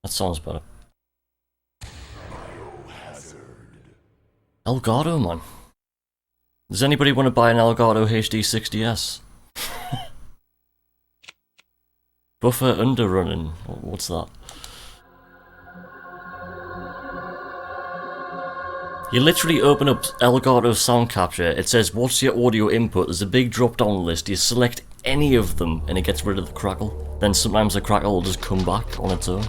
That sounds better. Elgato, man. Does anybody want to buy an Elgato HD60S? Buffer underrunning. What's that? You literally open up Elgato sound capture, it says what's your audio input, there's a big drop down list, you select any of them and it gets rid of the crackle. Then sometimes the crackle will just come back on its own.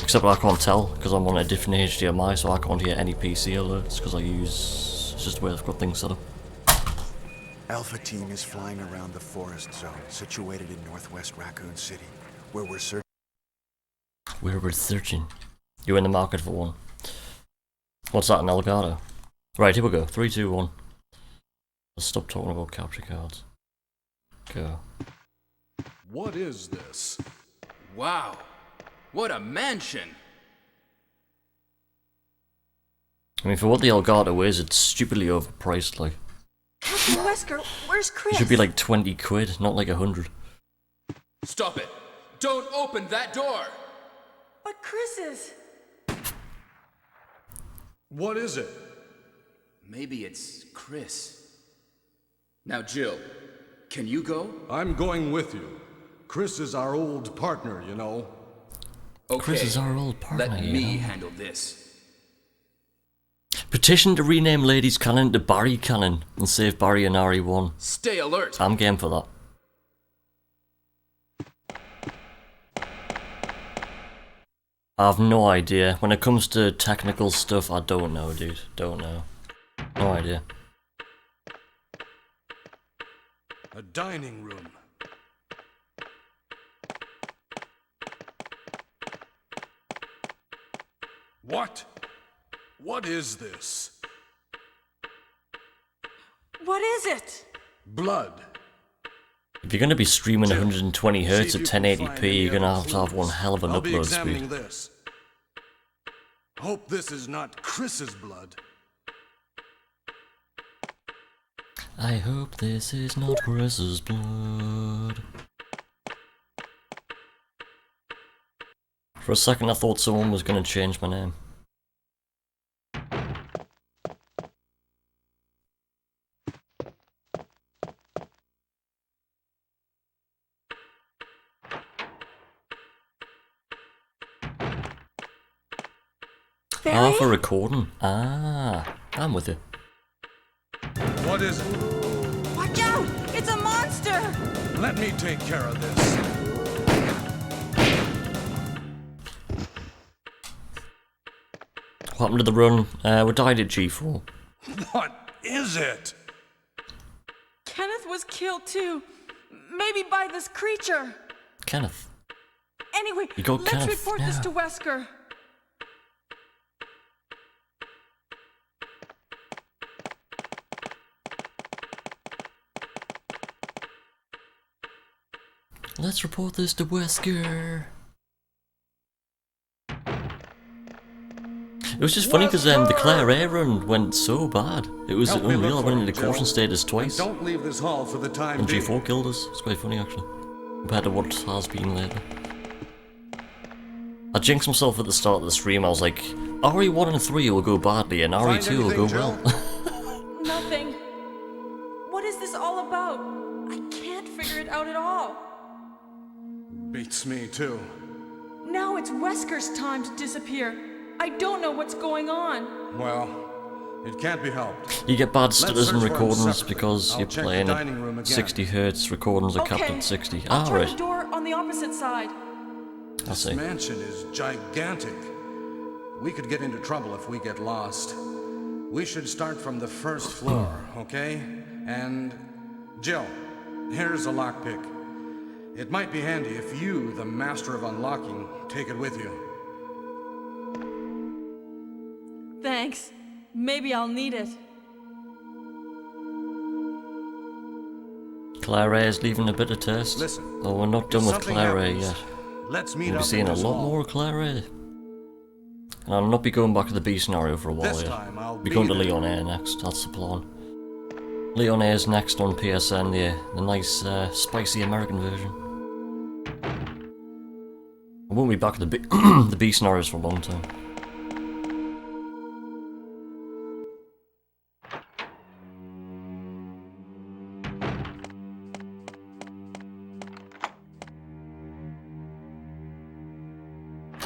Except I can't tell because I'm on a different HDMI, so I can't hear any PC alerts because it's just the way I've got things set up. Alpha Team is flying around the forest zone situated in northwest Raccoon City, where we're searching. You're in the market for one. What's that, an Elgato? Right, here we go. 3, 2, 1. Let's stop talking about capture cards. Go. What is this? Wow, what a mansion! I mean, for what the Elgato is, it's stupidly overpriced, like. Wesker, where's Chris? It should be like 20 quid, not like 100. Stop it! Don't open that door! But Chris is... What is it? Maybe it's Chris. Now, Jill, can you go? I'm going with you. Chris is our old partner, you know. Okay, Chris is our old partner, let me handle this. Petition to rename Ladies Canon to Barry Canon and save Barry and RE1. Stay alert! I'm game for that. I have no idea. When it comes to technical stuff, I don't know, dude. Don't know. No idea. A dining room. What? What is this? What is it? Blood. If you're going to be streaming 120 Hz at 1080p, you're going to have one hell of an upload speed. This. Hope this is not Chris's blood. I hope this is not Chris's blood. For a second I thought someone was going to change my name. Barry? Ah, for recording. Ah, I'm with you. What is it? Watch out! It's a monster! Let me take care of this. What happened to the run? We died at G4. What is it? Kenneth was killed too. Maybe by this creature. Kenneth. Anyway, You got let's Kenneth report this now. to Wesker. Let's report this to Wesker. It was just funny because the Claire Air run went so bad. It was Help me unreal. I look went for into him, Jill. caution status twice. Don't leave this hall for the time And being. G4 killed us. It's quite funny actually. Compared to what has been lately. I jinxed myself at the start of the stream. I was like, RE1 and 3 will go badly and Find RE2 will go anything, well. Jill? Nothing. What is this all about? I can't figure it out at all. Beats me too. Now it's Wesker's time to disappear. I don't know what's going on. Well, it can't be helped. You get bad stutters search in for 'em recordings separately. because I'll you're check the playing dining room at again. 60 Hz. Recordings are capped Okay. at 60. I'll Ah, try the right. door on the opposite side. I This see. mansion is gigantic. We could get into trouble if we get lost. We should start from the first floor, okay? And Jill, here's a lockpick. It might be handy if you, the master of unlocking, take it with you. Thanks. Maybe I'll need it. Claire A is leaving a bitter taste. Listen, Oh, we're not done if with something Claire A happens, yet. Let's meet We'll be up seeing in a this lot hall. more of Claire A. And I'll not be going back to the B scenario for a while This yet. time I'll Be be going to there. Leon Air next, that's the plan. Leon Air is next on PSN, the nice spicy American version. I won't be back at the the B scenarios for a long time.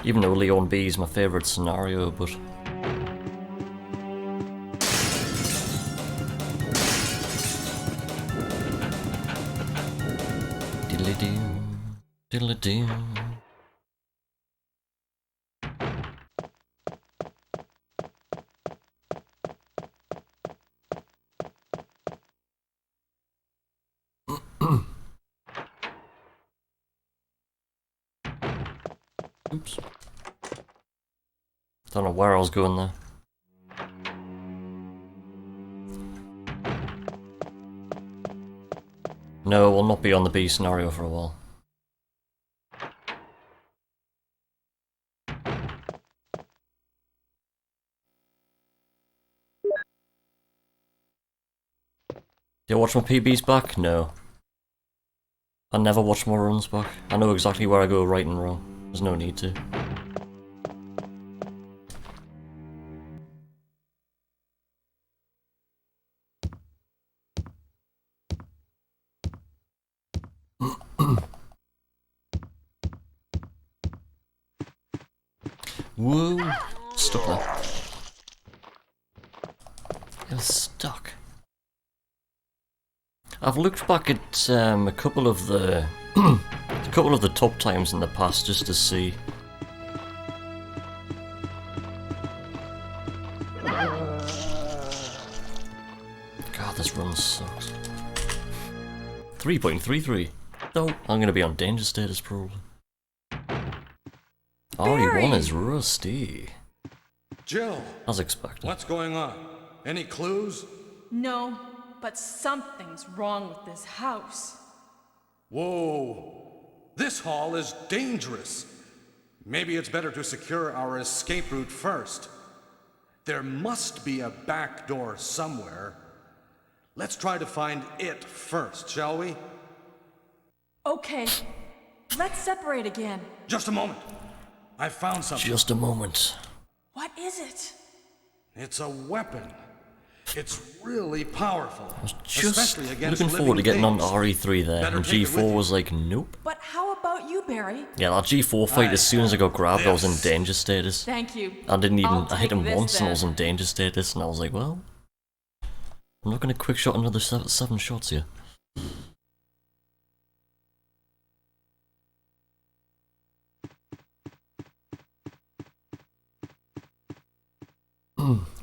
Even though Leon B is my favourite scenario, but... Diddly-doo, diddly-doo. Oops. Don't know where I was going there. No, we'll not be on the B scenario for a while. Do you watch my PBs back? No. I never watch my runs back. I know exactly where I go right and wrong. There's no need to. Whoa! Stuck there. It was stuck. I've looked back at a couple of the top times in the past just to see. God, this run sucks. 3.33. No, I'm gonna be on danger status probably. RE1 is rusty. Jill! As expected. What's going on? Any clues? No, but something's wrong with this house. Whoa! This hall is dangerous. Maybe it's better to secure our escape route first. There must be a back door somewhere. Let's try to find it first, shall we? Okay, let's separate again. Just a moment. I found something. Just a moment. What is it? It's a weapon. It's really powerful. I was just especially against looking forward to getting on things. RE3 there, Better and take it with G4 you. was like, nope. But how about you, Barry? Yeah, that G4 fight, as soon as I got grabbed, I was in danger status. Thank you. I didn't even, I'll I hit him take this once and I was then. in danger status, and I was like, well, I'm not gonna quick shot another seven shots here.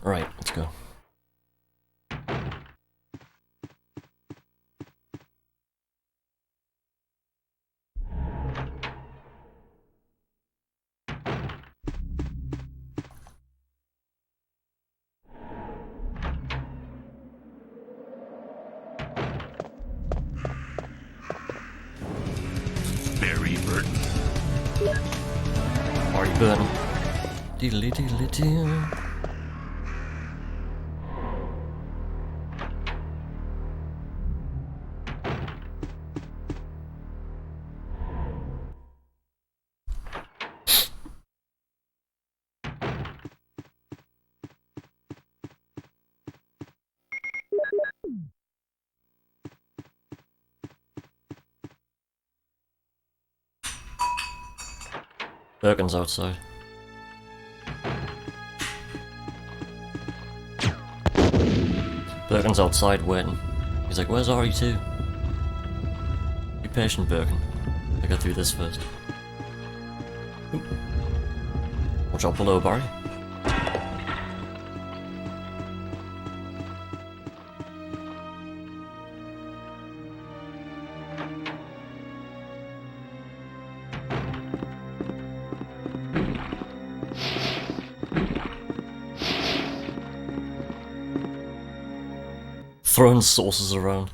Right, let's go. Barry Burton. Marty Burton. Diddly diddly doo. Birkin's outside. Birkin's outside waiting. He's like, where's RE2? Be patient, Birkin. I got through this first. Oop. Watch out below, Barry. Throwing sauces around.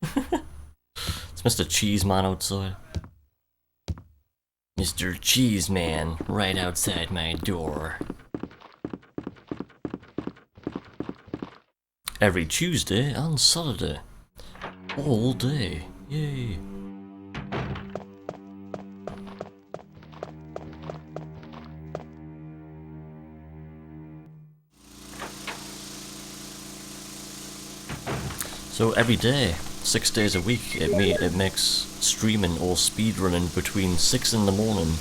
It's Mr. Cheeseman outside. Mr. Cheeseman, right outside my door. Every Tuesday and Saturday. All day. Yay. So every day, 6 days a week, it makes streaming or speedrunning between 6 in the morning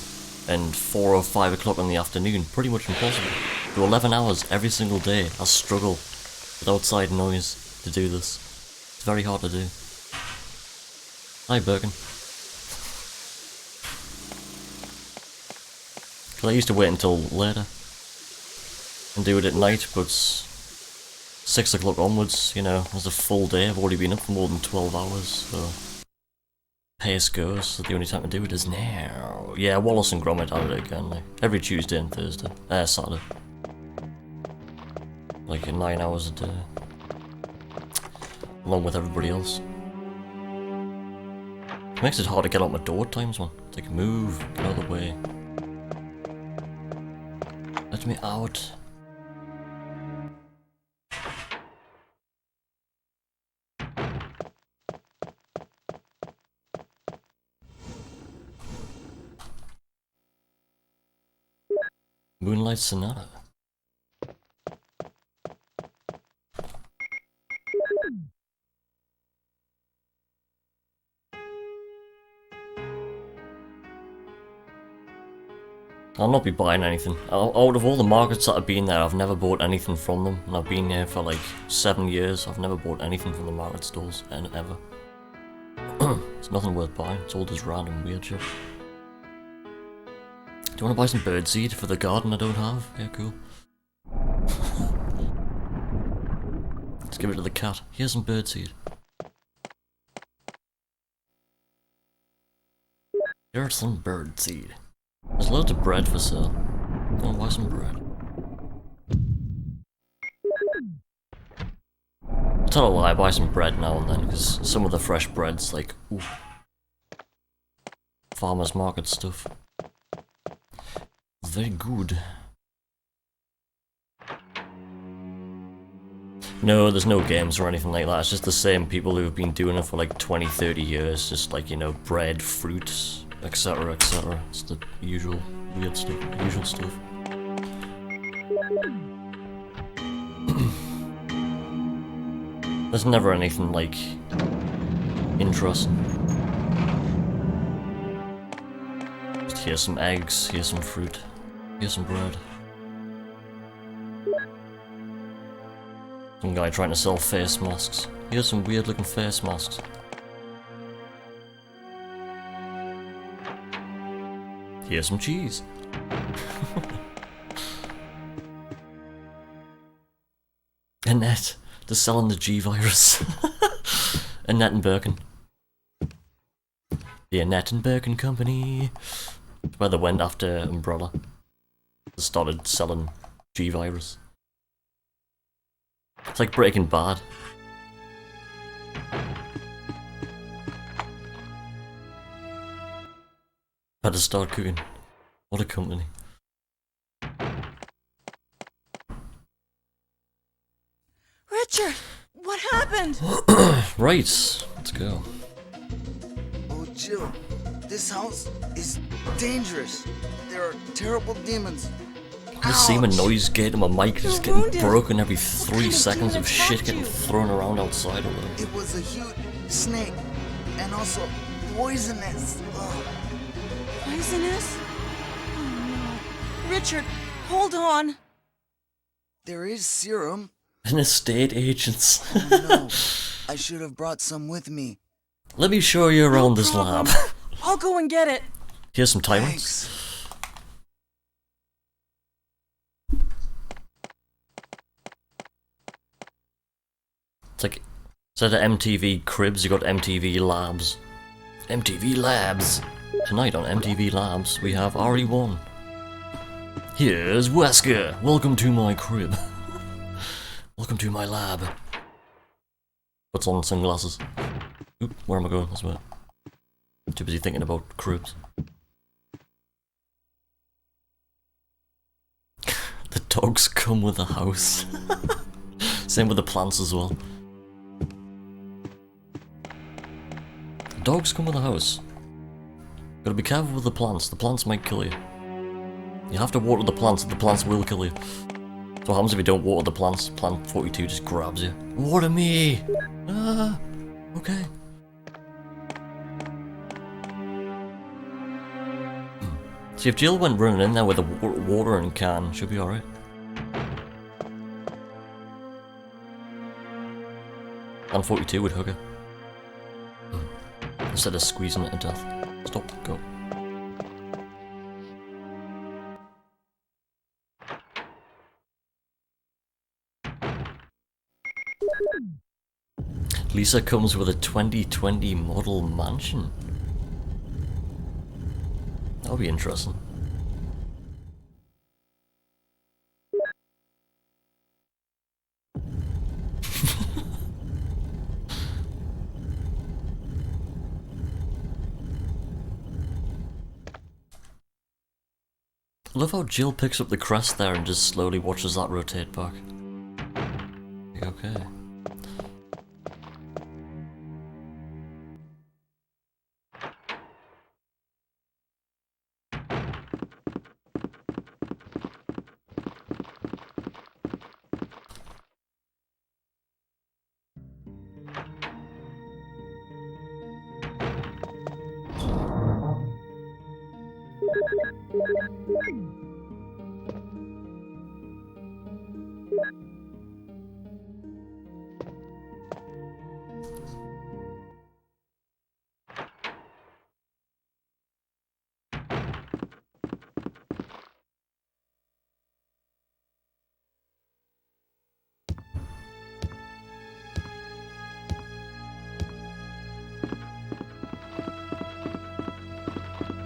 and 4 or 5 o'clock in the afternoon pretty much impossible. Do 11 hours every single day. I struggle with outside noise to do this. It's very hard to do. Hi, Birkin. I used to wait until later and do it at night, but 6 o'clock onwards, you know, there's a full day. I've already been up for more than 12 hours, so pace goes, so the only time to do it is now. Yeah, Wallace and Gromit added it again, like, every Tuesday and Thursday. Saturday. Like 9 hours a day. Along with everybody else. It makes it hard to get out my door at times, man. It's like, move, get out of the way. Let me out. Moonlight Sonata. I'll not be buying anything. Out of all the markets that I've been there, I've never bought anything from them. And I've been here for like 7 years. I've never bought anything from the market stalls, and ever. It's nothing worth buying. It's all just random weird shit. Do you want to buy some birdseed for the garden I don't have? Yeah, cool. Let's give it to the cat. Here's some birdseed. Here's some birdseed. There's loads of bread for sale. I want to buy some bread. Tell a lie, I buy some bread now and then, because some of the fresh bread's like, ooh, farmer's market stuff. Very good. No, there's no games or anything like that. It's just the same people who have been doing it for like 20, 30 years. Just like, you know, bread, fruits, etc, etc. It's the usual weird stuff, usual stuff. There's never anything like interesting. Just here's some eggs, here's some fruit, here's some bread. Some guy trying to sell face masks. Here's some weird looking face masks. Here's some cheese. Annette, they're selling the G virus. Annette and Birkin. The Annette and Birkin Company. Where they went after Umbrella. They started selling G virus. It's like Breaking Bad. Had to start cooking. What a company. Richard, what happened? Right, let's go. Oh, Jill, this house is dangerous. There are terrible demons. The same noise gate and my mic is You're getting wounded. broken every 3 kind of seconds of demon shit attacked getting you? thrown around outside or whatever. It was a huge snake and also poisonous. Ugh. Poisonous? Oh no. Richard, hold on. There is serum. And estate agents. Oh, no, I should have brought some with me. Let me show you around this problem. lab. I'll go and get it. Here's some tyrants. Thanks. It's like, instead of MTV Cribs, you got MTV Labs. MTV Labs! Tonight on MTV Labs, we have RE1. Here's Wesker! Welcome to my crib. Welcome to my lab. Puts on sunglasses. Oop, where am I going? That's where. Too busy thinking about cribs. The dogs come with the house. Same with the plants as well. Dogs come with the house. Gotta be careful with the plants might kill you. You have to water the plants will kill you. That's What happens if you don't water the plants? Plant 42 just grabs you. Water me! Ah, okay. See, if Jill went running in there with a watering can, she'll be alright. And 42 would hug her. Instead of squeezing it to death. Stop, go. Lisa comes with a 2020 model mansion. That'll be interesting. I love how Jill picks up the crest there and just slowly watches that rotate back. Okay.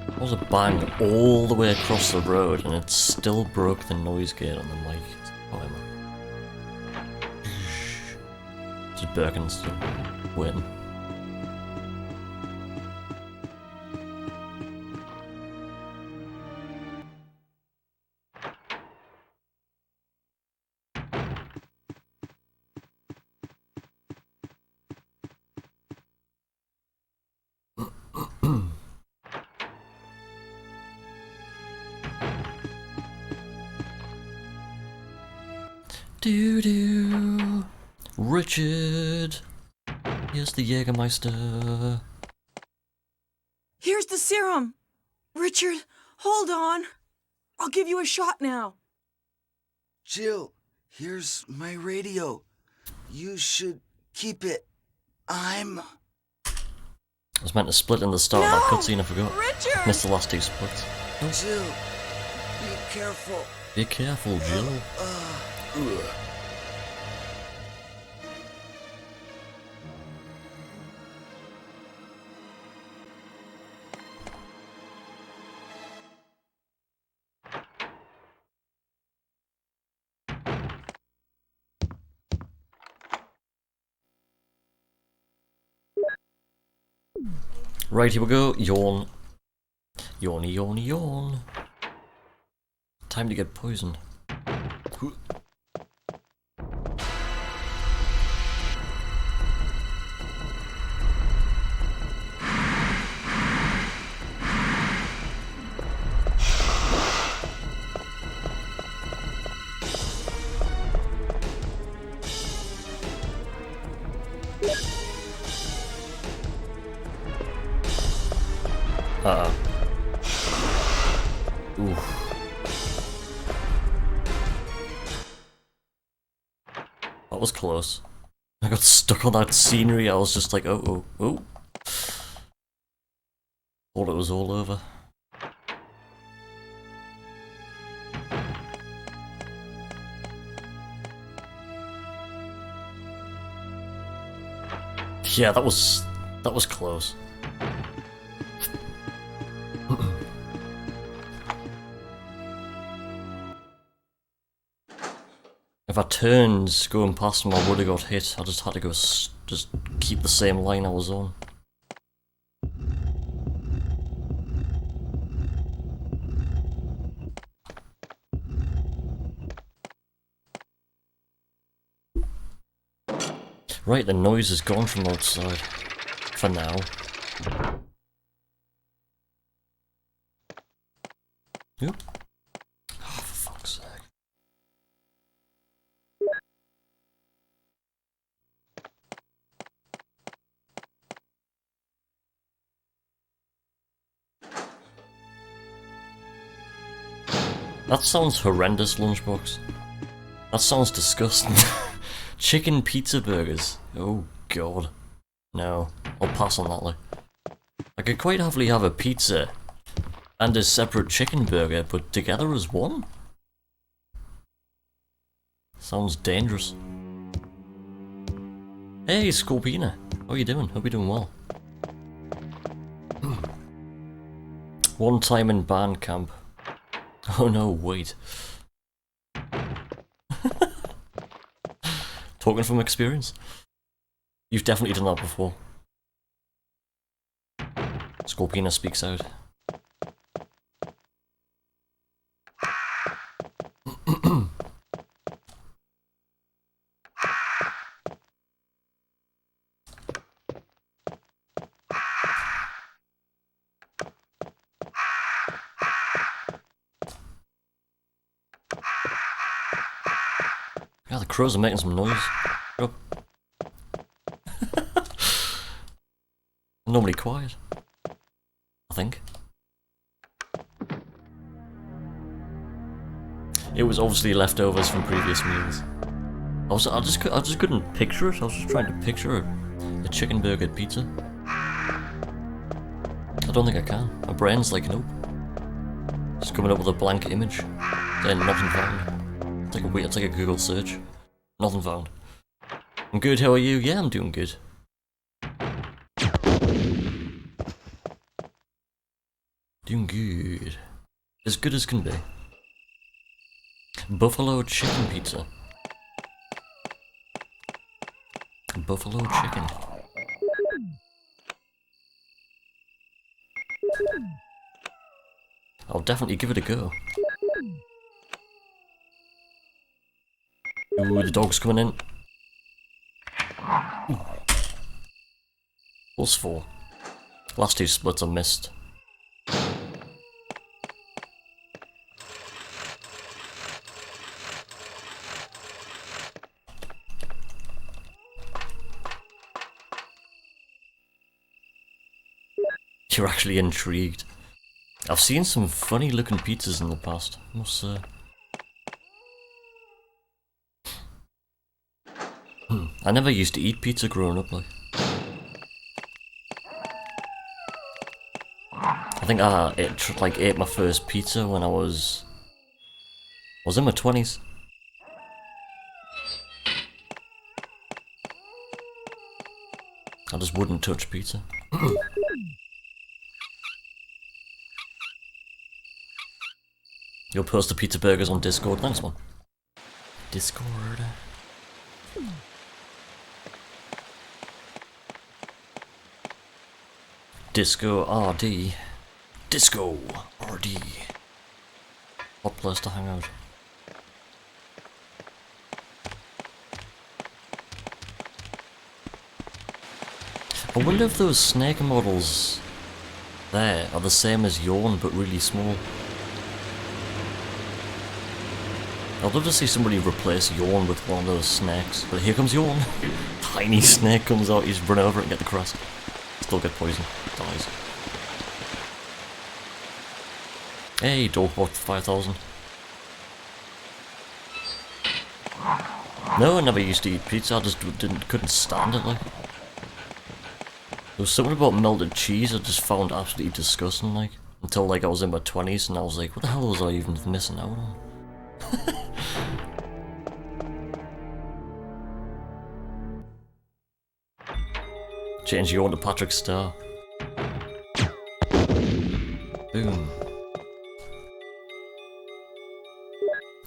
There was a bang all the way across the road and it still broke the noise gate on the mic. Whatever. Just Birkin still waiting. Doo-doo. Richard. Here's the Jägermeister. Here's the serum. Richard, hold on. I'll give you a shot now. Jill, here's my radio. You should keep it. I was meant to split in the start of that cutscene, I forgot. Richard! Missed the last two splits. Jill, be careful. Be careful, Jill. Right, here we go. Yawn. Yawny, yawny, yawn. Time to get poisoned. Uh-oh. Oof. That was close. I got stuck on that scenery, I was just like, oh, oh, oh. Thought it was all over. Yeah, that was close. If I turned going past him, I would have got hit. I just had to go, just keep the same line I was on. Right, the noise is gone from outside. For now. Oop. Oh, for fuck's sake. That sounds horrendous, Lunchbox. That sounds disgusting. Chicken pizza burgers. Oh god. No, I'll pass on that, like. I could quite happily have a pizza and a separate chicken burger put together as one. Sounds dangerous. Hey, Scorpina. How you doing? Hope you're doing well. One time in band camp. Oh no, wait. Talking from experience. You've definitely done that before. Scorpina speaks out. Yeah, the crows are making some noise. Shut up. Normally quiet. I think. It was obviously leftovers from previous meals. I just couldn't picture it. I was just trying to picture a chicken burger pizza. I don't think I can. My brain's like, nope. Just coming up with a blank image. Then nothing found. I'll take a Google search. Nothing found. I'm good, how are you? Yeah, I'm doing good. Doing good. As good as can be. Buffalo chicken pizza. Buffalo chicken. I'll definitely give it a go. Ooh, the dog's coming in. Ooh. +4. Last two splits I missed. You're actually intrigued. I've seen some funny looking pizzas in the past, I must say. I never used to eat pizza growing up, like. I think I ate my first pizza when I was in my 20s. I just wouldn't touch pizza. You'll post the pizza burgers on Discord. Thanks, man. Discord. Disco RD. Disco RD. What place to hang out? I wonder if those snake models there are the same as Yawn but really small. I'd love to see somebody replace Yawn with one of those snakes. But here comes Yawn. Tiny snake comes out, he's run over it and get the crest. Still get poisoned. Dies. Hey, Dorkbot 5000. No, I never used to eat pizza, I just couldn't stand it, like. There was something about melted cheese I just found absolutely disgusting, like. Until, like, I was in my 20s and I was like, what the hell was I even missing out on? Change you on to Patrick Star. Boom.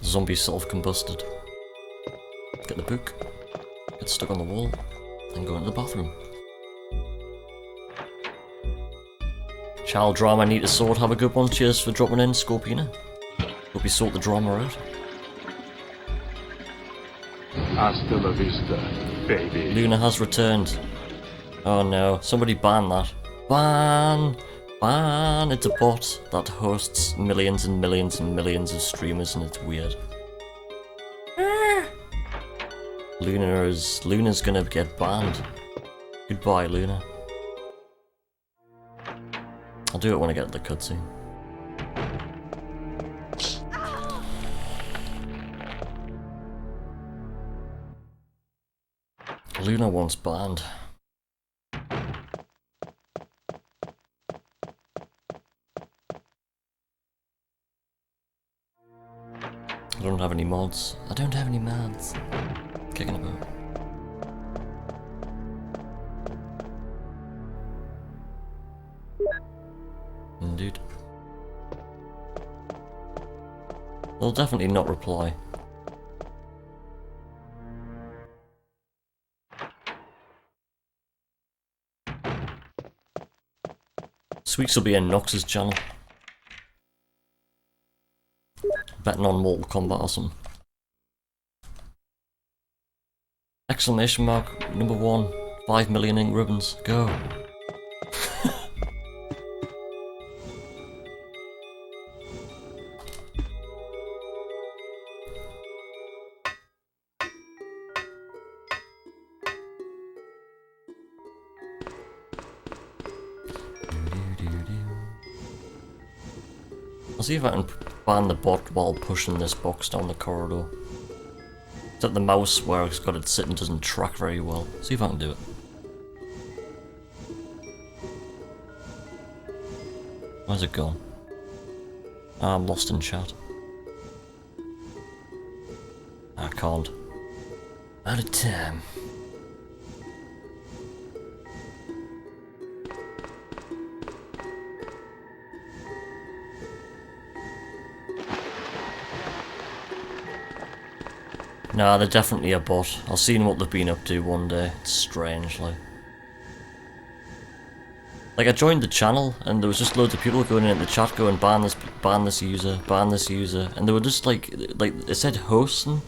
Zombie self-combusted. Get the book. Get stuck on the wall. Then go into the bathroom. Child drama, need a sword. Have a good one. Cheers for dropping in, Scorpina. Hope you sort the drama out. Hasta la vista, baby. Luna has returned. Oh no, somebody ban that. Ban! Ban! It's a bot that hosts millions and millions and millions of streamers and it's weird. Luna's gonna get banned. Goodbye, Luna. I'll do it when I get to the cutscene. Luna wants banned. I don't have any mods. I don't have any mods. Kicking about. Indeed. They'll definitely not reply. Sweeks will be in Nox's channel. Betting on Mortal Kombat or something. Exclamation mark, number 1, 5 million ink ribbons, go. I'll see if I can ban the bot while pushing this box down the corridor. It's at the mouse where it's got it sitting doesn't track very well. See if I can do it. Where's it gone? Ah, I'm lost in chat. I can't. Out of time. Nah, they're definitely a bot. I've seen what they've been up to one day. It's strange, like I joined the channel and there was just loads of people going in the chat going ban this user, and they were just like it said hosting,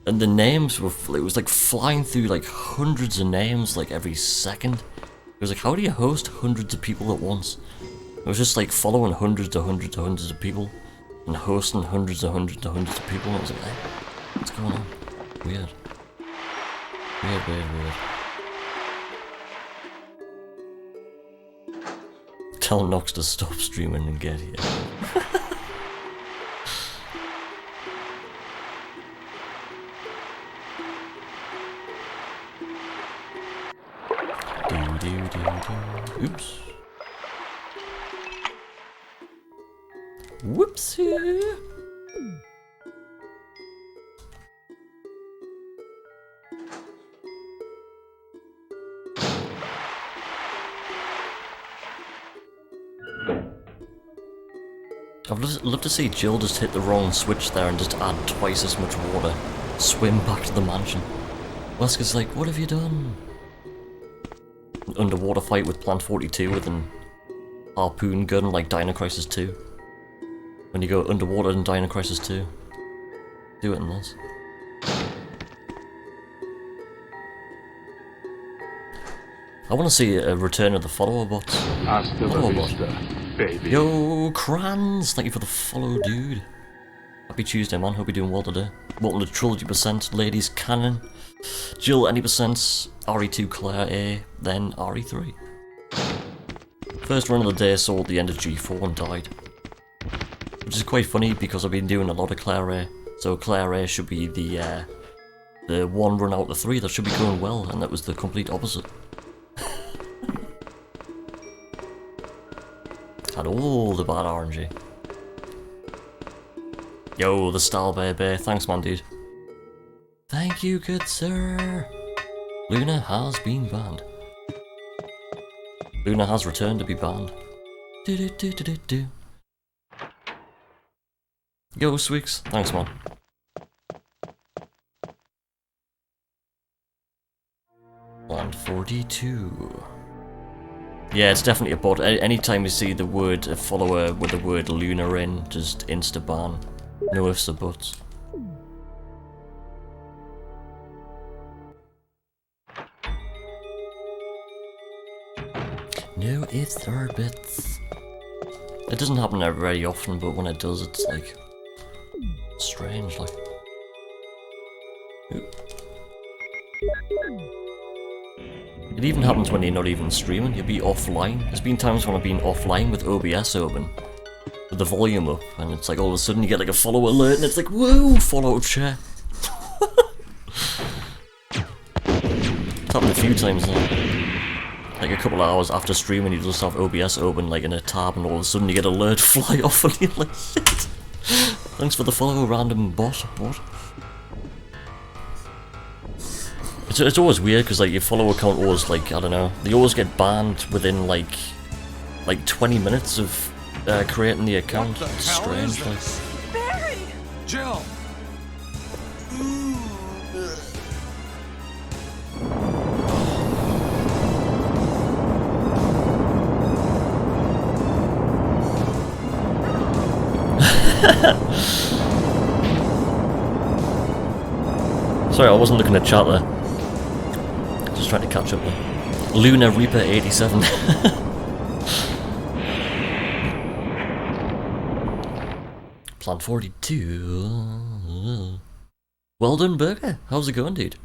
and the names were, it was like flying through like hundreds of names like every second. It was like, how do you host hundreds of people at once? It was just like following hundreds of people and hosting hundreds of people. I was like, hey, what's going on? Weird. Weird. Tell Nox to stop streaming and get here. Oops. Whoopsie. I'd love to see Jill just hit the wrong switch there and just add twice as much water. Swim back to the mansion. Wesker's like, what have you done? An underwater fight with Plant 42 with an harpoon gun like Dino Crisis 2. When you go underwater in Dino Crisis 2. Do it in this. I want to see a return of the follower bots. Hasta la vista, baby. Yo, Crans! Thank you for the follow, dude. Happy Tuesday, man. Hope you're doing well today. Welcome to Trilogy %, ladies, Canon. Jill, any percents. RE2 Claire A, then RE3. First run of the day saw at the end of G4 and died. Which is quite funny because I've been doing a lot of Claire A. So Claire A should be the one run out of 3 that should be going well, and that was the complete opposite. Had all the bad RNG. Yo, the style baby. Thanks, man, dude. Thank you, good sir. Luna has been banned. Luna has returned to be banned. Do. Yo, Sweeks. Thanks, man. Land 42. Yeah, it's definitely a bot. Anytime you see the word a follower with the word Luna in, just insta ban. No ifs or buts. No ifs or buts. It doesn't happen very often, but when it does, it's like strange, like. Oop. It even happens when you're not even streaming, you'll be offline. There's been times when I've been offline with OBS open, with the volume up, and it's like all of a sudden you get like a follow alert and it's like, whoa, follow share. It's happened a few times now. Like a couple of hours after streaming, you just have OBS open like in a tab, and all of a sudden you get an alert fly off, and you're like, shit. Thanks for the follow, random bot. What? It's always weird because like your follow account always like, I don't know, they always get banned within like 20 minutes of creating the account. What the It's hell strange. is this? Barry! Jill! Sorry, I wasn't looking at chat there. Just trying to catch up there. Luna Reaper 87. Plan 42. Well done, Burger. How's it going, dude?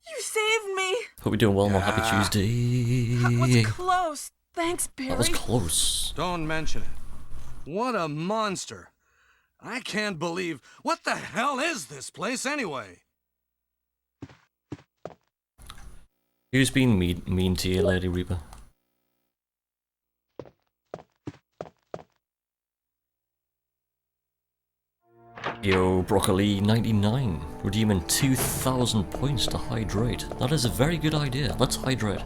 You saved me! Hope you're doing well on Happy That Tuesday. was close. Thanks, Barry. That was close. Don't mention it. What a monster. I can't believe... What the hell is this place anyway? Who's been mean to you, Lady Reaper? Yo, Broccoli 99, redeeming 2,000 points to hydrate. That is a very good idea. Let's hydrate.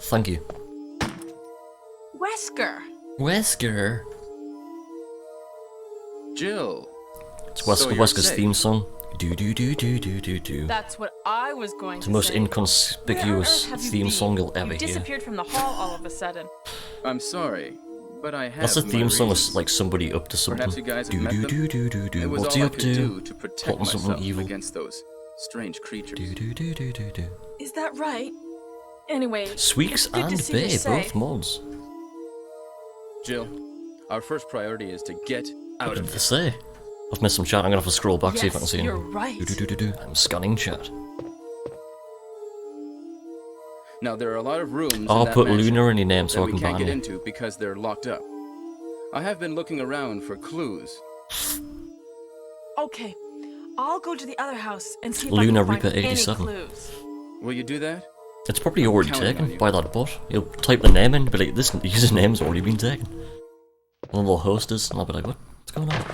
Thank you. Wesker. Wesker. Jill. It's So you're Wesker's safe. theme song. Do do do do do do do. That's what I was going It's to the most say. inconspicuous Where on earth have you theme been? song you'll ever You hear. disappeared from the hall all of a sudden. I'm sorry, but I have That's the my theme song of reasons. like somebody up to something. Perhaps you guys have Do met do them? do do do do. It was What's all he I up could to? do to protect Plotting something myself evil. against those strange creatures. Do do do do do do do. Is that right? Anyway, Sweeks it's good to and see you're Bay, safe. both mods. Jill, our first priority is to get out What did of they here. say? I've missed some chat. I'm gonna have to scroll back, see if I can Yes, see you're anything. right. Do do do do do. I'm scanning chat. Now there are a lot of rooms I'll in that put mansion Luna in your name so that I we can can't ban get you. into because they're locked up. I have been looking around for clues. Okay, I'll go to the other house and see if Luna I can Reaper find 87. any clues. Will you do that? It's probably already counting on taken you. by that bot. He'll type the name in, but like, this username's already been taken. And then they'll host us, and I'll be like, what's going on?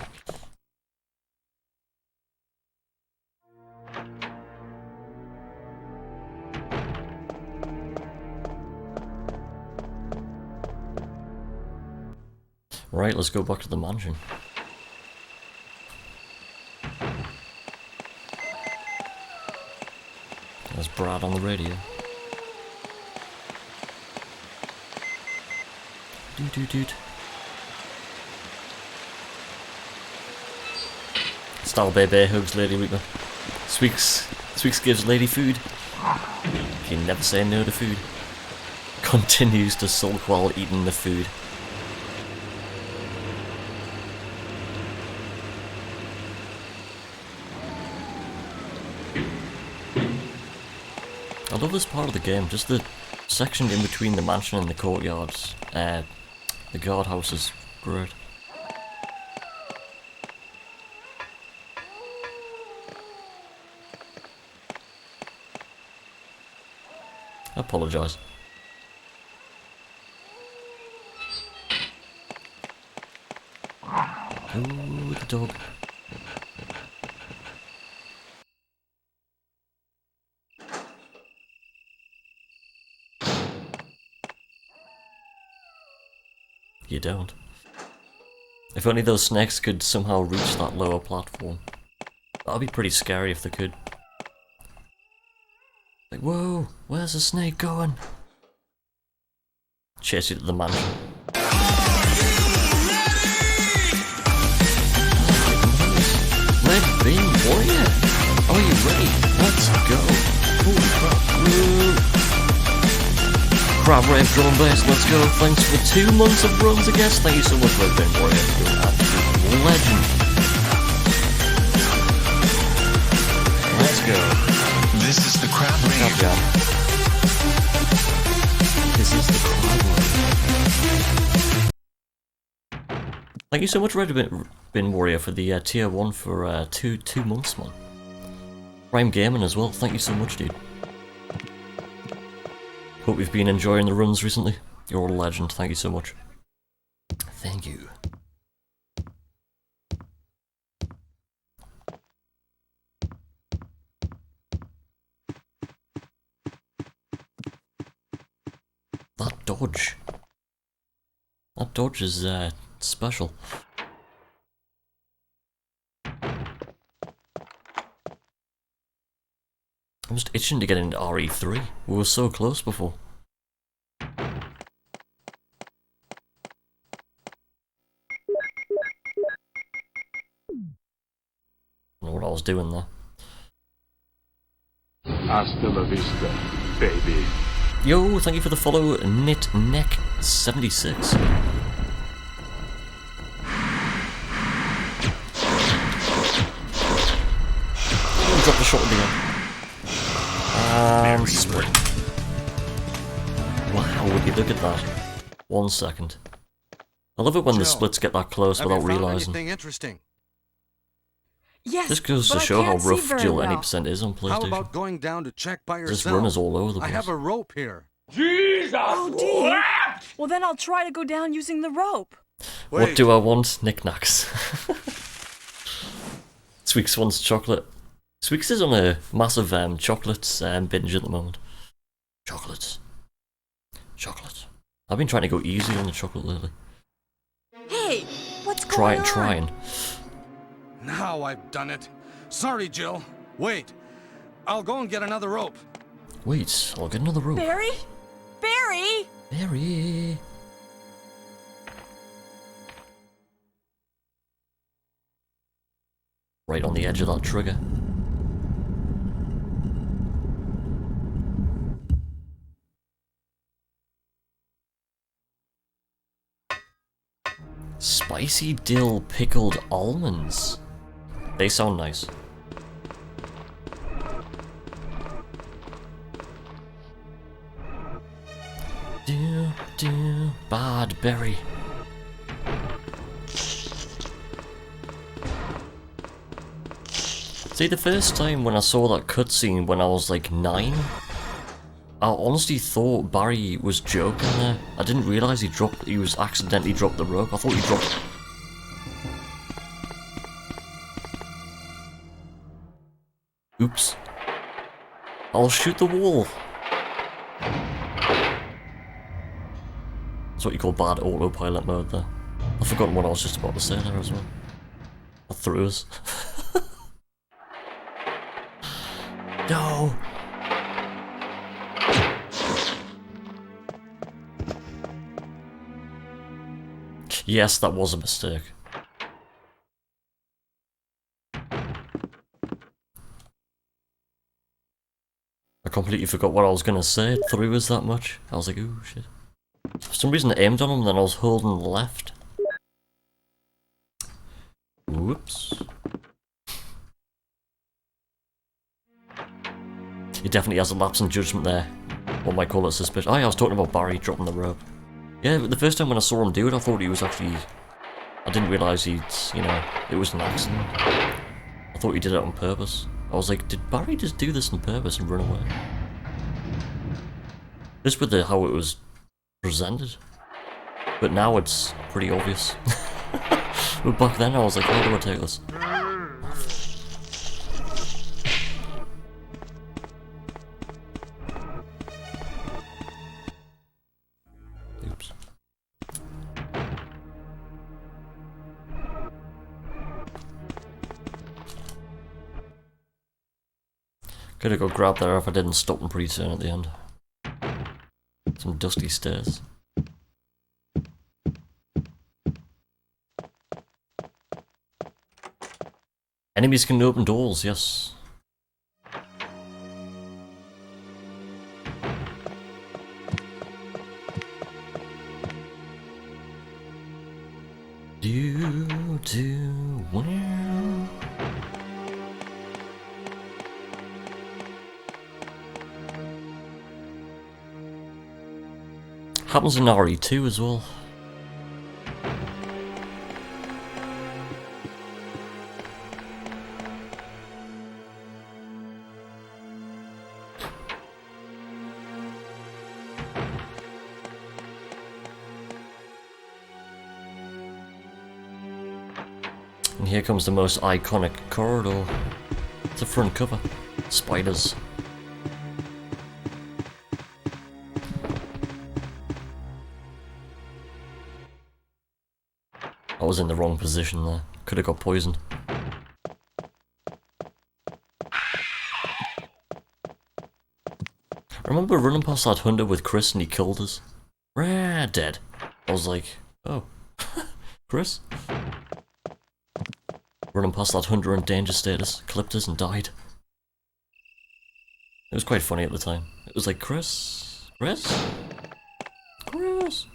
Right, let's go back to the mansion. There's Brad on the radio. Doot doot doot. Style baby hugs Lady Reaper. Sweeks gives Lady food. She never say no to food. Continues to sulk while eating the food. I love this part of the game, just the section in between the mansion and the courtyards. The guardhouse is great. I apologise. Ooh, the dog. You don't. If only those snakes could somehow reach that lower platform. That'd be pretty scary if they could. Like, whoa, where's the snake going? Chase you to the mansion. Red Bean Warrior! Are you ready? Let's go! Holy crap! Woo. Crab Rave Drum and Bass, let's go! Thanks for 2 months of runs, I guess. Thank you so much, Red Bean Warrior. You're an absolute legend. Let's go. This is the crab Crab rave. Jam. This is the crab rave. Thank you so much, Red Bin Warrior, for the tier 1 for 2 months, man. Prime Gaming as well, thank you so much, dude. Hope you've been enjoying the runs recently. You're a legend, thank you so much. Thank you. That dodge. That dodge is special. I'm just itching to get into RE3. We were so close before. I don't know what I was doing there. Hasta la vista, baby. Yo, thank you for the follow, KnitNeck76. Drop the shot at the end. And split. Wow, would you look at that? 1 second. I love it when the splits get that close without realising. Anything interesting? Yes, This goes but to I show how can't see rough very Jill well. any percent is on How PlayStation. about going down to check by yourself? This run is all over the I place. have a rope here. Oh, do you? Well, then I'll try to go down using the rope. What Wait. do I want? Knickknacks. Sweeks wants chocolate. Sweeks is on a massive chocolate binge at the moment. Chocolates. Chocolate. I've been trying to go easy on the chocolate lately. Hey, what's going on? Trying. Now I've done it. Sorry, Jill. Wait. I'll go and get another rope. Wait, I'll get another rope. Barry? Barry? Barry. Right on the edge of that trigger. Spicy dill pickled almonds. They sound nice. Bad berry. See, the first time when I saw that cutscene when I was like 9, I honestly thought Barry was joking there. I didn't realise he was accidentally dropped the rope. I thought he dropped... Oops. I'll shoot the wall. That's what you call bad autopilot mode there. I've forgotten what I was just about to say there as well. I threw us. No! Yes, that was a mistake. I completely forgot what I was gonna say. It threw us that much. I was like, ooh, shit. For some reason I aimed on him, then I was holding left. Whoops. He definitely has a lapse in judgment there. One might call it suspicious. Oh yeah, I was talking about Barry dropping the rope. Yeah, but the first time when I saw him do it, I thought he was actually... I didn't realise he'd, you know, it was an accident. I thought he did it on purpose. I was like, did Barry just do this on purpose and run away? Just with how it was presented. But now it's pretty obvious. But back then I was like, how do I take this? Oops. Could've got grabbed there if I didn't stop and pre-turn at the end. Some dusty stairs. Enemies can open doors, yes. Wow. Happens in RE2 as well. And here comes the most iconic corridor. It's the front cover. Spiders. I was in the wrong position there. Could have got poisoned. I remember running past that hunter with Chris and he killed us. Rah, dead. I was like, oh. Chris? Running past that hunter in danger status, clipped us and died. It was quite funny at the time. It was like, Chris? Chris? Chris?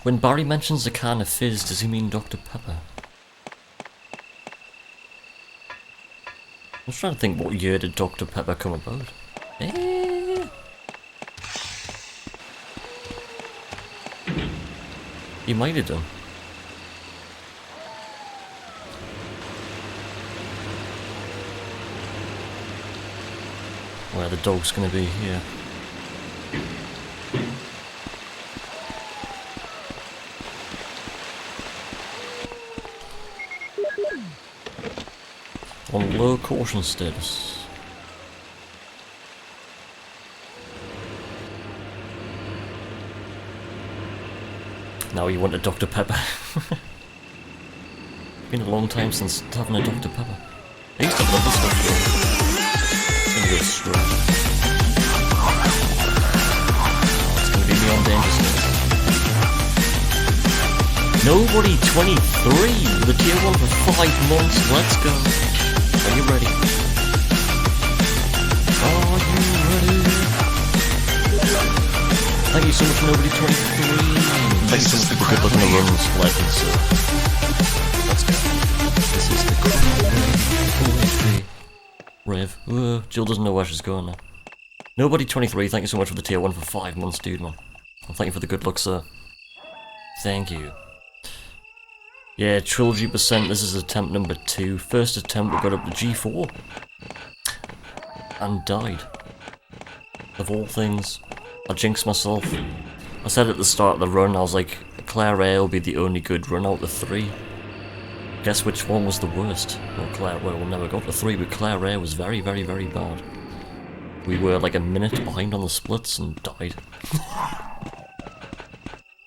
When Barry mentions a can of fizz, does he mean Dr. Pepper? I'm trying to think, what year did Dr. Pepper come about? He might have done. Where the dog's gonna be here. On low caution status. Now you want a Dr. Pepper. Been a long time since having a Dr. Pepper. I used to love this stuff though. It's gonna go straight. It's gonna be beyond danger status. Nobody 23! The tier 1 for 5 months, let's go! Are you ready? Are you ready? Thank you so much, Nobody 23! Thank you so much for the good luck on the runs, legends, so... Let's go. This is the Rev. Jill doesn't know where she's going now. Nobody 23, thank you so much for the tier 1 for 5 months, dude, man. And thank you for the good luck, sir. Thank you. Yeah, Trilogy percent, this is attempt number 2. First attempt we got up to G4. And died. Of all things. I jinxed myself. I said at the start of the run, I was like, Claire Air will be the only good run out of 3. Guess which one was the worst? Well, Claire Air will never got to 3, but Claire Air was very, very, very bad. We were like a minute behind on the splits and died.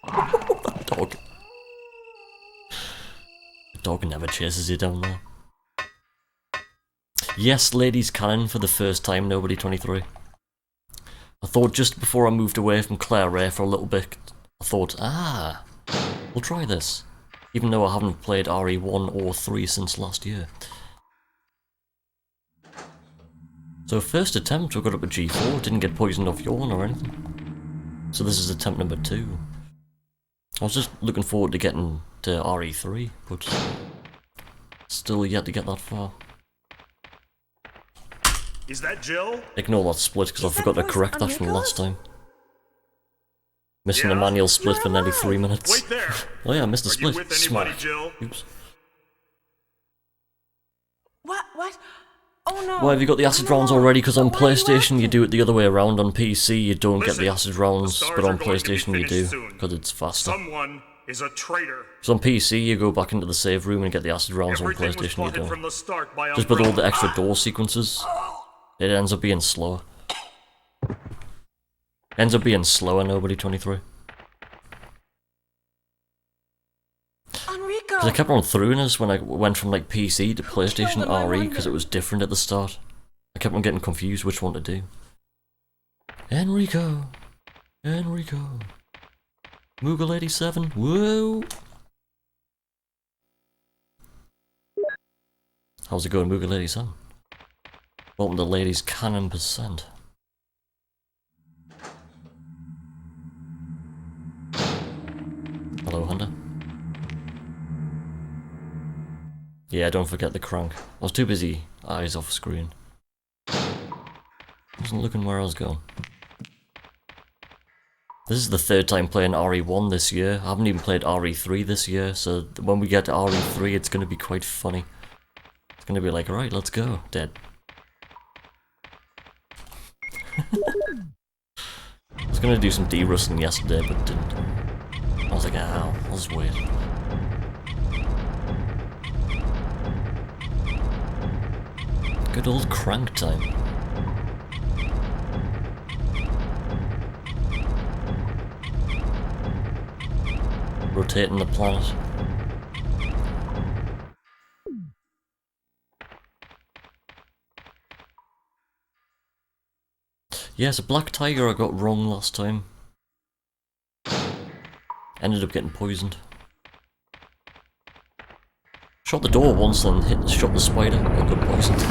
That dog. Dog never chases you down there. Yes, ladies Canon for the first time, Nobody 23. I thought just before I moved away from Claire Ray for a little bit, I thought, we'll try this. Even though I haven't played RE1 or 3 since last year. So first attempt, we got up at G4, didn't get poisoned off yawn or anything. So this is attempt number 2. I was just looking forward to getting to RE3, but still yet to get that far. Is that Jill? Ignore that split because I forgot to correct that from last time. Missing a manual split for nearly 3 minutes. Wait there. Oh yeah, I missed a split. You with anybody, Smack. Jill? Oops. What? Oh no. Why have you got the acid rounds already? Because on PlayStation you do it the other way around. On PC you don't get the acid rounds, but on PlayStation you do, because it's faster. Someone is a traitor. So on PC you go back into the save room and get the acid rounds. On PlayStation you don't. Just with all the extra door sequences, it ends up being slower. Ends up being slower, Nobody 23. Because I kept on throwing us when I went from like PC to PlayStation RE because it was different at the start. I kept on getting confused which one to do. Enrico! Moogle 87, whoa! How's it going, Moogle 87? Welcome to Ladies Canon percent. Yeah, don't forget the crank. I was too busy, eyes off screen. Wasn't looking where I was going. This is the third time playing RE1 this year. I haven't even played RE3 this year, so when we get to RE3 it's going to be quite funny. It's going to be like, alright, let's go. Dead. I was going to do some de-rusting yesterday, but didn't. I was like, ow, I'll just wait. Good old crank time. Rotating the planet. Yeah, so Black Tiger I got wrong last time. Ended up getting poisoned. Shot the door once and shot the spider and got poisoned.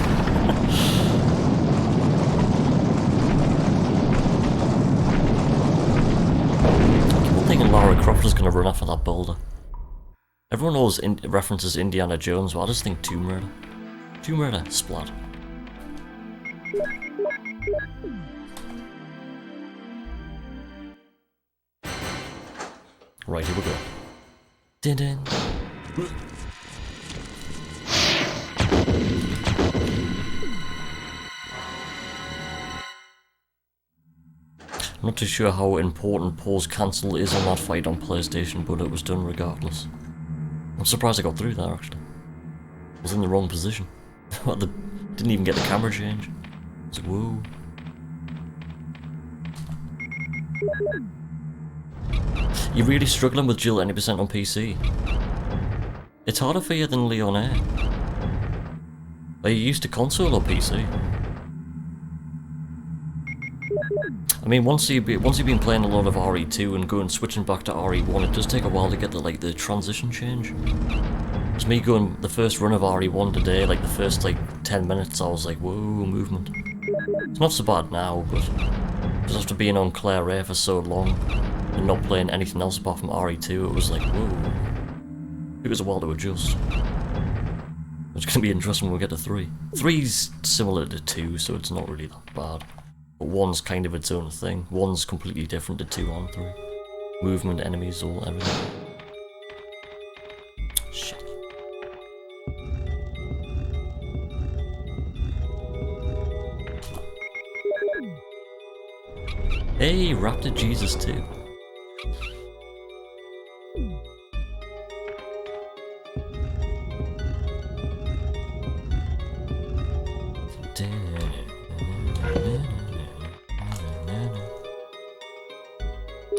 I'm thinking Lara Croft is going to run off of that boulder. Everyone always references Indiana Jones, but I just think Tomb Raider. Tomb Raider, splat. Right, here we go. Din din. I'm not too sure how important pause cancel is on that fight on PlayStation, but it was done regardless. I'm surprised I got through there actually. I was in the wrong position. Didn't even get the camera change. I was like, whoa. You're really struggling with Jill 80% on PC. It's harder for you than Leon Air. Are you used to console or PC? I mean, once you've been playing a lot of RE2 and switching back to RE1, it does take a while to get the transition change. It's me going the first run of RE1 today, like the first 10 minutes, I was like, whoa, movement. It's not so bad now, but just after being on Claire Air for so long and not playing anything else apart from RE2, it was like, whoa. It was a while to adjust. It's going to be interesting when we get to 3. 3's similar to 2, so it's not really that bad. But 1's kind of its own thing. 1's completely different to 2 and 3. Movement, enemies, all everything. Shit. Hey, Raptor Jesus 2.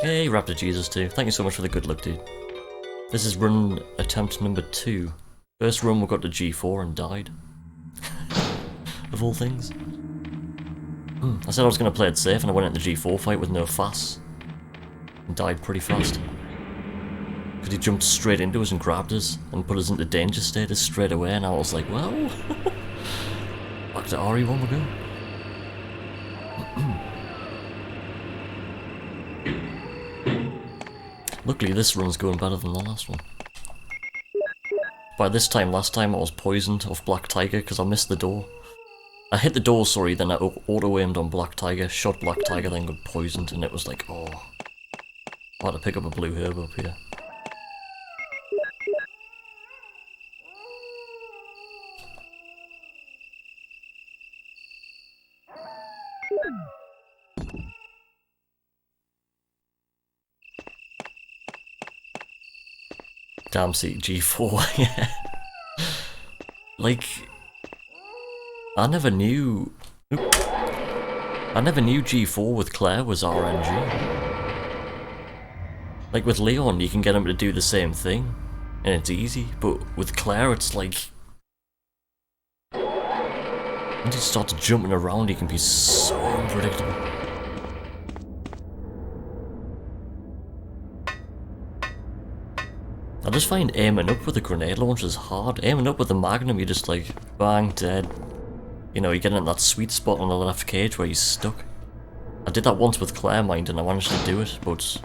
Hey, Raptor Jesus 2. Thank you so much for the good luck, dude. This is run attempt number 2. First run we got to G4 and died. Of all things. I said I was going to play it safe and I went into the G4 fight with no fasts. And died pretty fast. Because he jumped straight into us and grabbed us and put us into danger status straight away, and I was like, well... back to RE1 we go. Luckily this run's going better than the last one. By this time, last time I was poisoned off Black Tiger because I missed the door. I hit the door, sorry, then I auto-aimed on Black Tiger, shot Black Tiger, then got poisoned, and it was like, oh. I had to pick up a blue herb up here. Damn seat G4, yeah. Like, I never knew G4 with Claire was RNG. Like with Leon, you can get him to do the same thing, and it's easy, but with Claire it's like... once he starts jumping around, he can be so unpredictable. I just find aiming up with the grenade launchers hard. Aiming up with the Magnum, you just like, bang, dead. You know, you get in that sweet spot on the left cage where he's stuck. I did that once with Claire, mind, and I managed to do it, but...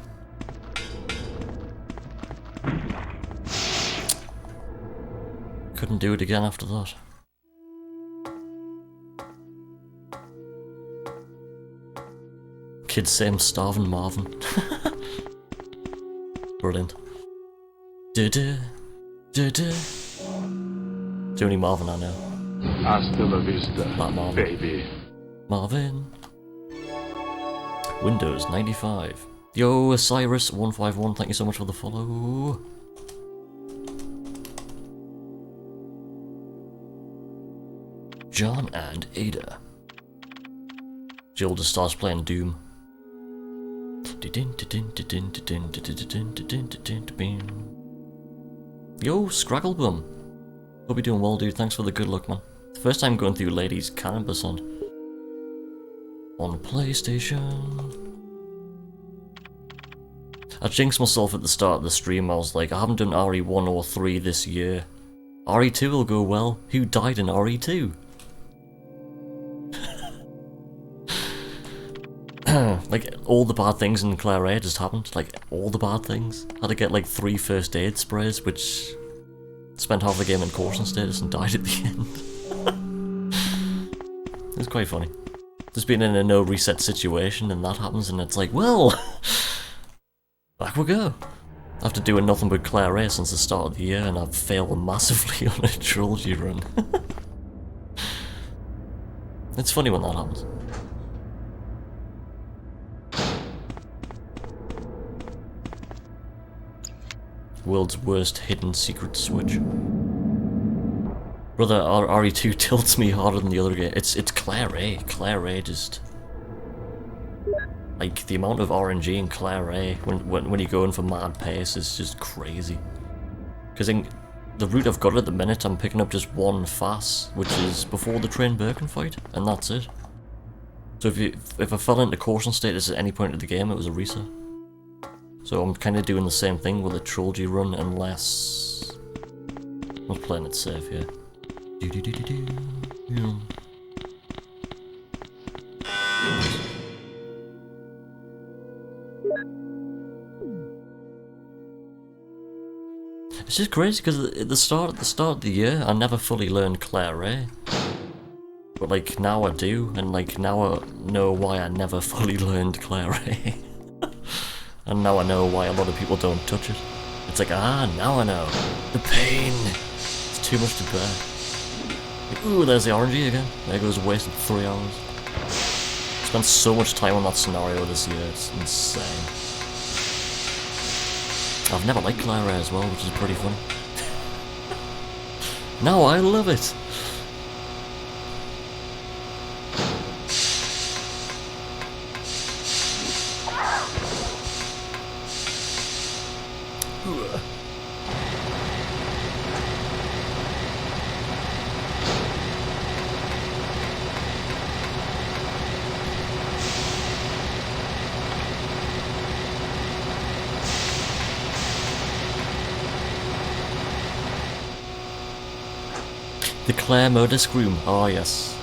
couldn't do it again after that. Kids say I'm starving Marvin. Brilliant. Da-da, da-da. It's the only Marvin I know. Hasta la vista, That Marvin. baby. Marvin. Windows 95. Yo, Osiris151, thank you so much for the follow. John and Ada. Jill just starts playing Doom. Yo, Scragglebum. Hope you're doing well, dude. Thanks for the good luck, man. First time going through ladies, Canon percent. On PlayStation. I jinxed myself at the start of the stream. I was like, I haven't done RE1 or 3 this year. RE2 will go well. Who died in RE2? Like, all the bad things in Claire A just happened. Like, all the bad things. Had to get like 3 first aid sprays, which spent half the game in caution status and died at the end. It was quite funny. Just being in a no reset situation and that happens and it's like, well, back we go. After doing nothing but Claire A since the start of the year and I've failed massively on a Trilogy run. It's funny when that happens. World's worst hidden secret switch. Brother, RE2 tilts me harder than the other game. It's Claire A. Claire A just... Like, the amount of RNG in Claire A when you go in for mad pace is just crazy. Because in the route I've got at the minute, I'm picking up just one FAS, which is before the Train Birkin fight, and that's it. So if I fell into caution status at any point of the game, it was a reset. So I'm kind of doing the same thing with a Trilogy run, unless... I'm playing it safe here. Yeah. It's just crazy because at the start of the year, I never fully learned Claire A. But like now I do, and like now I know why I never fully learned Claire A. And now I know why a lot of people don't touch it. It's like, now I know. The pain. It's too much to bear. Like, ooh, there's the RNG again. There goes a wasted 3 hours. Spent so much time on that scenario this year, it's insane. I've never liked Clara as well, which is pretty funny. Now I love it! The Claire Modus Groom, oh yes.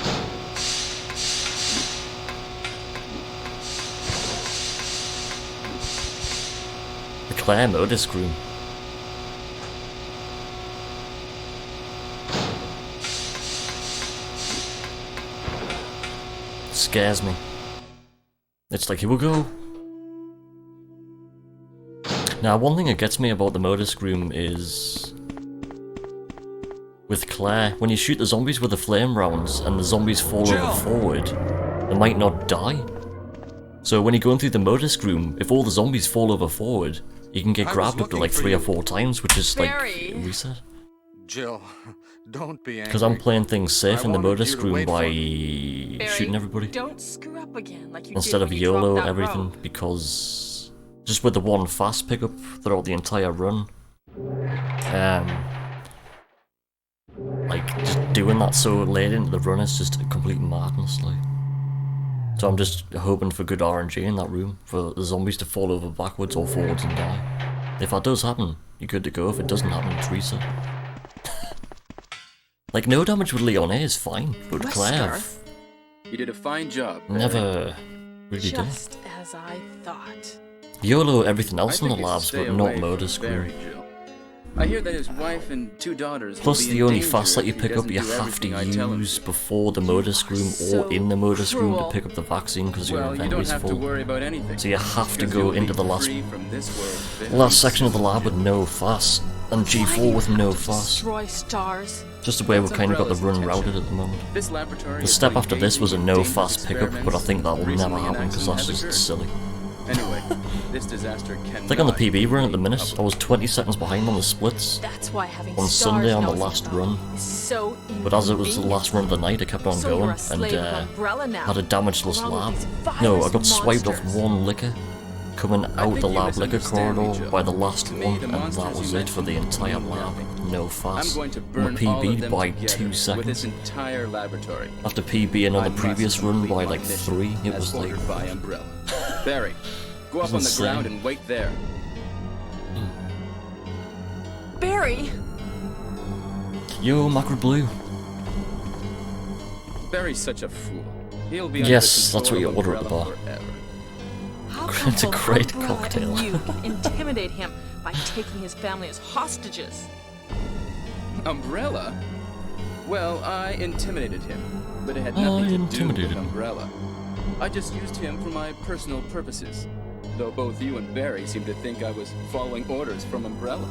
The Claire Modus Groom. Scares me. It's like, here we go. Now, one thing that gets me about the Modus Groom is... with Claire, when you shoot the zombies with the flame rounds and the zombies fall over forward, they might not die. So when you're going through the Modus Groom, if all the zombies fall over forward, you can get grabbed up to like 3 or 4 times, which is like a reset. Jill, don't be angry. Because I'm playing things safe in the Modus Groom by shooting everybody. Don't screw up again like you instead did of when you YOLO dropped that everything, rope. because just with the one fast pickup throughout the entire run, like just doing that so late into the run is just a complete madness. Like, so I'm just hoping for good RNG in that room for the zombies to fall over backwards or forwards and die. If that does happen, you're good to go. If it doesn't happen, it's reset. Like, no damage with Leon A is fine, but Claire, You did a fine job. never really did. Just as I thought. YOLO everything else I in the think you should labs, stay but away not from Modus Barry, Groom. Jill. I hear that his wife and 2 daughters. Plus, will be the in only danger fast that you if he pick up, doesn't you do have to everything I tell him use to. before the motor scroom or in the motor scroom to cruel. pick up the vaccine because your Well, you don't inventory's have to full. worry about anything. So you have to because go you'll into be the last free from this world very last section of the soon. lab with no fast, and Why do G4 you with have no to fast. Destroy stars. Just the way we're That's kind of got the Umbrella's run intention. routed at the moment. This laboratory The is step for after this was a engaging in no dangerous fast pickup, but I experiments. think that will never Recently, an happen because accident that's has just occurred. silly. Anyway, this disaster cannot. I think on the PB run at the be minute, public. I was 20 seconds behind on the splits. That's why having On stars Sunday on the nosy last about run. is so But as it was the inconvenient. last run of the night, I kept on So going you're a and slave of Umbrella now, had a damageless along with lab. these No, I virus got swiped off monsters. one liquor coming out think the you lab liquor misunderstand me, corridor Joe. by the last To me, one, the and that monsters was you it for the mentioned entire mean lab. nothing. No I'm fast. going to My burn all of PB'd them by together 2 with this seconds. entire laboratory. After PBing on I the previous must run complete by my like mission 3, it as was like... ordered by Umbrella. Barry, go up It's on the insane. ground and wait there. Barry! Yo, Macro Blue. Barry's such a fool. He'll be Yes, under the that's what you control order of at the bar. Umbrella forever. How It's a come both great Umbrella cocktail. and you can intimidate him by taking his family as hostages? Umbrella? Well, I intimidated him, but it had I nothing to do intimidated with him. Umbrella. I just used him for my personal purposes. Though both you and Barry seem to think I was following orders from Umbrella.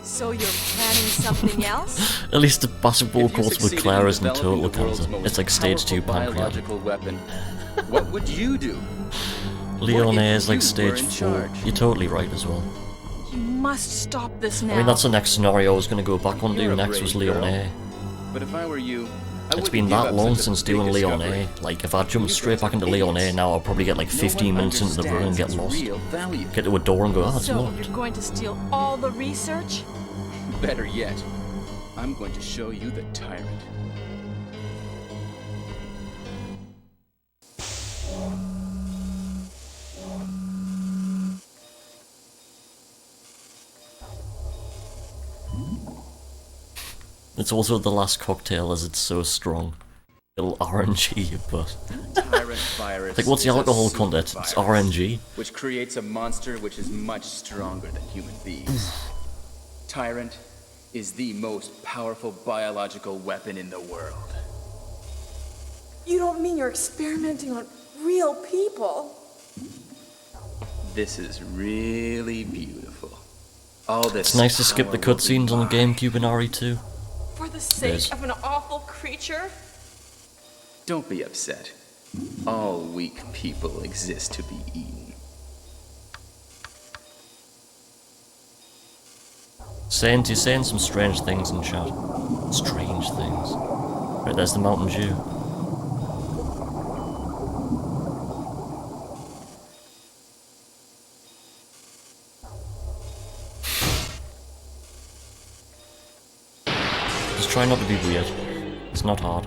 So you're planning something else? At least the basketball If you course with succeeded Claire in isn't developing total the world's cancer. most It's like stage 2 powerful pancreatic. biological weapon, what would you do? Leon What A if is like you were stage in 4. charge? You're totally right as well. You must stop this now. I mean, that's the next scenario I was going to go back on You're to a next was brave Leon girl. A. But if I were you, I It's wouldn't been give that up long such a since big doing Leon discovery. A. Like, if I jump You straight back into guys are Leon A idiots. now, I'll probably get like No 15 one minutes into the run and get understands lost. its real value. Get to a door and go, ah, it's So locked. you're going to steal all the research? Better yet, I'm going to show you the tyrant. It's also the last cocktail as it's so strong. It'll RNG your butt. Tyrant virus. Like, what's the is a alcohol super content? It's virus, RNG. which creates a monster which is much stronger than human beings. Tyrant is the most powerful biological weapon in the world. You don't mean you're experimenting on real people? This is really beautiful. All this. It's nice to skip the power will be cutscenes on the mine. GameCube in RE2. For the sake Yes. of an awful creature? Don't be upset. All weak people exist to be eaten. You're saying some strange things in chat. Strange things. Right, there's the Mountain Dew. Just try not to be weird. It's not hard.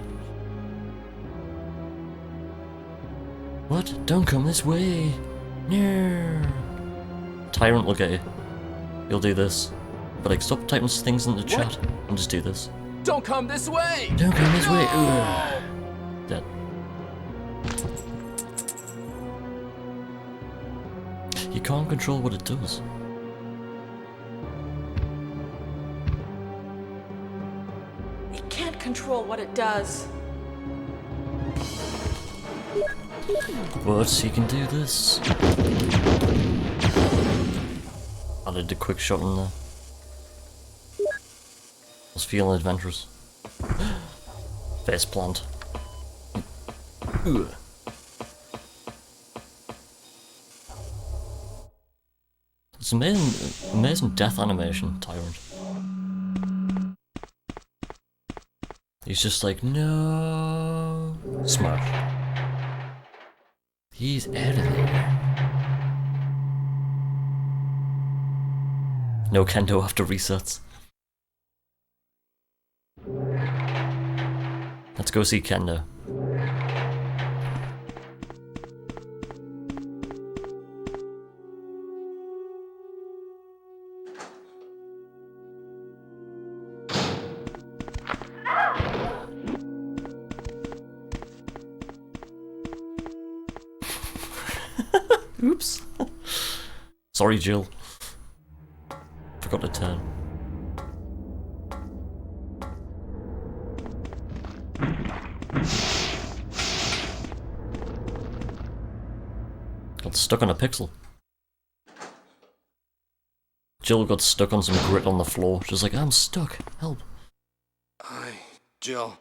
What? Don't come this way! No! Tyrant, look at you. You'll do this. But like, stop typing things in the chat and just do this. Don't come this way! Don't come this way! Ugh. Dead. You can't control what it does. It can't control what it does. But you can do this. I did a quick shot in there. I was feeling adventurous. Face plant. Ugh. It's amazing death animation, Tyrant. He's just like, no. Smash. He's out of there. No kendo after resets. Let's go see Kendo. Oops. Sorry, Jill. Forgot to turn. Got stuck on a pixel. Jill got stuck on some grit on the floor. She's like, I'm stuck. Help. Hi, Jill.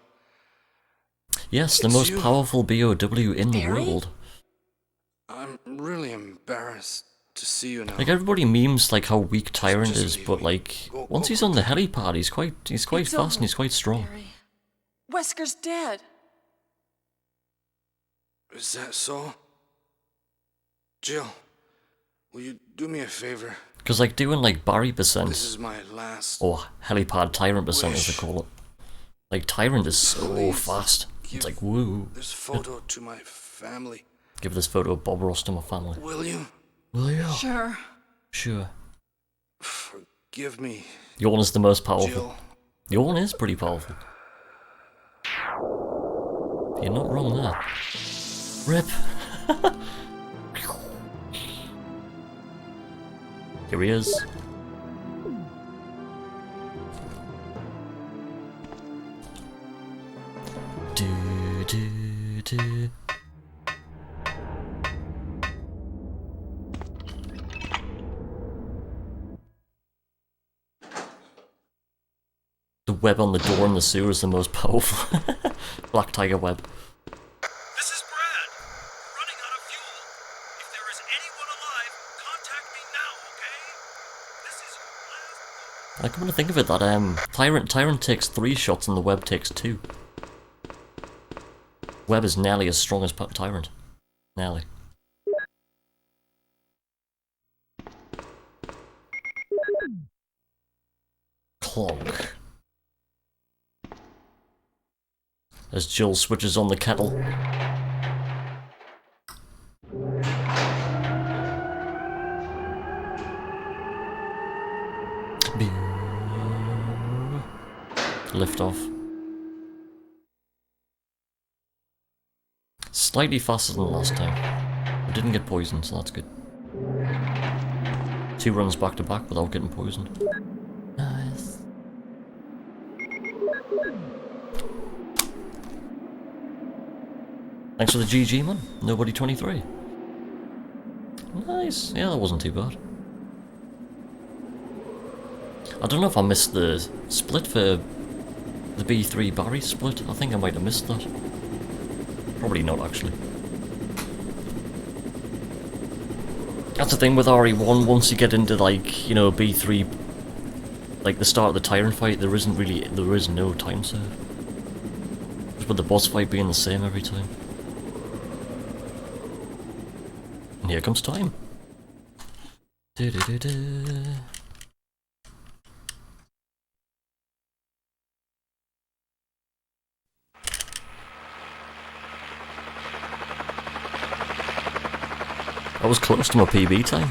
Yes, the most powerful BOW in the world. I'm really embarrassed to see you now. Like, everybody memes like how weak Tyrant is, but like, once he's on the helipad, he's quite fast and he's quite strong. Barry. Wesker's dead. Is that so? Jill, will you do me a favor? Because like doing like Barry percent, This is my last or helipad Tyrant percent as they wish. call it. Like Tyrant is so Please fast. It's give like woo. this photo to my family. Give this photo of Bob Ross to my family. Will you? Will you? Sure. Sure. Forgive me, Yawn is the most powerful. Jill. Yawn is pretty powerful. You're not wrong there. Rip. Here he is. Do do do. The web on the door in the sewer is the most powerful. Black Tiger web. This is Brad. We're running out of fuel. If there is anyone alive, contact me now, okay? This is your last... I come to think of it, that Tyrant takes 3 shots and the web takes 2. Web is nearly as strong as Tyrant. Nearly. Clonk. As Jill switches on the kettle. Lift off. Slightly faster than last time. I didn't get poisoned, so that's good. 2 runs back to back without getting poisoned. Nice. Thanks for the GG, man. Nobody 23. Nice. Yeah, that wasn't too bad. I don't know if I missed the split for the B3 Barry split. I think I might have missed that. Probably not, actually. That's the thing with RE1, once you get into, like, you know, B3, like the start of the Tyrant fight, there is no time save. Just with the boss fight being the same every time. And here comes time. Du-du-du-du. I was close to my PB time.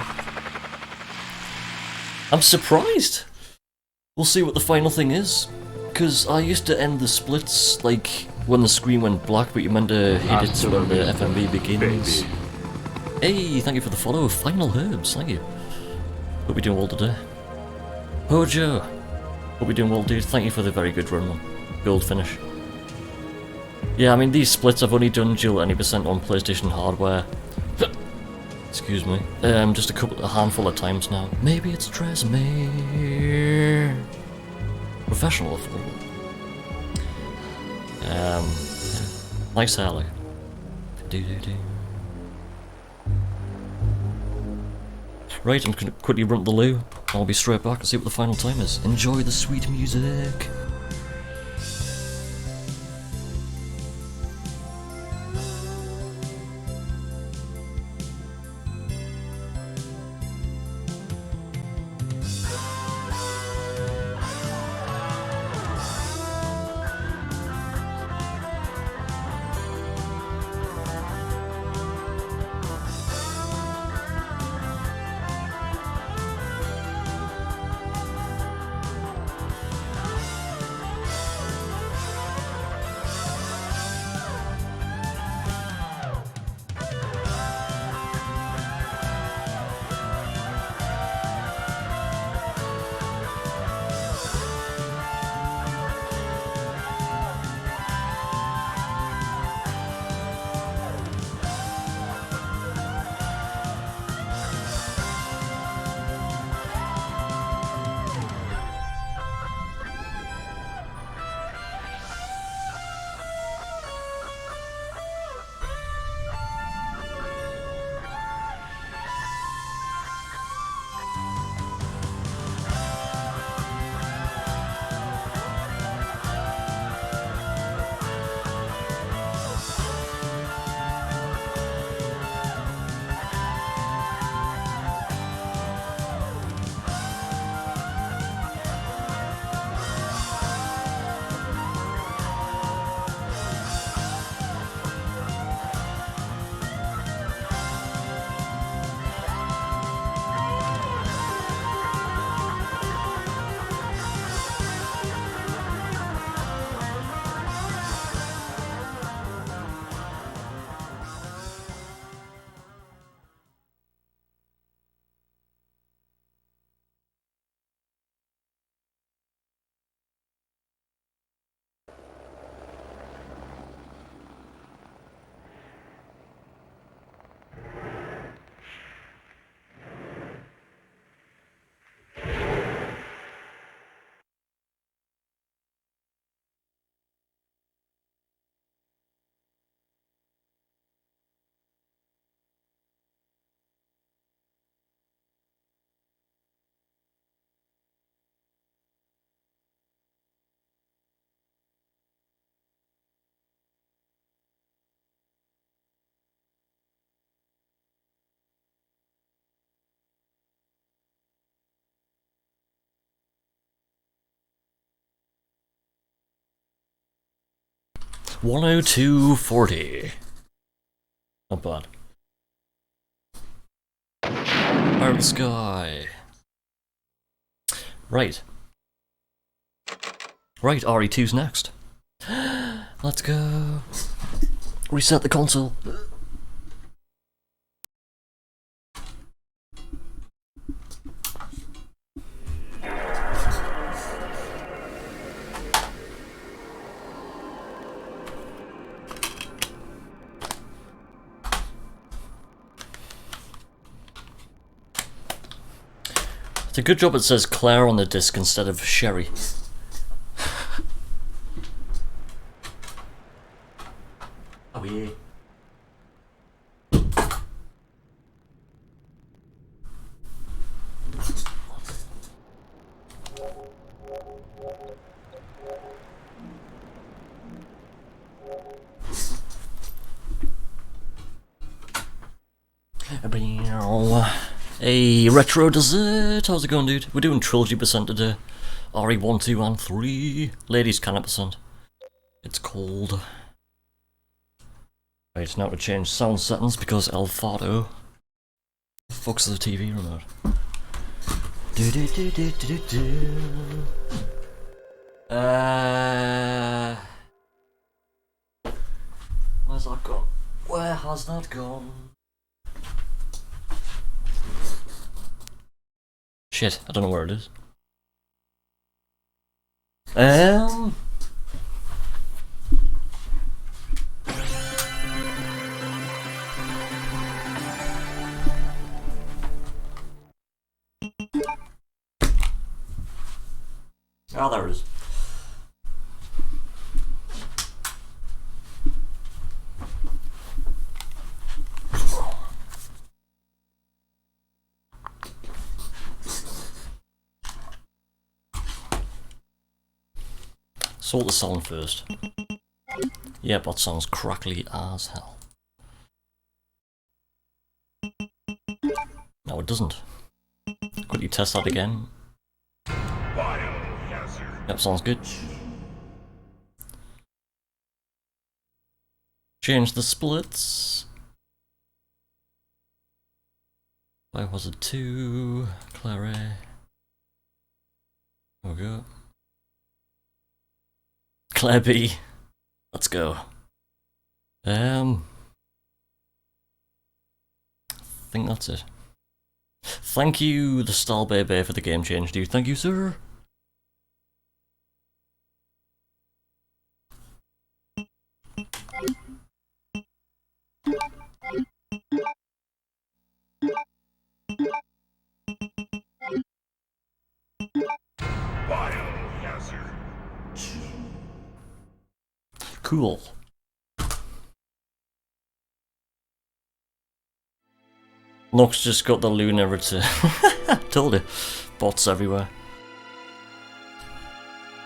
I'm surprised! We'll see what the final thing is. Because I used to end the splits, like, when the screen went black, but you meant to hit it when the FMV begins. Baby. Hey, thank you for the follow, Final Herbs, thank you. Hope you're doing well today. Hojo! Hope you're doing well, dude, thank you for the very good run, man. Gold finish. Yeah, I mean, these splits I've only done dual any percent on PlayStation hardware. Excuse me. Just a handful of times now. Maybe it's Tresemme. Professional affordable. Nice hair, like. Right, I'm gonna quickly run to the loo. I'll be straight back and see what the final time is. Enjoy the sweet music. 102.40. Not bad. Pirate Sky. Right. Right, RE2's next. Let's go. Reset the console. It's a good job it says Claire on the disc instead of Sherry. Oh yeah. Hey, Retro Dessert, how's it going, dude? We're doing Trilogy percent today. RE1, 2, and 3. Ladies Canon percent. It's cold. Right, now to change sound settings because Elfato fucks the TV remote. Where's that gone? Where has that gone? Shit, I don't know where it is. Oh, there it is. Sort the sound first. Yep, that sounds crackly as hell. No, it doesn't. Quickly test that again. Yep, sounds good. Change the splits. Where was it? 2, Claire. There we go. Claire B. Let's go. I think that's it. Thank you, the Style Baby, for the game change, dude. Thank you, sir. Cool. Nox just got the lunar return. Told you. Bots everywhere.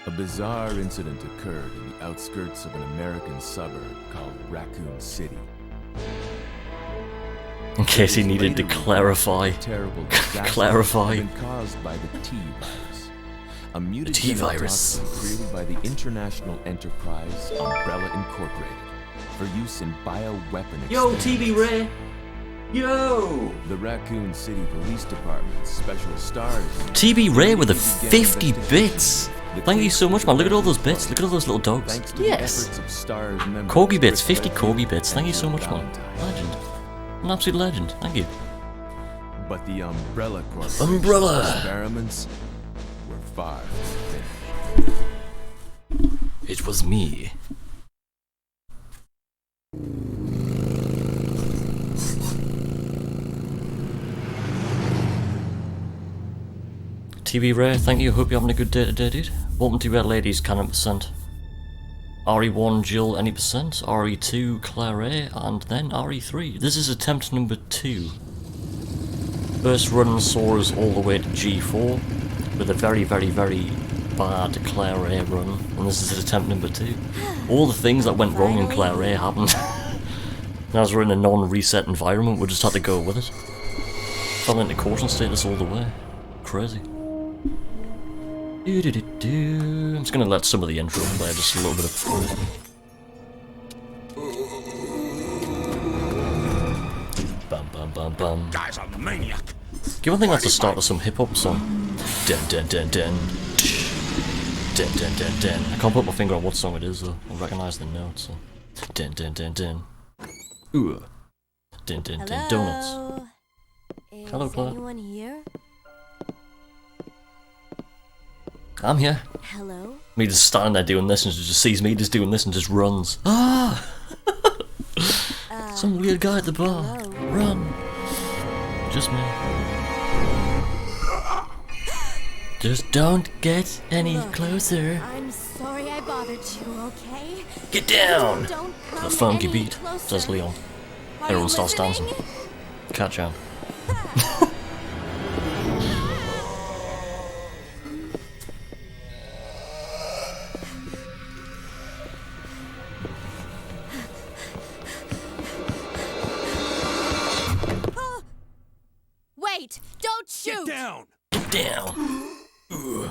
A bizarre incident occurred in the outskirts of an American suburb called Raccoon City. In case he needed to clarify. Terrible clarify. Caused by the T-virus. A mutated T-virus created by the international enterprise Umbrella Incorporated for use in bioweapon. Yo, TB Ray. Yo. The Raccoon City Police Department's special stars. TB Ray with the 50 bits. Thank you so much, man. Look at all those bits. Look at all those little dogs. Yes. Corgi bits, 50 Corgi bits. Thank you so much, man. Legend. An absolute legend. Thank you. But the Umbrella Corporation's experiments were far from finished. It was me. TV Ray, thank you. Hope you're having a good day today, dude. Welcome to Red Ladies, Canon percent. RE1, Jill, any percent. RE2, Claire A, and then RE3. This is attempt number 2. First run saw us all the way to G4 with a very, very, very bad Claire A run, and this is attempt number 2. All the things that went wrong in Claire A happened. Now as we're in a non-reset environment, we'll just have to go with it. Fell into caution status all the way. Crazy. I'm just gonna let some of the intro play, just a little bit of. Bum bum bum. Guy's a maniac. Give one thing that's the start of some hip hop song. Dun dun dun dun. Dun dun dun dun. I can't put my finger on what song it is though. I recognise the notes. So. Dun dun dun dun. Ooh. Dun dun dun. Donuts. Hello, Claire. Is anyone here? I'm here. Hello? Me just standing there doing this and she just sees me just doing this and just runs. Ah! Some weird guy at the bar. Hello? Run. Just me. Just don't get any closer. I'm sorry I bothered you, okay? Get down! Don't come The funky any beat, closer. says Leon. Are Everyone you starts dancing. listening? Catch on. Wait! Don't shoot! Get down. Get down! Ooh.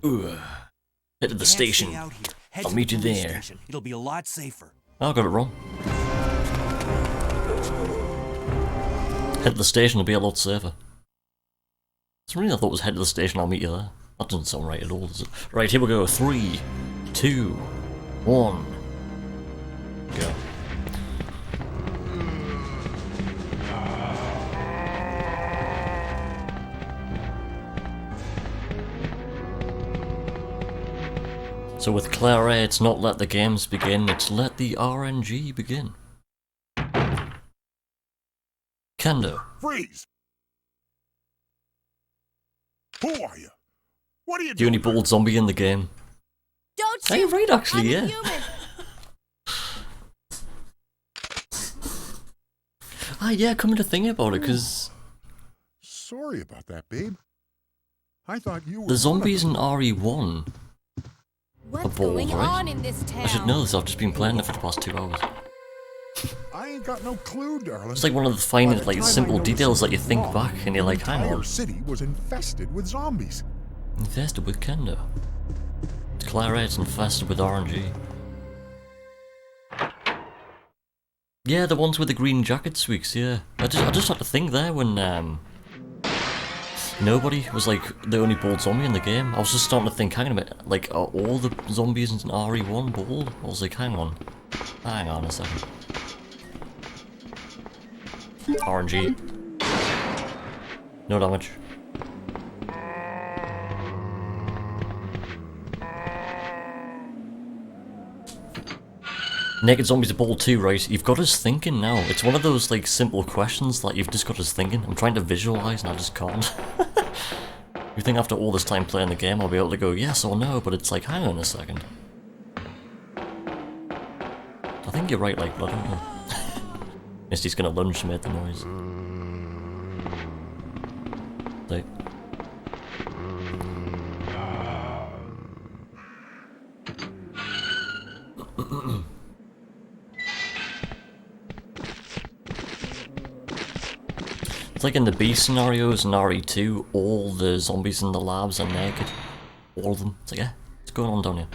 Ooh. Head to the station. I'll meet you there. It'll be a lot safer. Oh, I got it wrong. Head to the station will be a lot safer. Something I thought was head to the station, I'll meet you there. That doesn't sound right at all, does it? Right, here we go. 3, 2, 1. Go. So with Claire A, it's not let the games begin, it's let the RNG begin. Kendo. Freeze. Who are you? What are you The doing? only bald zombie in the game. Don't Hey, shoot! right, actually, I'm yeah. human. Ah, yeah, coming to think about it, because Sorry about that, babe. I thought you were the zombies in RE1 What's are bald, going right? on in this town? I should know this, I've just been playing it for the past 2 hours. I ain't got no clue, darling. It's like one of the By finest, the like, time I simple noticed details that you something think wrong, back and you're like, hang the entire on. city was infested with zombies. Infested with Kendo. It's Claire A, it's infested with RNG. Yeah, the ones with the green jacket squeaks, yeah. I just had to think there when, nobody was like the only bald zombie in the game. I was just starting to think, hang on a minute, like, are all the zombies in RE1 bald? I was like, hang on a second. RNG. No damage. Naked zombies are bald too, right? You've got us thinking now. It's one of those, like, simple questions that you've just got us thinking. I'm trying to visualise and I just can't. You think after all this time playing the game I'll be able to go yes or no, but it's like, hang on a second. I think you're right, like, but I don't know. Misty's gonna lunge to make the noise. Like... It's like in the B scenarios in RE2, all the zombies in the labs are naked. All of them. It's like, yeah, what's going on down here?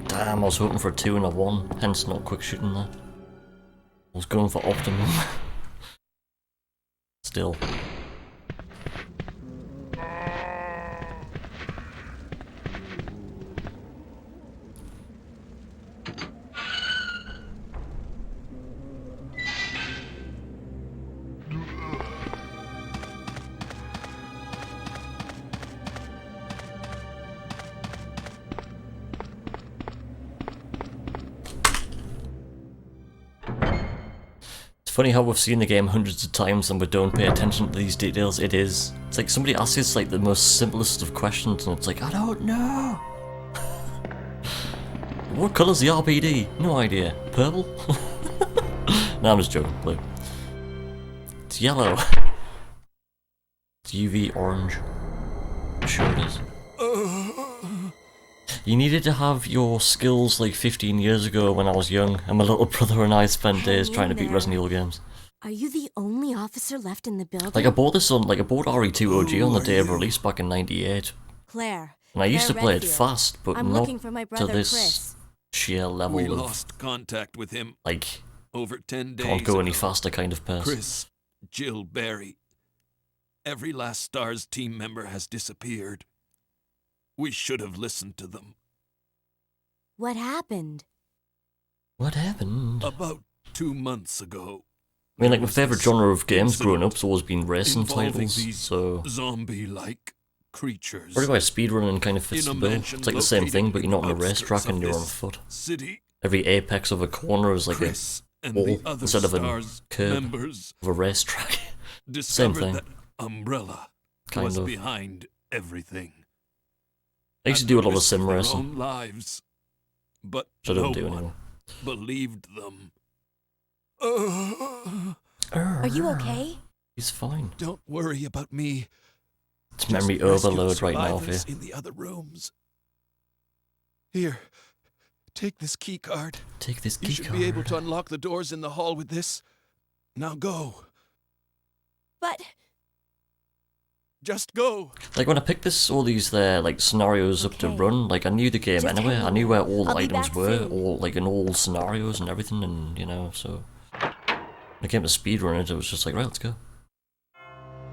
Damn, I was hoping for a 2 and a 1, hence not quick shooting there. I was going for optimum. Still. Funny how we've seen the game hundreds of times and we don't pay attention to these details. It is. It's like somebody asks us like the most simplest of questions and it's like, I don't know. What colour's the RPD? No idea. Purple? No, I'm just joking. Blue. It's yellow. It's UV orange. Sure it is. You needed to have your skills like 15 years ago when I was young, and my little brother and I spent days trying to beat Resident Evil games. Are you the only officer left in the building? Like I bought this on, like I bought RE2 OG on the day of release back in '98. Claire. And I used to Claire play it Redfield. fast, but I'm not looking for my to brother this Chris. sheer level We of lost contact with him like over 10 days can't go any ago. faster kind of person. Chris, Jill, Barry. Every last STARS team member has disappeared. We should have listened to them. What happened? What happened? About 2 months ago. I mean, like, my there was favourite this genre of games incident growing up's always been racing involving titles, these so zombie-like creatures. pretty much speedrunning kind of fits in the a bill. mansion It's like the same thing, but you're not on a outskirts racetrack and of you're on this foot. City. Every apex of a corner is like Chris a and wall the other instead of a STARS curb members of a racetrack. Same discovered thing. that Umbrella Kind was of. behind everything. I used to At do a the lot of risk sim their racing. own lives, but Which I no don't do one anymore. believed them. Are you okay? He's fine. Don't worry about me. It's Just memory rescue the overload right now for you. survivors in the other rooms. Here, take this key card. Take this You key should card. be able to unlock the doors in the hall with this. Now go. But Just go. Like when I picked all these like scenarios up to Okay. run, like I knew the game Just anyway. hang I knew where on. all the I'll be items back were, soon. all like in all scenarios and everything, and you know, so when it came to speedrunning, it was just like, right, let's go.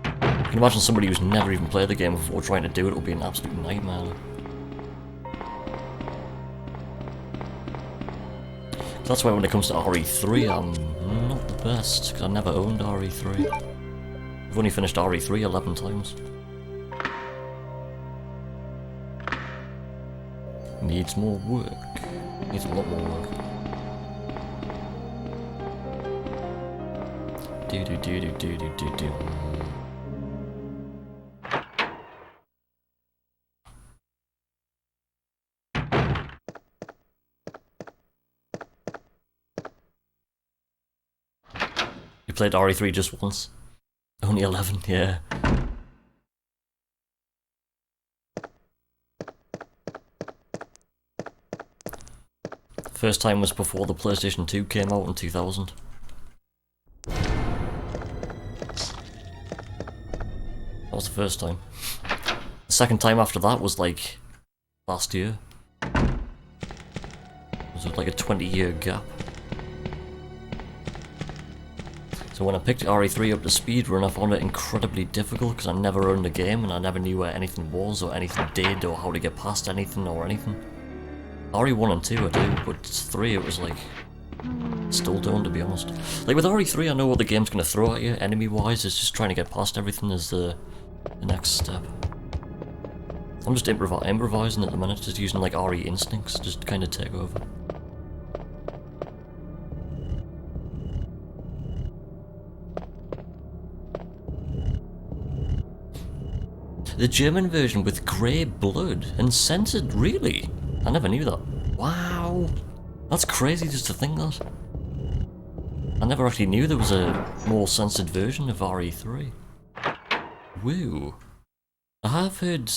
You can imagine somebody who's never even played the game before trying to do it would be an absolute nightmare. That's why when it comes to RE3, I'm not the best, because I never owned RE3. I've only finished RE3 11 times. Needs more work. Needs a lot more work. Do do do do do do do do. You played RE3 just once? Only 11, yeah. First time was before the PlayStation 2 came out in 2000. That was the first time. The second time after that was like last year. It was like a 20-year gap. So when I picked RE3 up to speedrun, I found it incredibly difficult because I never owned the game and I never knew where anything was or anything did or how to get past anything or anything. RE1 and 2 I do, but 3 it was like, still don't, to be honest. Like with RE3 I know what the game's going to throw at you, enemy wise, it's just trying to get past everything is the next step. I'm just improvising at the minute, just using like RE instincts, just kind of take over. The German version with grey blood and censored, really? I never knew that. Wow. That's crazy just to think that. I never actually knew there was a more censored version of RE3. Woo. I have heard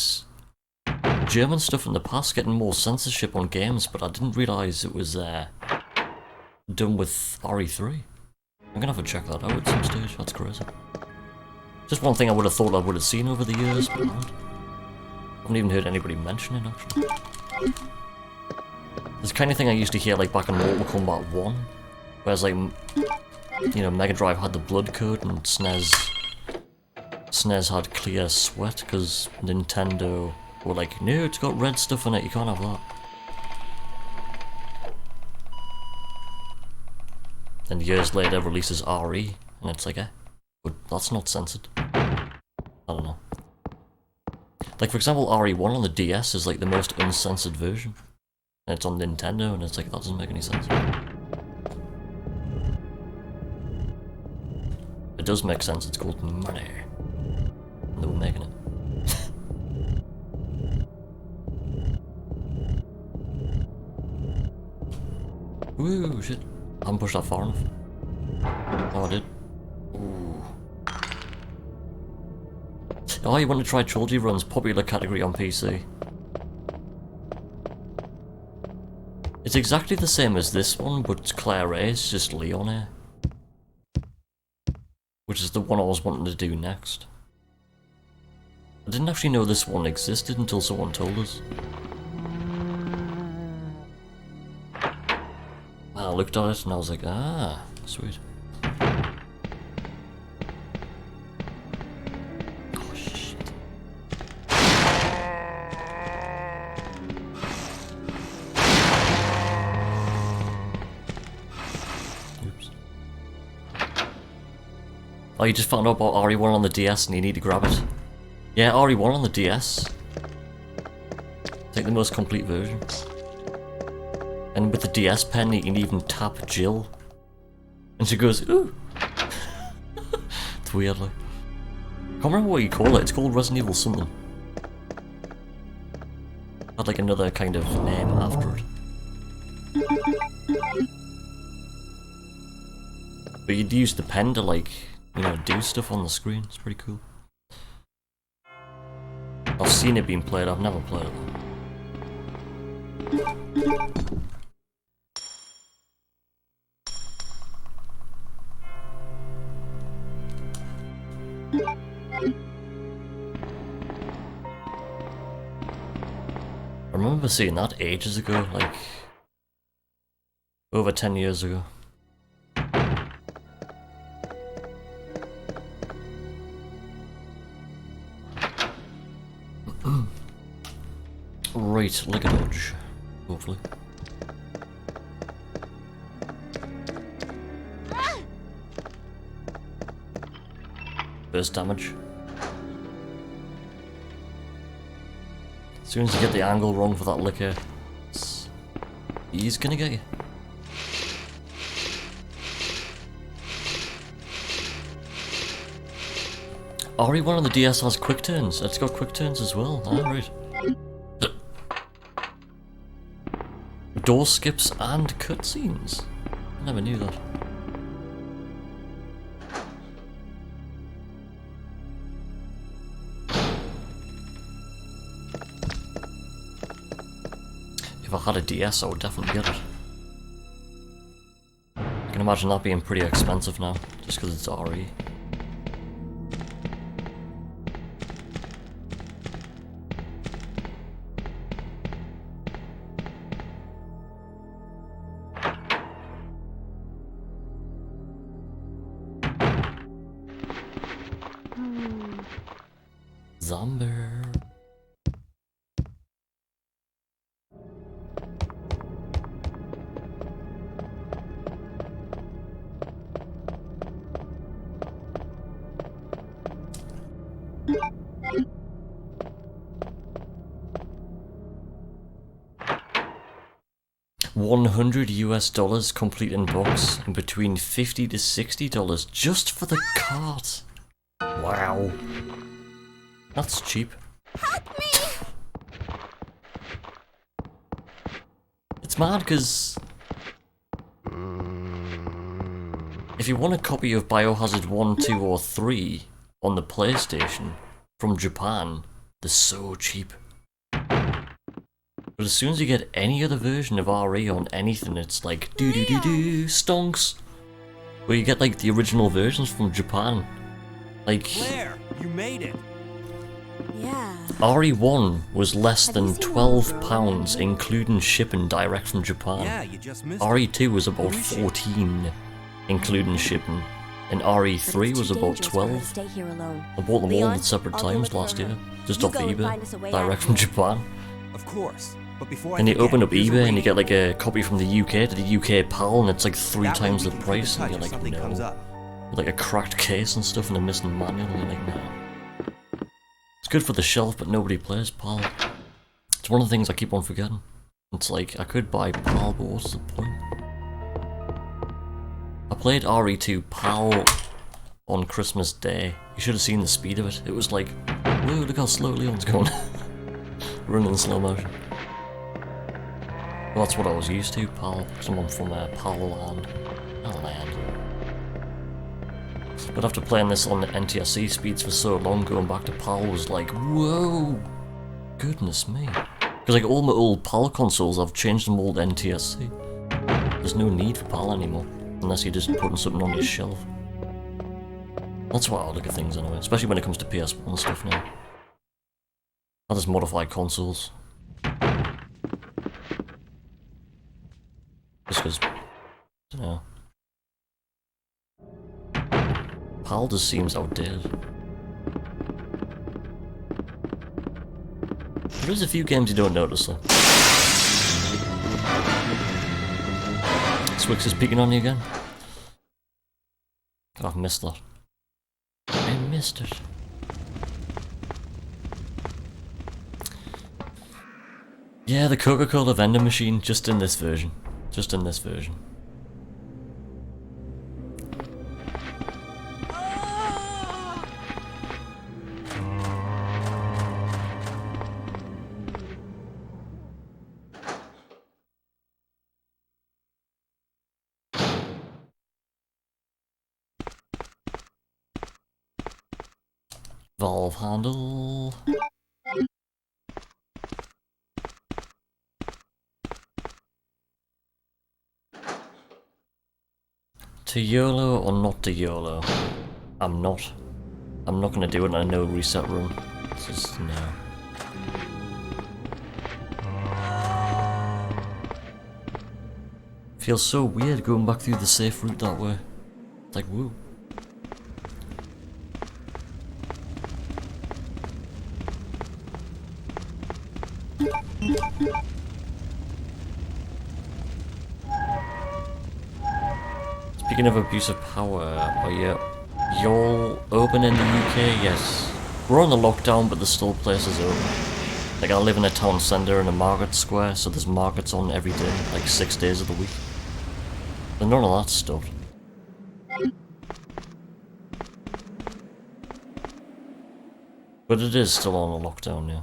German stuff in the past getting more censorship on games, but I didn't realise it was done with RE3. I'm gonna have to check that out at some stage, that's crazy. Just one thing I would have thought I would have seen over the years, but I haven't even heard anybody mention it actually. It's the kind of thing I used to hear like back in Mortal Kombat 1, whereas like, you know, Mega Drive had the blood code and SNES had clear sweat because Nintendo were like, no, it's got red stuff in it, you can't have that. And years later releases RE, and it's like, but that's not censored. I don't know. Like for example, RE1 on the DS is like the most uncensored version. And it's on Nintendo, and it's like, that doesn't make any sense. It does make sense, it's called money. And they were making it. Woo, shit. I haven't pushed that far enough. Oh, I did. Ooh. Oh, you want to try Trilogy runs? Popular category on PC. It's exactly the same as this one, but Claire Ray is just Leon here. Which is the one I was wanting to do next. I didn't actually know this one existed until someone told us. I looked at it and I was like, ah, sweet. Oh shit. Oops. Oh, you just found out about RE1 on the DS and you need to grab it. Yeah, RE1 on the DS. It's like the most complete version. And with the DS pen, you can even tap Jill. And she goes, ooh! It's weird, like. Can't remember what you call it, it's called Resident Evil something. Had like another kind of name after it. But you'd use the pen to like, you know, do stuff on the screen, it's pretty cool. I've seen it being played, I've never played it though. I remember seeing that ages ago, like over 10 years ago. Right, like a dodge, hopefully. Burst damage. As soon as you get the angle wrong for that liquor, he's gonna get you. RE1 on the DS has quick turns. It's got quick turns as well. Alright. Door skips and cutscenes. I never knew that. If I had a DS, I would definitely get it. I can imagine that being pretty expensive now, just because it's RE. Zombie. $100 US complete in box, and between $50 to $60 just for the cart. Wow. That's cheap. Help me! It's mad because if you want a copy of Biohazard 1, 2 or 3 on the PlayStation from Japan, they're so cheap. But as soon as you get any other version of RE on anything, it's like do stonks. Where you get like the original versions from Japan. Like Claire, you made it. Yeah. RE1 was less than £12 including shipping direct from Japan. Yeah, you just missed RE2 was about 14 including shipping. And RE3 was about 12. I bought them all at separate times last year, just off eBay, direct from Japan. Of course. But before And you open up eBay and you get like a copy from the UK to the UK PAL and it's like 3 times the price and you're like, no. With like a cracked case and stuff and a missing manual and you're like, no. It's good for the shelf but nobody plays PAL. It's one of the things I keep on forgetting. It's like, I could buy PAL but what's the point? I played RE2 PAL on Christmas Day. You should have seen the speed of it. It was like, whoa, look how slow Leon's going. Running in slow motion. Well, that's what I was used to, PAL. Someone from PAL land. But after playing this on the NTSC speeds for so long, going back to PAL was like, whoa! Goodness me. Because like all my old PAL consoles, I've changed them all to NTSC. There's no need for PAL anymore, unless you're just putting something on your shelf. That's why I look at things anyway, especially when it comes to PS1 stuff now. I just modify consoles. Just because Dunno. PAL just seems outdated. There's a few games you don't notice though. Swix is peeking on you again. Oh, I've missed that. I missed it. Yeah, the Coca-Cola vending machine, just in this version. Just in this version. Valve handle. To YOLO or not to YOLO? I'm not. I'm not gonna do it in a no reset run. It's just no. Feels so weird going back through the safe route that way. It's like woo. Speaking of abuse of power, are y'all open in the UK? Yes. We're on the lockdown, but there's still places open. Like, I live in a town centre in a market square, so there's markets on every day, like 6 days of the week. But none of that's stopped. But it is still on a lockdown, yeah.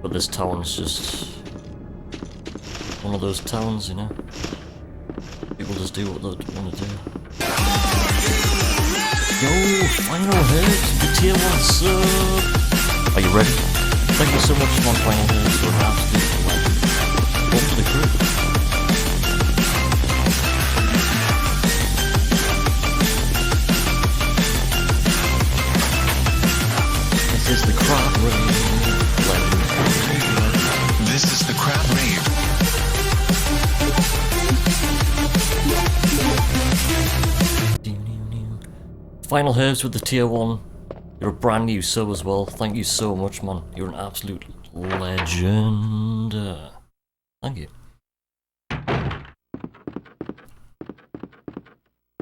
But this town's just one of those towns, you know? People just do what they want to do. Yo, Final Herbs, the tier 1 sub! Are you ready? Thank you so much for Final Herbs for an absolute legend. Welcome to the crew. This is the crab rave legend. This is the crab rave. Final Herbs with the tier 1. You're a brand new sub as well. Thank you so much, man. You're an absolute legend. Thank you.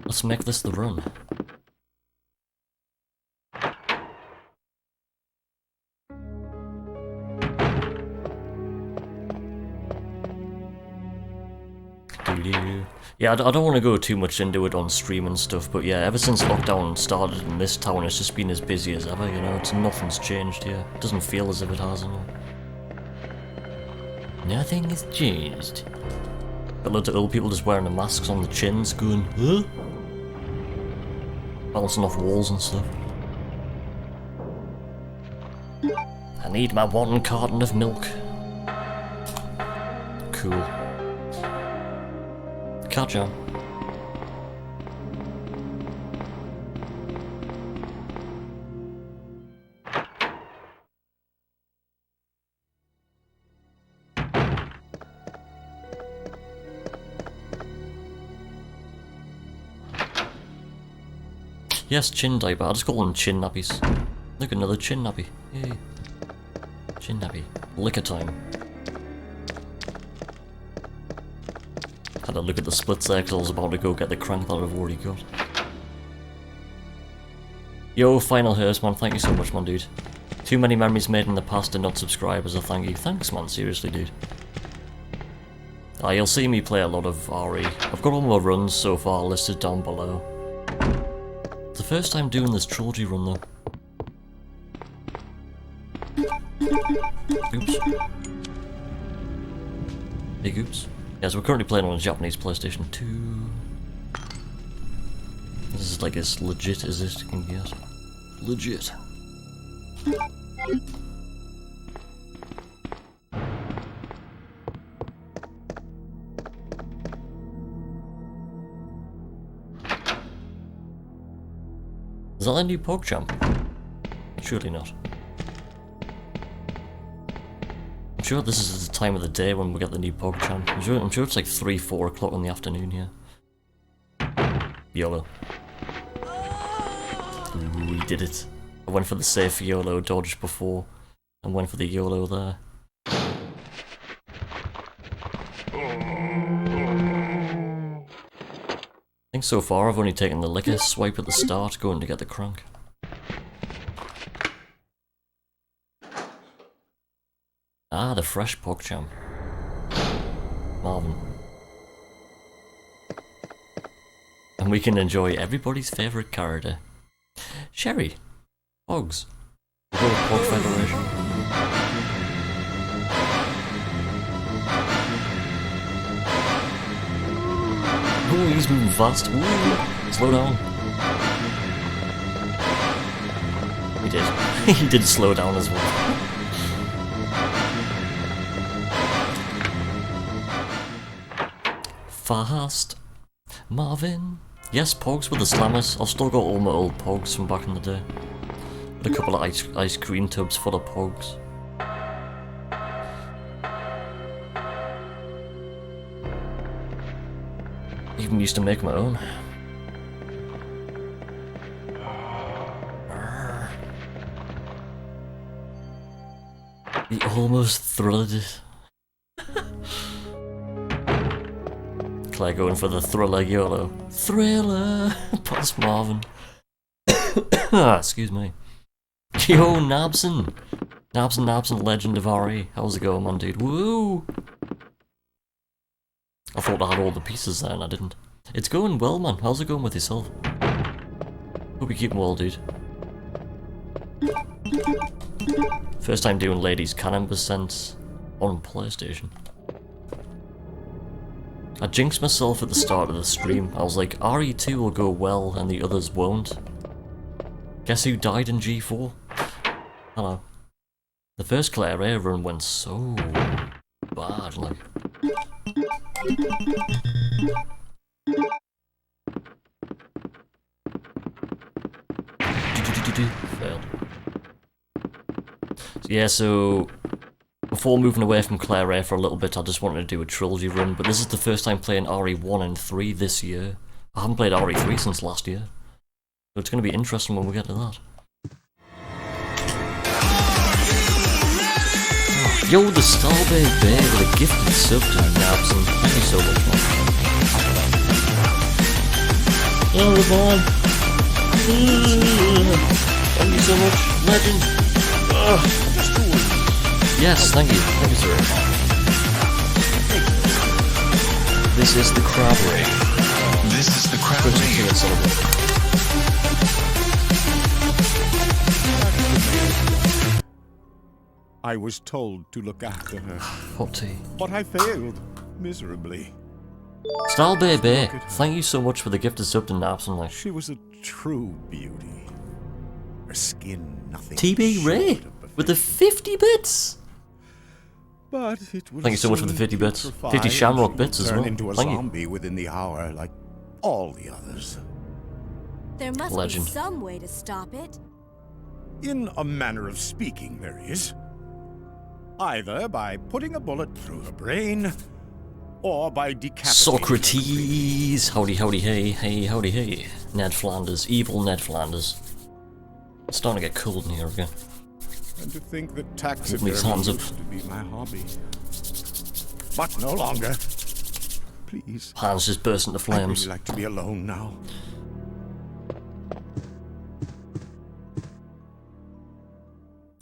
Let's make this the run. Yeah, I don't want to go too much into it on stream and stuff, but yeah, ever since lockdown started in this town, it's just been as busy as ever, you know, nothing's changed here. It doesn't feel as if it has, you know. Nothing has changed. Got loads of old people just wearing the masks on the chins, going, huh? Bouncing off walls and stuff. I need my 1 carton of milk. Cool. Catch on. Yes, chin diaper. I just call them chin nappies. Look, another chin nappy. Yay. Chin nappy. Liquor time. Had a look at the splits there because I was about to go get the crank that I've already got. Yo, Final Hearse, man, thank you so much, man, dude. Too many memories made in the past and not subscribe as a thank you. Thanks, man, seriously, dude. You'll see me play a lot of RE. I've got all my runs so far listed down below. It's the first time doing this Trilogy run, though. Oops. Big oops. Yes, we're currently playing on a Japanese PlayStation 2. This is like as legit as it can get. Legit. Is that a new PogChamp? Surely not. I'm sure this is the time of the day when we get the new PogChamp. I'm sure it's like 3, 4 o'clock in the afternoon here. YOLO. Ooh, we did it. I went for the safe YOLO dodge before, and went for the YOLO there. I think so far I've only taken the liquor swipe at the start, going to get the crank. Ah, the fresh PogChamp. Marvin. And we can enjoy everybody's favourite character. Sherry. Pogs. We'll go with Pog Federation. Ooh, he's moving fast. Ooh, slow down. He did. He did slow down as well. Fast. Marvin. Yes, Pogs with the slammers. I've still got all my old Pogs from back in the day. With a couple of ice cream tubs full of Pogs. Even used to make my own. He almost thrilled it. Claire going for the thriller YOLO. Thriller! Past Marvin. Excuse me. Yo, Nabson! Nabson, legend of RE. How's it going, man, dude? Woo! I thought I had all the pieces there and I didn't. It's going well, man. How's it going with yourself? Hope you keep well, dude. First time doing ladies Canon % on PlayStation. I jinxed myself at the start of the stream. I was like, RE2 will go well and the others won't. Guess who died in G4? Hello. The first Claire A run went so bad, like. Failed. Yeah, so before moving away from Claire A for a little bit, I just wanted to do a trilogy run, but this is the first time playing RE1 and 3 this year. I haven't played RE3 since last year, so it's going to be interesting when we get to that. Yo, the Starbase Bear with a gifted sub to Nabson. Thank you so much, man. Oh, man. Thank you so much, legend. Yes, thank you. Thank you, sir. This is the crab ring. This is the crab ring. I was told to look after her. Hot tea. But I failed miserably. Style Baby, thank you so much for the gifted sub to Nabson. Like. She was a true beauty. Her skin, nothing. TB Ray with the 50 bits. But it was thank you so much for the 50 bits. 50 Shamrock bits as well. Into a thank zombie you. Within the hour, like all the others. There must Legend. be some way to stop it. In a manner of speaking, there is. Either by putting a bullet through her brain, or by decapitating Socrates! Howdy, howdy, hey, hey, howdy, hey. Ned Flanders, evil Ned Flanders. It's starting to get cold in here again. And to think that taxidermy used to be my hobby. But no longer. Please. Hands just burst into flames. I'd really like to be alone now.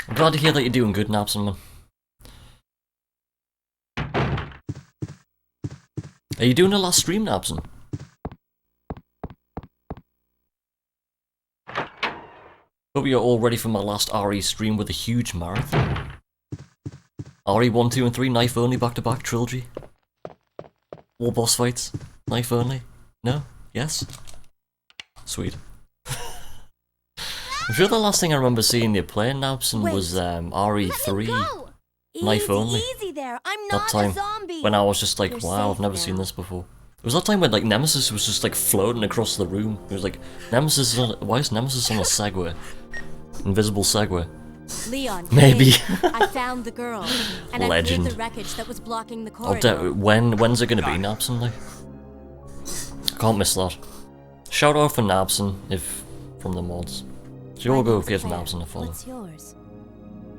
I'm glad to hear that you're doing good, Nabson, man. Are you doing the last stream, Nabson? Hope you're all ready for my last RE stream with a huge marathon. RE1, 2 and 3, knife only, back-to-back trilogy. All boss fights, knife only. No? Yes? Sweet. I'm sure the last thing I remember seeing you playing, Nabson, was RE3 knife only. Easy there. I'm not that time a zombie. when I was just like, You're wow, I've safe never now. seen this before. It was that time when like Nemesis was just like floating across the room. It was like, Nemesis is on, why is Nemesis on a Segway? Invisible Segway. Leon, Maybe. hey, I found the girl, and I Legend. cleared the wreckage that was blocking the corridor. When's it gonna be, Nabson? Like, can't miss that. Shout out for Nabson if from the mods. So you all go give Nabson a follow. What's yours?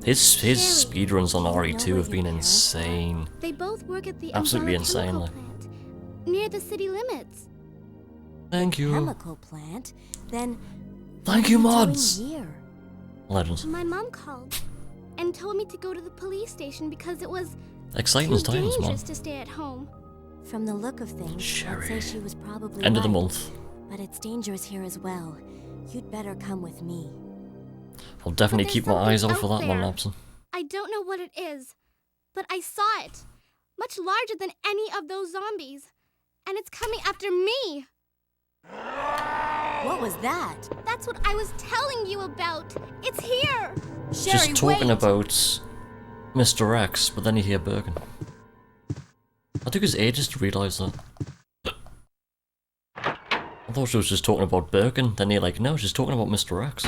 His speedruns on RE2 have been insane. They both work at the Absolutely Umbrella insane, chemical like. plant near the city limits. Thank you. Chemical plant? Then Thank you, what are mods. doing here? Legends. My mom called and told me to go to the police station because it was Exciting too times, man. dangerous to stay at home. From the look of things, Sherry. I'd say she was probably End of the right. month. But it's dangerous here as well. You'd better come with me. I'll definitely But keep there's my eyes out something for out that one, there. Nabson. I don't know what it is, but I saw it. Much larger than any of those zombies. And it's coming after me. What was that? That's what I was telling you about. It's here. Just talking about Mr. X, but then you hear Birkin. I took us ages to realise that. I thought she was just talking about Birkin, then you're like, no, she's talking about Mr. X.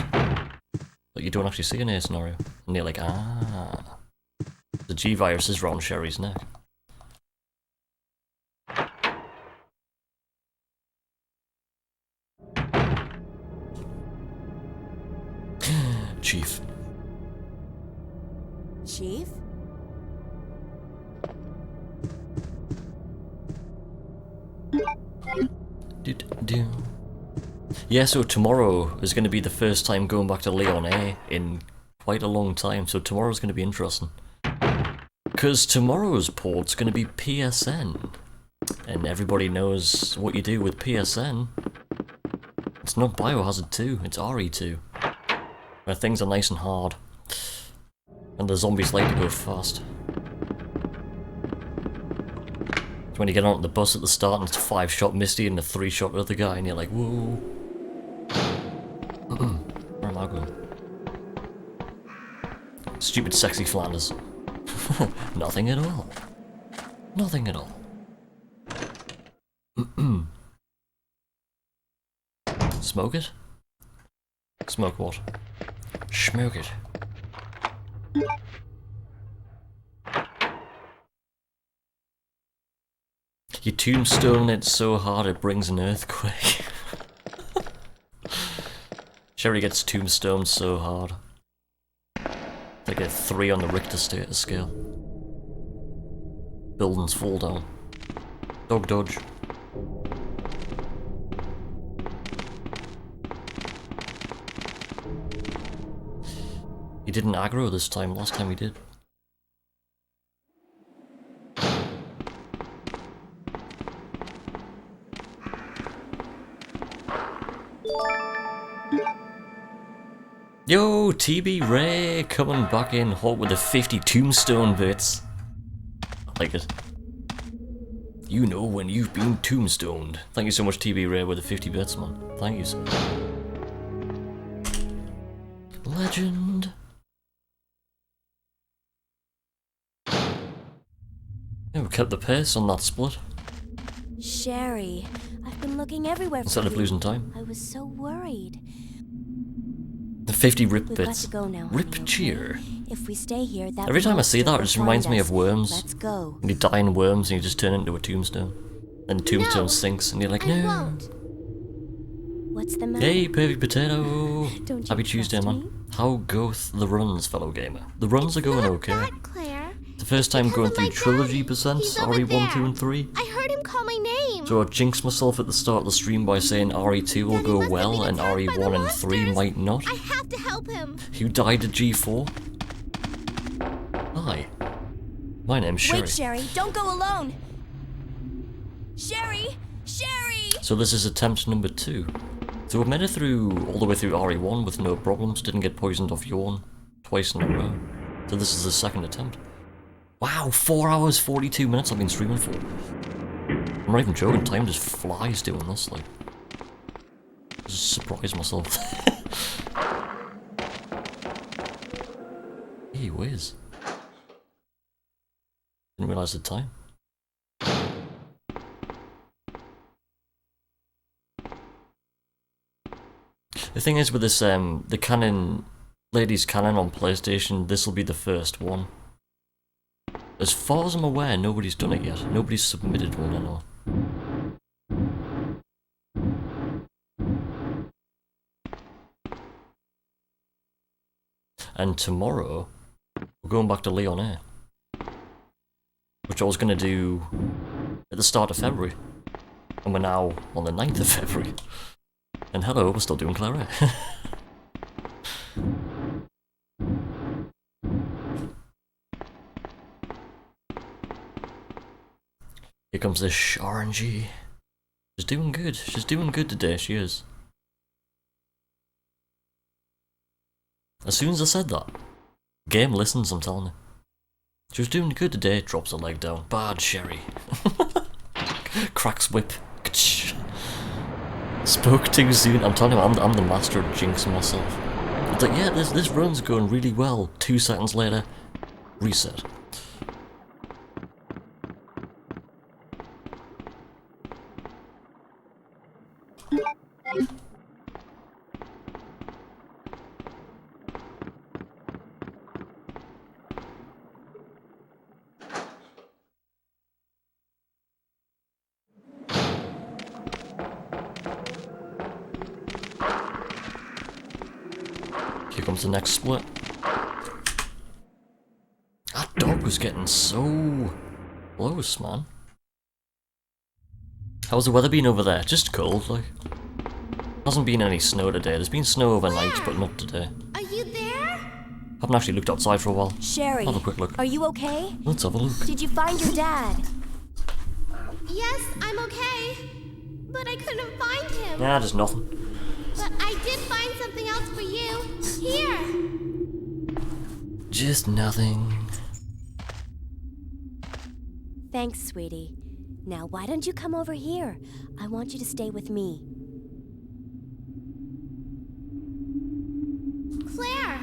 But you don't actually see an A scenario. And you're like, ah. The G-Virus is round Sherry's neck. Chief. Chief? Yeah, so tomorrow is going to be the first time going back to Leon A in quite a long time, so tomorrow's going to be interesting. Because tomorrow's port's going to be PSN. And everybody knows what you do with PSN. It's not Biohazard 2, it's RE2. Where things are nice and hard. And the zombies like to go fast. So when you get on the bus at the start and it's a 5-shot Misty and a 3-shot other guy and you're like, whoa. Where am I going? Stupid sexy Flanders. Nothing at all. Nothing at all. Smoke it? Smoke what? Smoke it. You tombstone it so hard it brings an earthquake. Sherry gets tombstoned so hard. Like a 3 on the Richter scale. Buildings fall down. Dog dodge. He didn't aggro this time, last time he did. Yo, TB Ray coming back in hot with the 50 tombstone bits. I like it. You know when you've been tombstoned. Thank you so much, TB Ray, with the 50 bits, man. Thank you so much. Legend. Yeah, we kept the pace on that split. Sherry, I've been looking everywhere Instead for of you. losing time. I was so worried. The 50 rip We've got bits. to go now, Rip honey, okay? cheer. If we stay here, that Every time I see that, it just monster will reminds find me us. of Worms. Let's go. And you die in Worms and you just turn into a tombstone. Then the tombstone sinks and you're like, no. Won't. What's the matter? Hey, perfect potato. Don't you Happy Tuesday, trust man. How goeth the runs, fellow gamer? The runs are going okay. That, Claire. The first time going through Trilogy presents He's over RE1, there. 2, and 3. I heard him call my name. So I jinxed myself at the start of the stream by saying RE2 will go well and RE1 and 3 might not. I have to help him. Who died at G4? Hi. My name's Sherry. Wait, Sherry, don't go alone. Sherry! Sherry! So this is attempt number 2. So we've made it through all the way through RE1 with no problems, didn't get poisoned off yawn twice in a row. So this is the second attempt. Wow, 4 hours, 42 minutes I've been streaming for. I'm not even joking, time just flies doing this, like. Just surprise myself. Hey, whiz. Didn't realise the time. The thing is with this, the Canon Ladies Canon on PlayStation, this will be the first one. As far as I'm aware, nobody's done it yet. Nobody's submitted one, I know. And tomorrow, we're going back to Leon Air. Which I was going to do at the start of February. And we're now on the 9th of February. And hello, we're still doing Claret. Here comes this RNG. She's doing good. She's doing good today, she is. As soon as I said that, game listens, I'm telling you. She was doing good today, drops her leg down. Bad Sherry. Cracks whip. Spoke too soon. I'm telling you, I'm the master of jinxing myself. It's like, yeah, this run's going really well. 2 seconds later, reset. Here comes the next split. That dog was getting so close, man. How's the weather been over there? Just cold, like. Hasn't been any snow today. There's been snow overnight, but not today. Are you there? Haven't actually looked outside for a while. Sherry, have a quick look. Are you okay? Let's have a look. Did you find your dad? Yes, I'm okay. But I couldn't find him. Nah, just nothing. But I did find something else for you. Here. Just nothing. Thanks, sweetie. Now, why don't you come over here? I want you to stay with me. Claire.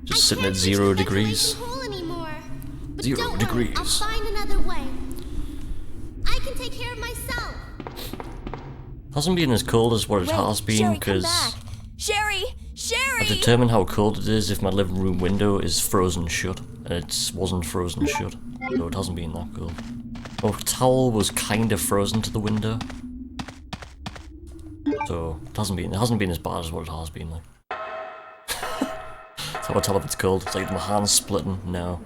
Just sitting at 0 degrees. Anymore. But 0 don't degrees. Worry, I'll find another way. I can take care of myself. Hasn't been as cold as what it has been because Sherry! I determine how cold it is if my living room window is frozen shut, and it wasn't frozen shut, so it hasn't been that cold. My towel was kind of frozen to the window, so it hasn't been as bad as what it has been. Like, that's how I tell if it's cold. It's like my hands splitting. No,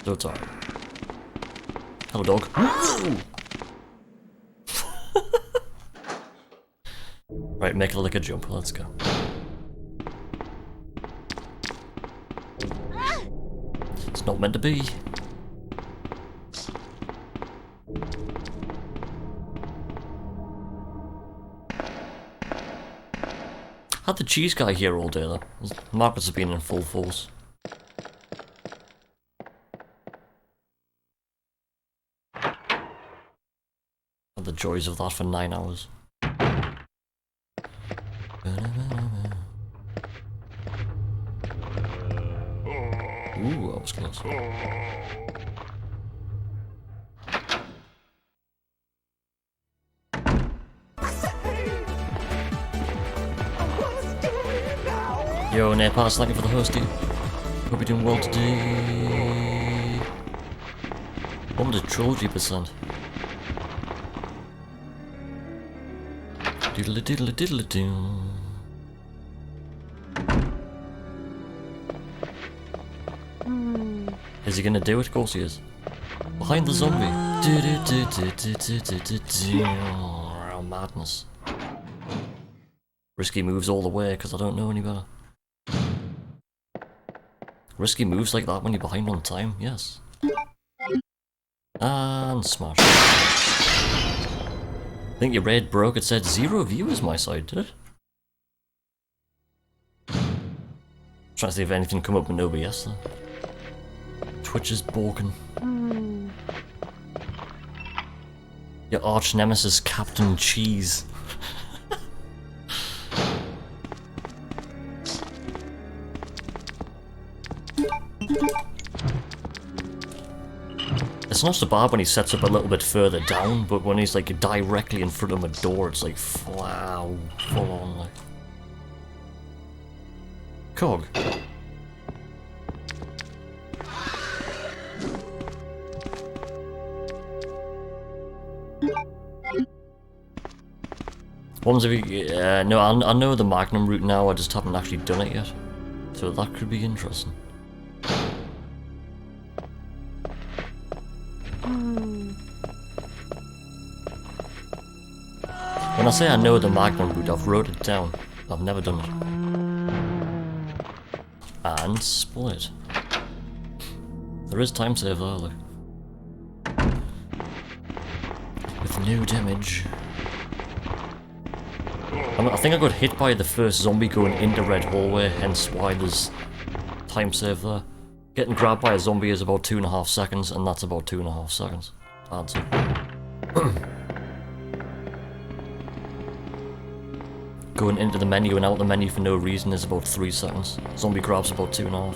so it's alright. Hello, dog. Right, make it like a jump. Let's go. It's not meant to be. Had the cheese guy here all day though. The markets have been in full force. Had the joys of that for 9 hours. Ooh, that was close. Yo, Nepas, thank you for the hosting. Hope you're doing well today. Welcome to Trilogy %. Diddle diddle diddle doo. Is he gonna do it? Of course he is. Behind the zombie. Oh, madness. Risky moves all the way because I don't know any better. Risky moves like that when you're behind on time, yes. And smash. I think your raid broke. It said 0 viewers my side, did it? Trying to see if anything come up with no BS though. Twitch is broken. Your arch nemesis, Captain Cheese. It's not so bad when he sets up a little bit further down, but when he's like directly in front of a door, it's like wow, full on like. cog. What happens if you... no, I know the Magnum route now, I just haven't actually done it yet. So that could be interesting. When I say I know the Magnum route, I've wrote it down. I've never done it. And split. There is time save there, look. With no damage. I think I got hit by the first zombie going into Red Hallway, hence why there's time save there. Getting grabbed by a zombie is about 2.5 seconds, and that's about 2.5 seconds. Adds up. Going into the menu and out the menu for no reason is about 3 seconds. Zombie grab's about 2.5.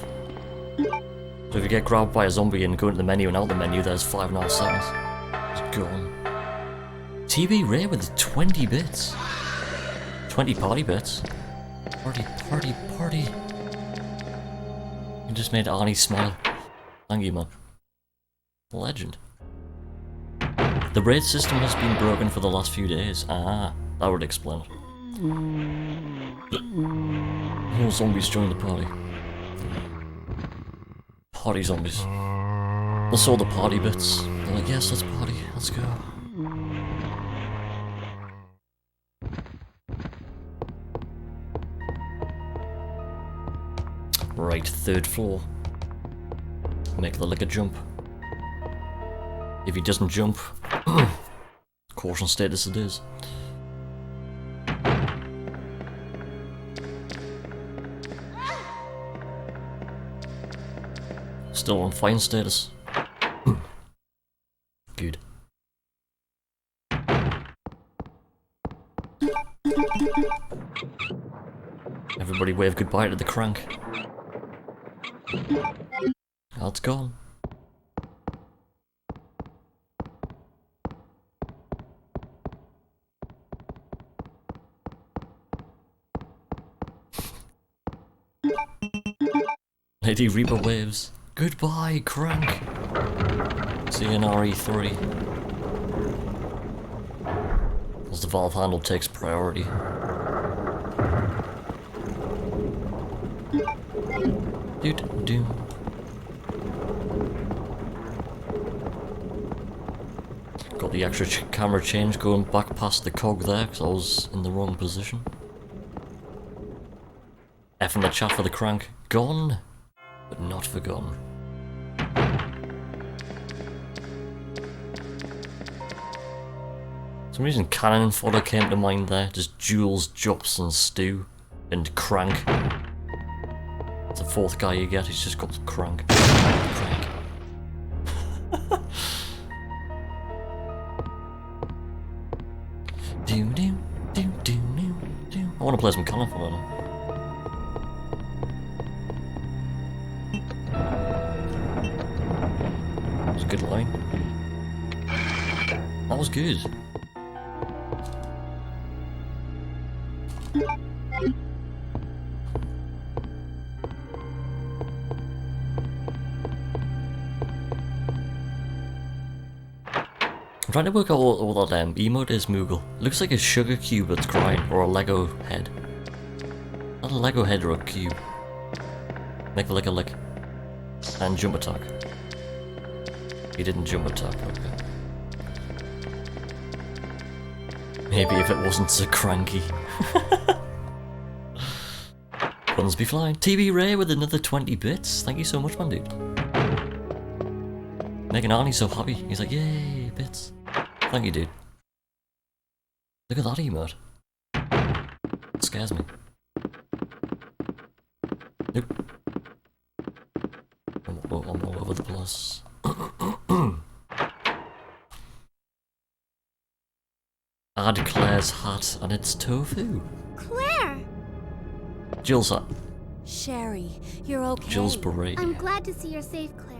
So if you get grabbed by a zombie and go into the menu and out the menu, there's 5.5 seconds. It's gone. TB Ray with 20 bits. 20 party bits. Party, party, party. You just made Arnie smile. Thank you, man. Legend. The raid system has been broken for the last few days. Ah, that would explain it. More zombies join the party. Party zombies. They saw the party bits. They're like, yes, let's party. Let's go. Right, 3rd floor. Make the licker jump. If he doesn't jump, caution status it is. Still on fine status. Good. Everybody wave goodbye to the crank. That's gone. Lady Reaper waves. Goodbye, crank. See you in RE3. As the valve handle takes priority. Doot-doo. Got the extra camera change going back past the cog there because I was in the wrong position. F in the chat for the crank. Gone, but not forgotten. For some reason Canon fodder came to mind there. Just Jules, Jops and Stu. And Crank. It's the 4th guy you get, he's just got Crank. Crank. I want to play some Canon fodder now. It's a good line. That was good. I'm trying to work out what that emote is, Moogle. Looks like a sugar cube that's crying, or a Lego head. Not a Lego head or a cube. Make the lick a lick. And jump attack. He didn't jump attack, okay. Maybe if it wasn't so cranky. Puns be flying. TB Ray with another 20 bits. Thank you so much, man, dude. Making Arnie so happy. He's like, yay, bits. Thank you, dude. Look at that emote. It scares me. Nope. I'm all over the place. Add Claire's hat and it's tofu. Claire! Jill's hat. Sherry, you're okay. Jill's beret. I'm glad to see you're safe, Claire.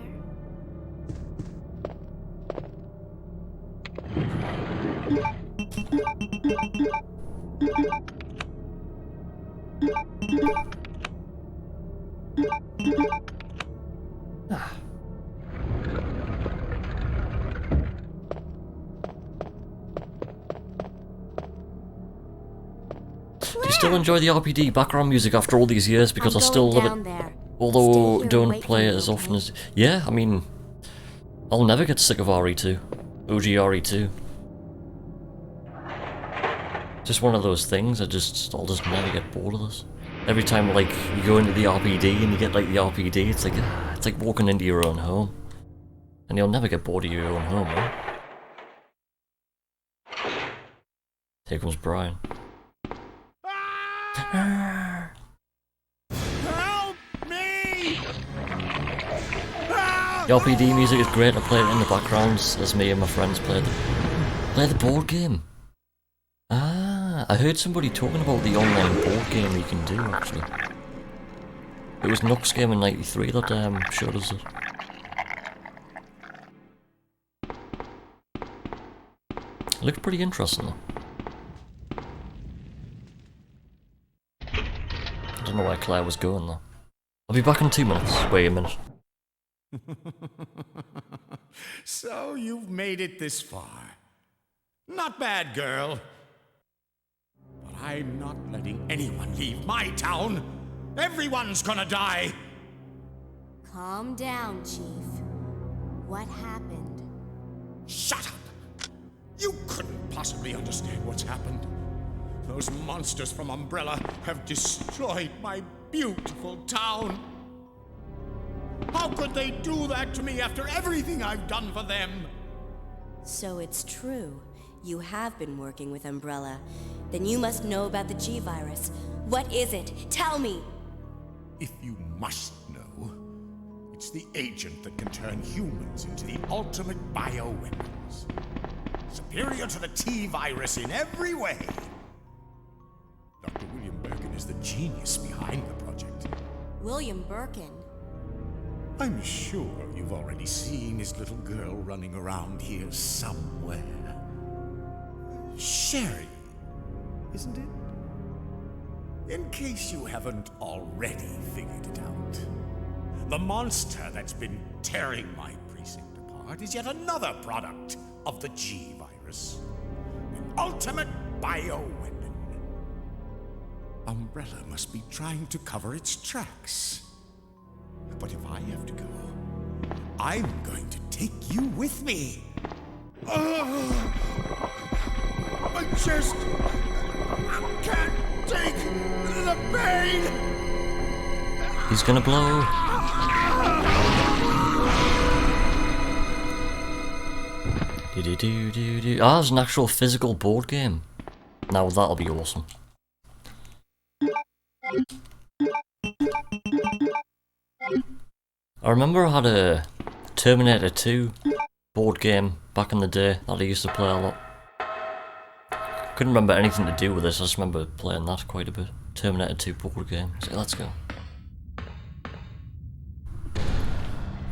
Do you still enjoy the RPD background music after all these years? Because I still love it. There. Although don't play it as often as... Yeah, I mean... I'll never get sick of RE2. OG RE2. Just one of those things, I'll just never get bored of this. Every time, like, you go into the RPD and you get, like, the RPD, it's like walking into your own home. And you'll never get bored of your own home, right? Here comes Brian. Help me! The RPD music is great, I play it in the background as me and my friends play the board game. Ah, I heard somebody talking about the online board game you can do, actually. It was Nux Game in '93 that showed us it. It looked pretty interesting though. I don't know where Claire was going though. I'll be back in 2 minutes. Wait a minute. So you've made it this far. Not bad, girl. But I'm not letting anyone leave my town. Everyone's gonna die. Calm down, Chief. What happened? Shut up! You couldn't possibly understand what's happened. Those monsters from Umbrella have destroyed my beautiful town. How could they do that to me after everything I've done for them? So it's true. You have been working with Umbrella. Then you must know about the G-Virus. What is it? Tell me! If you must know, it's the agent that can turn humans into the ultimate bioweapons. Superior to the T-Virus in every way. Dr. William Birkin is the genius behind the project. William Birkin? I'm sure you've already seen his little girl running around here somewhere. Sherry, isn't it? In case you haven't already figured it out, the monster that's been tearing my precinct apart is yet another product of the G-Virus. An ultimate bioweapon. Umbrella must be trying to cover its tracks. But if I have to go, I'm going to take you with me. I just can't take the pain. He's gonna blow. Ah, it's an actual physical board game. Now that'll be awesome. I remember I had a Terminator 2 board game back in the day that I used to play a lot. Couldn't remember anything to do with this, I just remember playing that quite a bit. Terminator 2 board game. So let's go.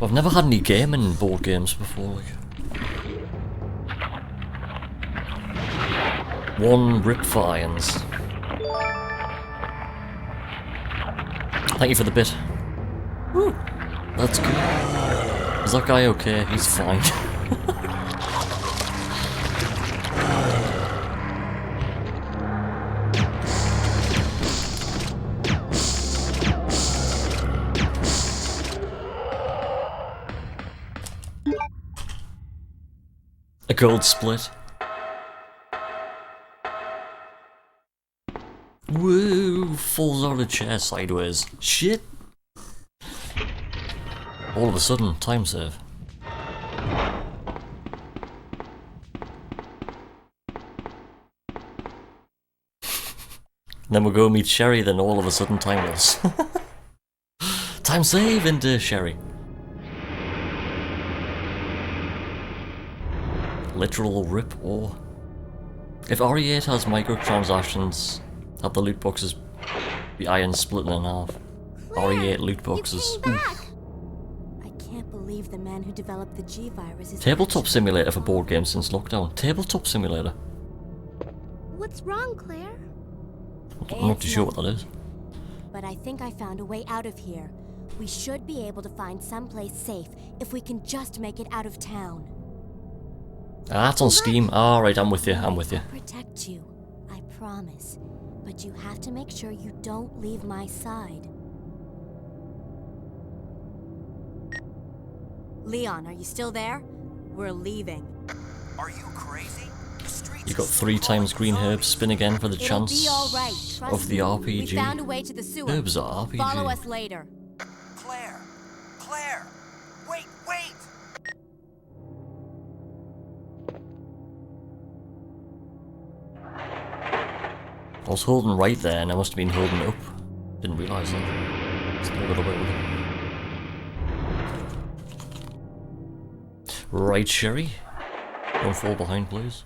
I've never had any gaming board games before. One rip for irons. Thank you for the bit. Woo. That's good. Is that guy okay? He's fine. A gold split. Woo! Falls out of the chair sideways. Shit! All of a sudden, time save. Then we'll go meet Sherry, then all of a sudden time loss. Time save into Sherry. Literal rip or... If RE8 has microtransactions, have the loot boxes be iron split in half. RE8 loot boxes. I can't believe the man who developed the G-Virus is... Tabletop simulator for board games since lockdown. Tabletop simulator. What's wrong, Claire? I'm not too sure what that is. But I think I found a way out of here. We should be able to find someplace safe if we can just make it out of town. Ah, that's on Steam. Alright, I'm with you, I'm with you. I'll protect you, I promise. But you have to make sure you don't leave my side. Leon, are you still there? We're leaving. Are you crazy? The streets You got 3 times green herbs. Spin again for the It'll chance be all right, trust of the me. RPG. We found a way to the sewer. Herbs are RPG. Follow us later. Claire! Claire! Wait, wait! I was holding right there and I must have been holding up. Didn't realise that. Still got away with it. Right, Sherry. Don't fall behind, please.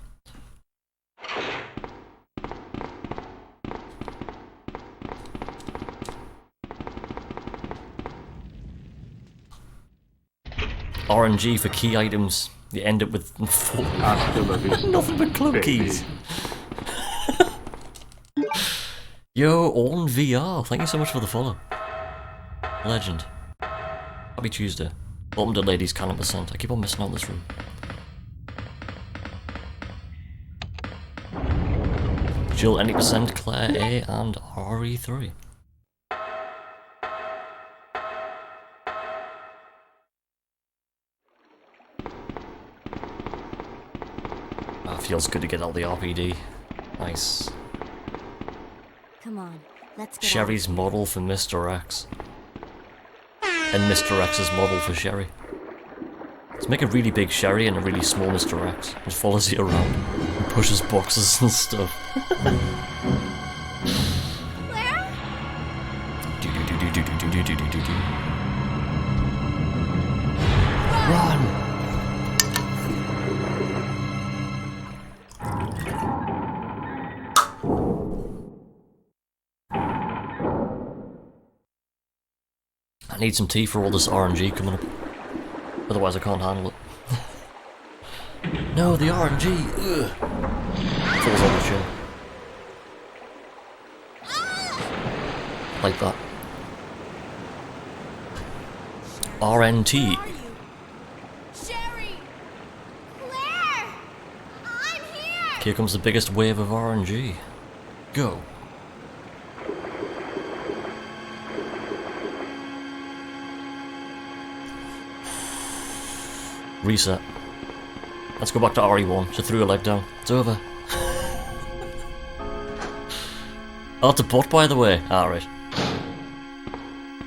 RNG for key items. You end up with nothing but club keys. Yo, on VR. Thank you so much for the follow. Legend. Happy Tuesday. Welcome to Ladies Canon %. I keep on missing out this room. Jill, any %, Claire A, and RE3. Feels good to get all the RPD. Nice. Come on, let's get Sherry's out. model for Mr. X. And Mr. X's model for Sherry. Let's make a really big Sherry and a really small Mr. X. It follows you around and pushes boxes and stuff. Claire? Run! I need some tea for all this RNG coming up. Otherwise I can't handle it. No, the RNG! Ugh. Falls on the chair. Like that. RNT. Sherry! Claire! I'm here! Here comes the biggest wave of RNG. Go. Reset. Let's go back to RE1. She threw her leg down. It's over. Oh, it's a bot, by the way. Alright.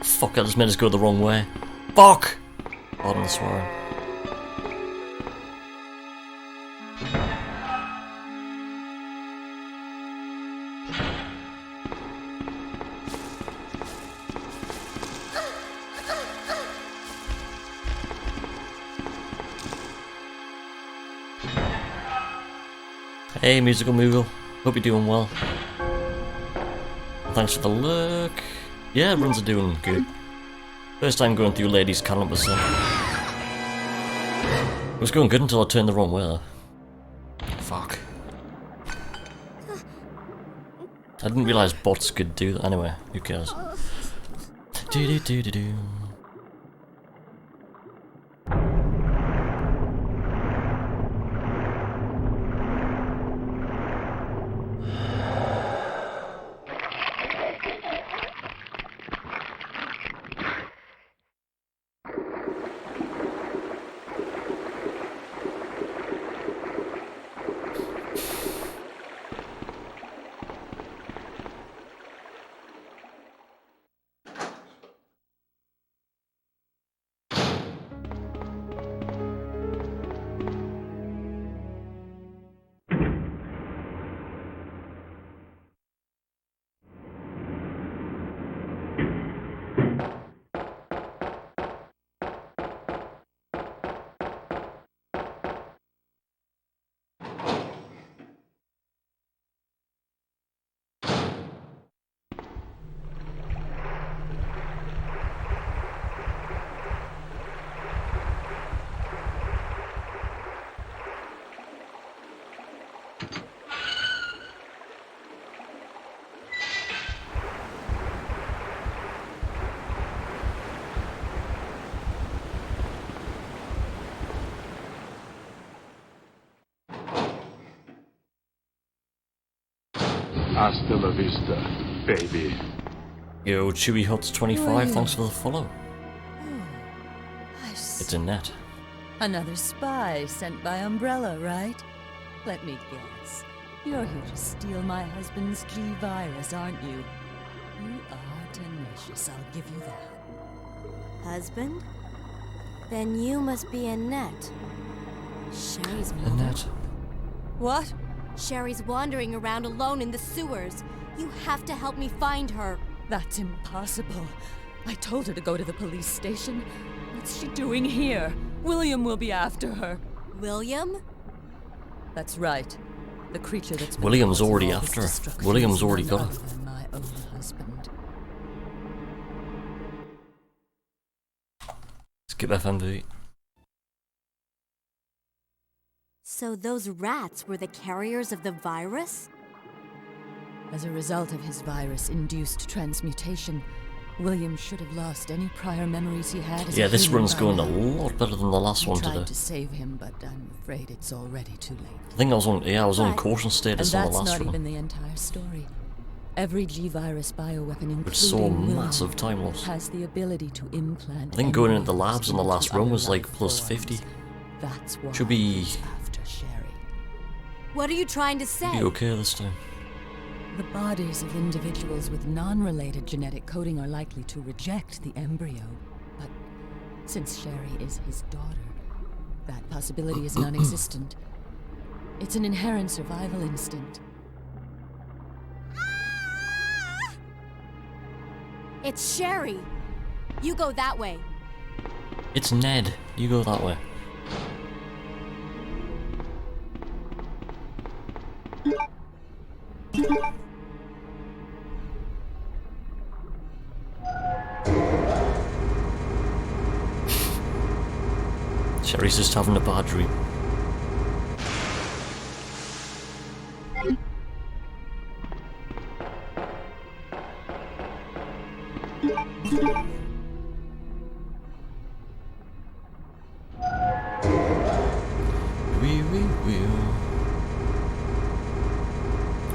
Fuck, I just made us go the wrong way. Fuck! Pardon the swearing. Hey, Musical Moogle. Hope you're doing well. Thanks for the look. Yeah, everyone's doing good. First time going through Ladies Canon %. It was going good until I turned the wrong way though. Fuck. I didn't realise bots could do that. Anyway, who cares? Do do do do do. Hasta la vista, baby. Yo, Chewy Huts 25, thanks for the follow. I see. It's a net. Another spy sent by Umbrella, right? Let me guess. You're here to steal my husband's G-Virus, aren't you? You are tenacious, I'll give you that. Husband? Then you must be Annette. Sherry's mother. Annette. What? Sherry's wandering around alone in the sewers. You have to help me find her. That's impossible. I told her to go to the police station. What's she doing here? William will be after her. William? That's right. The creature that's been William's causing already all this after her. destruction William's is already none got other her. than my own husband. Skip FMV. So those rats were the carriers of the virus? As a result of his virus-induced transmutation, William should have lost any prior memories he had as Yeah, a this human run's by going now. a lot better than the last one I tried today. to save him, but I'm afraid it's already too late. I think I was on But- caution status and on the that's last not one. even the entire story. Every G-Virus bioweapon, including Which saw William, massive time loss. has the ability to implant. I think going any into the labs on the into last run was other like life plus forms. 50. That's why Should be he's after Sherry. What are you trying to say? be okay this time. The bodies of individuals with non-related genetic coding are likely to reject the embryo, but since Sherry is his daughter, that possibility is non-existent. It's an inherent survival instinct. It's Sherry. You go that way. It's Ned. You go that way. Sherry's just having a bad dream.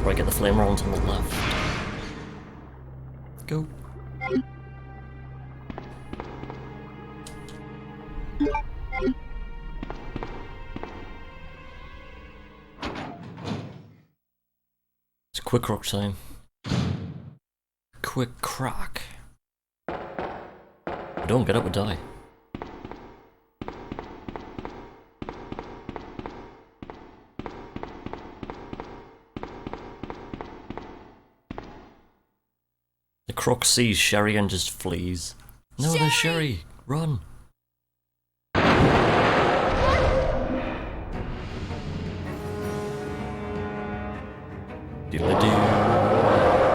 Right, get the flame rounds on the left. Go. It's quick rock time. Quick crack. Don't get up or die. The croc sees Sherry and just flees. No, there's Sherry! Run! Diddly-doo.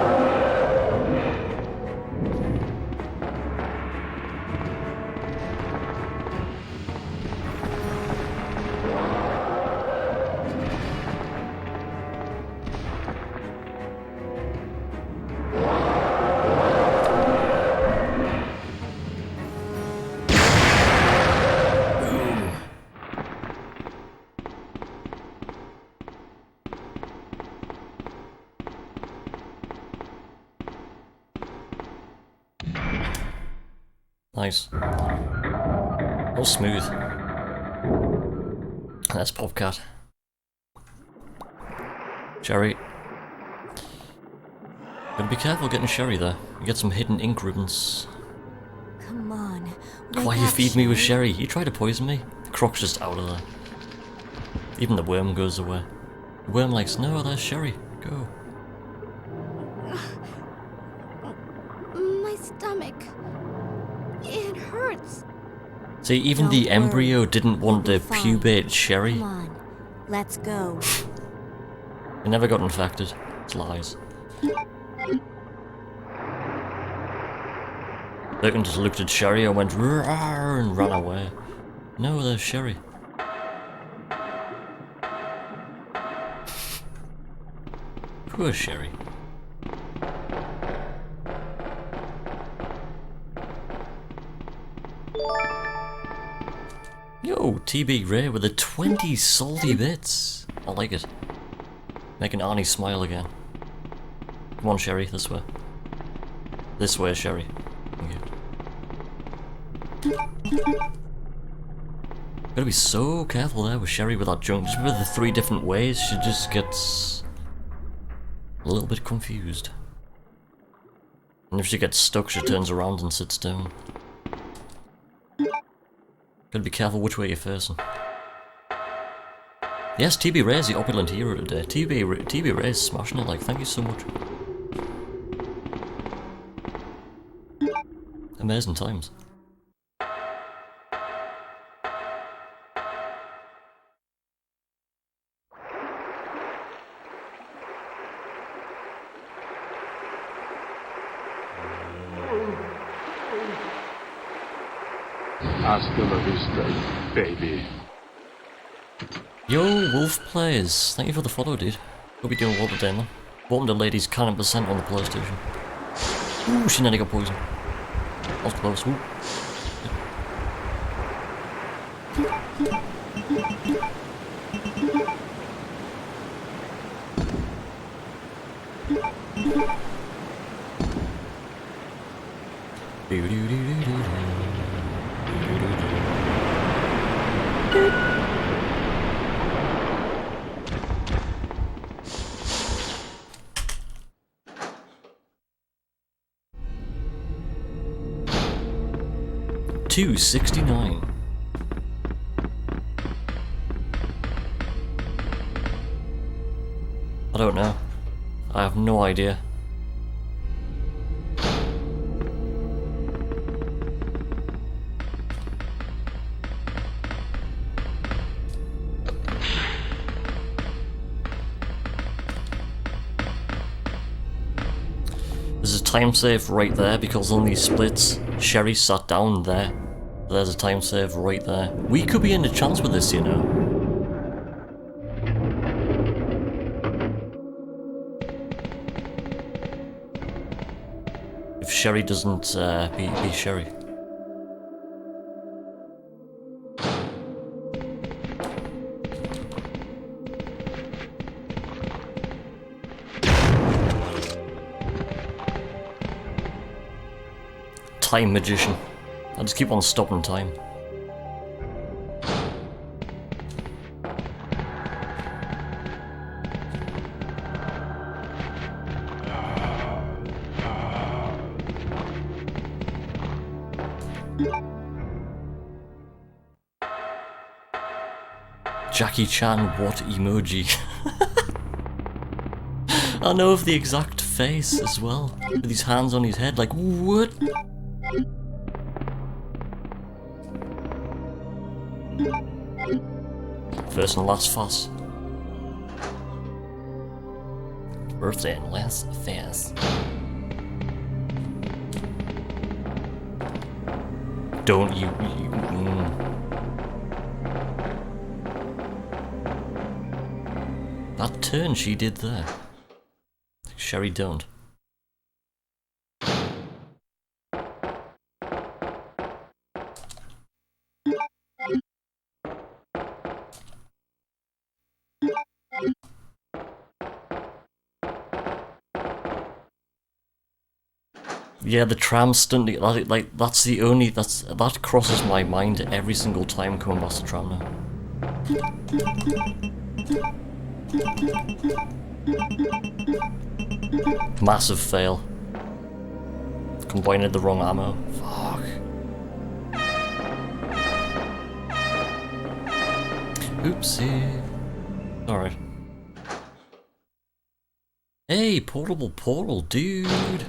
Nice. All smooth. That's Popcat. Sherry. Gotta be careful getting Sherry there. You get some hidden ink ribbons. Come on. Why you feed me with Sherry? You tried to poison me. The croc's just out of there. Even the worm goes away. The worm likes, no, there's Sherry. Go. My stomach. It hurts. See, even the embryo didn't want to pubate Sherry. Come on. Let's go. It never got infected. It's lies. Logan just looked at Sherry and went "Roar," and ran away. No, there's Sherry. Poor Sherry. Yo, TB Ray with the 20 salty bits. I like it. Making Arnie smile again. Come on, Sherry, this way. This way, Sherry. Thank you. Gotta be so careful there with Sherry with that junk. Just with the 3 different ways, she just gets a little bit confused. And if she gets stuck, she turns around and sits down. Gotta be careful which way you're facing. Yes, TB Ray is the opulent hero today. TB Ray is smashing it, like, thank you so much. Amazing times. Hasta la vista, baby. Yo, Wolf Plays, thank you for the follow, dude. Hope you're doing well today, man. Welcome to Ladies Canon % on the PlayStation. Ooh, she nearly got poisoned. That was close. Ooh. $2.69. I don't know. I have no idea. There's a time save right there because on these splits, Sherry sat down there. There's a time save right there. We could be in a chance with this, you know. If Sherry doesn't be Sherry. Time magician. I just keep on stopping time. Jackie Chan, what emoji? I know of the exact face as well, with his hands on his head, like, what? First and last fuss. Birthday and last fast. Don't you That turn she did there. Sherry don't. Yeah, the tram stunt, like that's the only that crosses my mind every single time coming past the tram now. Massive fail. Combined the wrong ammo. Fuck. Oopsie. Alright. Hey, portable portal, dude.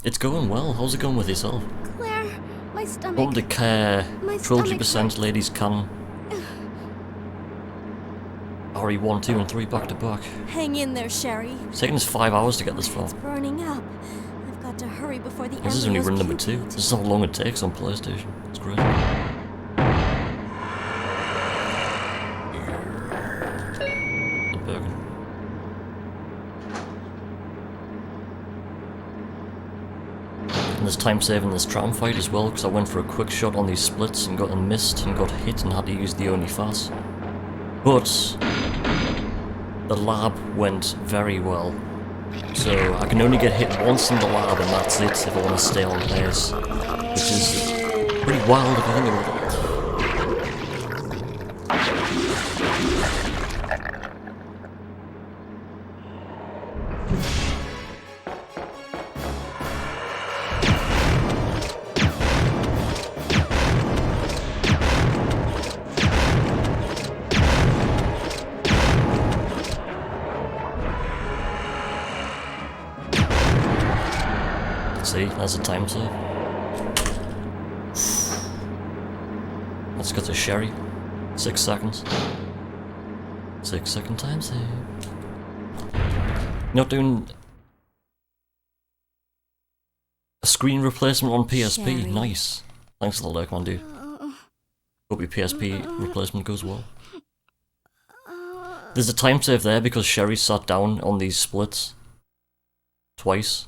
It's going well. How's it going with yourself? Claire, my stomach. Welcome to care. My Trilogy stomach % Ladies Canon. RE1, 2 and 3 back to back. Hang in there, Sherry. It's taken us 5 hours to get this far. It's burning up. I've got to hurry before the This is only run number embryos 2. This is how long it takes on PlayStation. It's great. And there's time saving this tram fight as well, because I went for a quick shot on these splits and got missed and got hit and had to use the only fast. But the lab went very well. So I can only get hit once in the lab and that's it if I want to stay on pace. Which is pretty wild if I think about it. See, that's a time save. Let's get to Sherry. 6 seconds. 6-second time save. Not doing a screen replacement on PSP. Sherry. Nice. Thanks for the lurk, man, dude. Hope your PSP replacement goes well. There's a time save there because Sherry sat down on these splits twice.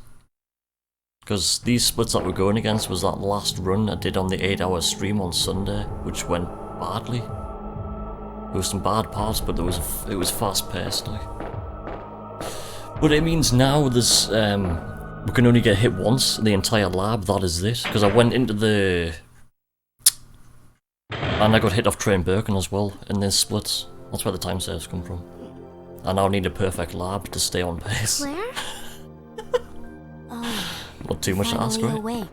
Because these splits that we're going against was that last run I did on the 8-hour stream on Sunday, which went badly. There was some bad parts, but it was fast paced, like. But it means now there's we can only get hit once in the entire lab. That is it. Because I went into the and I got hit off Train Birkin as well in these splits. That's where the time saves come from. I now need a perfect lab to stay on pace. Claire? Not too much to ask, Finally right? awake.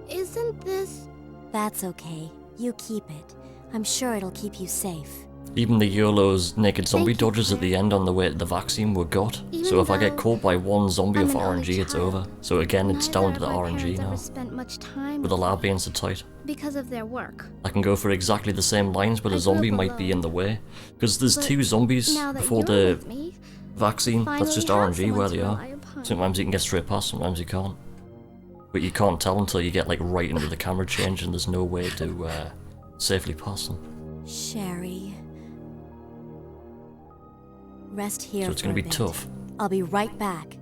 Isn't this... That's okay. You keep it. I'm sure it'll keep you safe. Even the YOLO's naked zombie Thank you, dodgers at the end on the way to the vaccine were got. Even So if I get though caught by one zombie I'm of an only RNG, it's child, over. So again, it's down to the Neither of my RNG parents now. ever spent much time With the lab being so tight. because of their work. I can go for exactly the same lines, but I a grew zombie up might be alone. in the way. Because there's But 2 zombies now that before you're the with me, vaccine. That's just finally have RNG where someone they to are. rely upon. Sometimes you can get straight past, sometimes you can't. But you can't tell until you get like right into the camera change and there's no way to safely pass them. Sherry. Rest here So it's for gonna a be bit. tough. I'll be right back.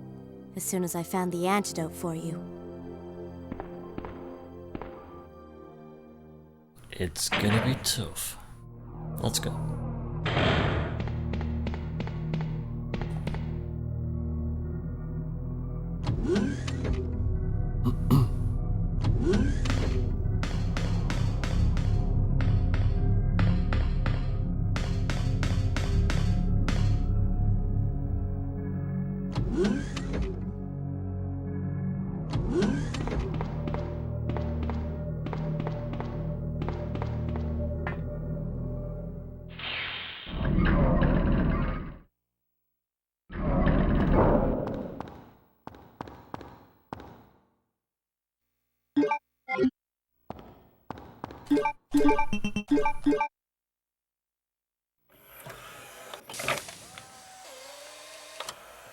As soon as I found the antidote for you. It's gonna be tough. Let's go.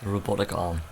The robotic arm.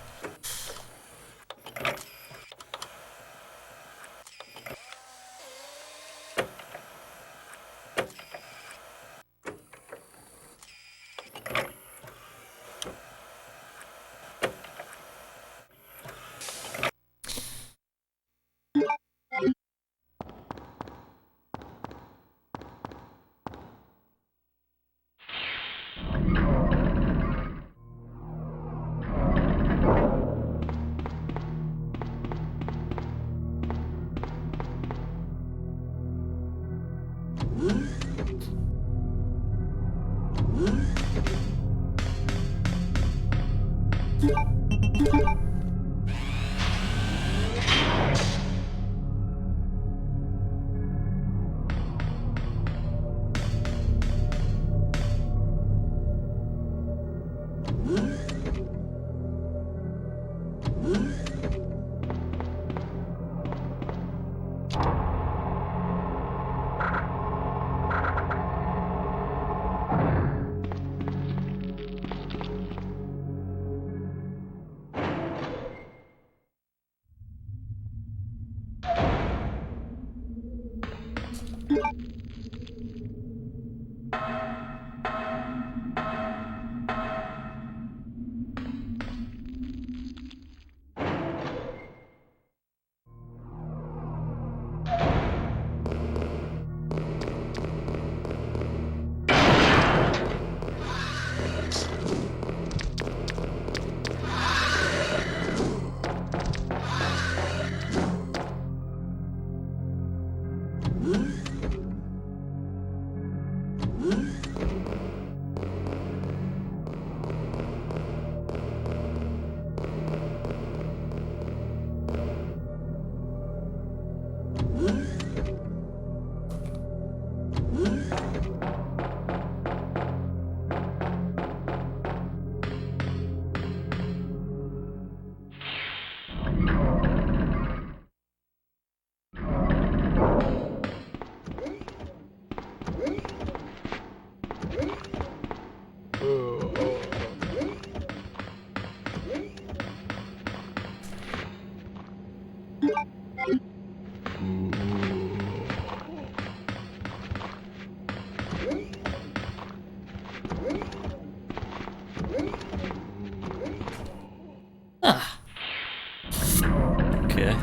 Okay,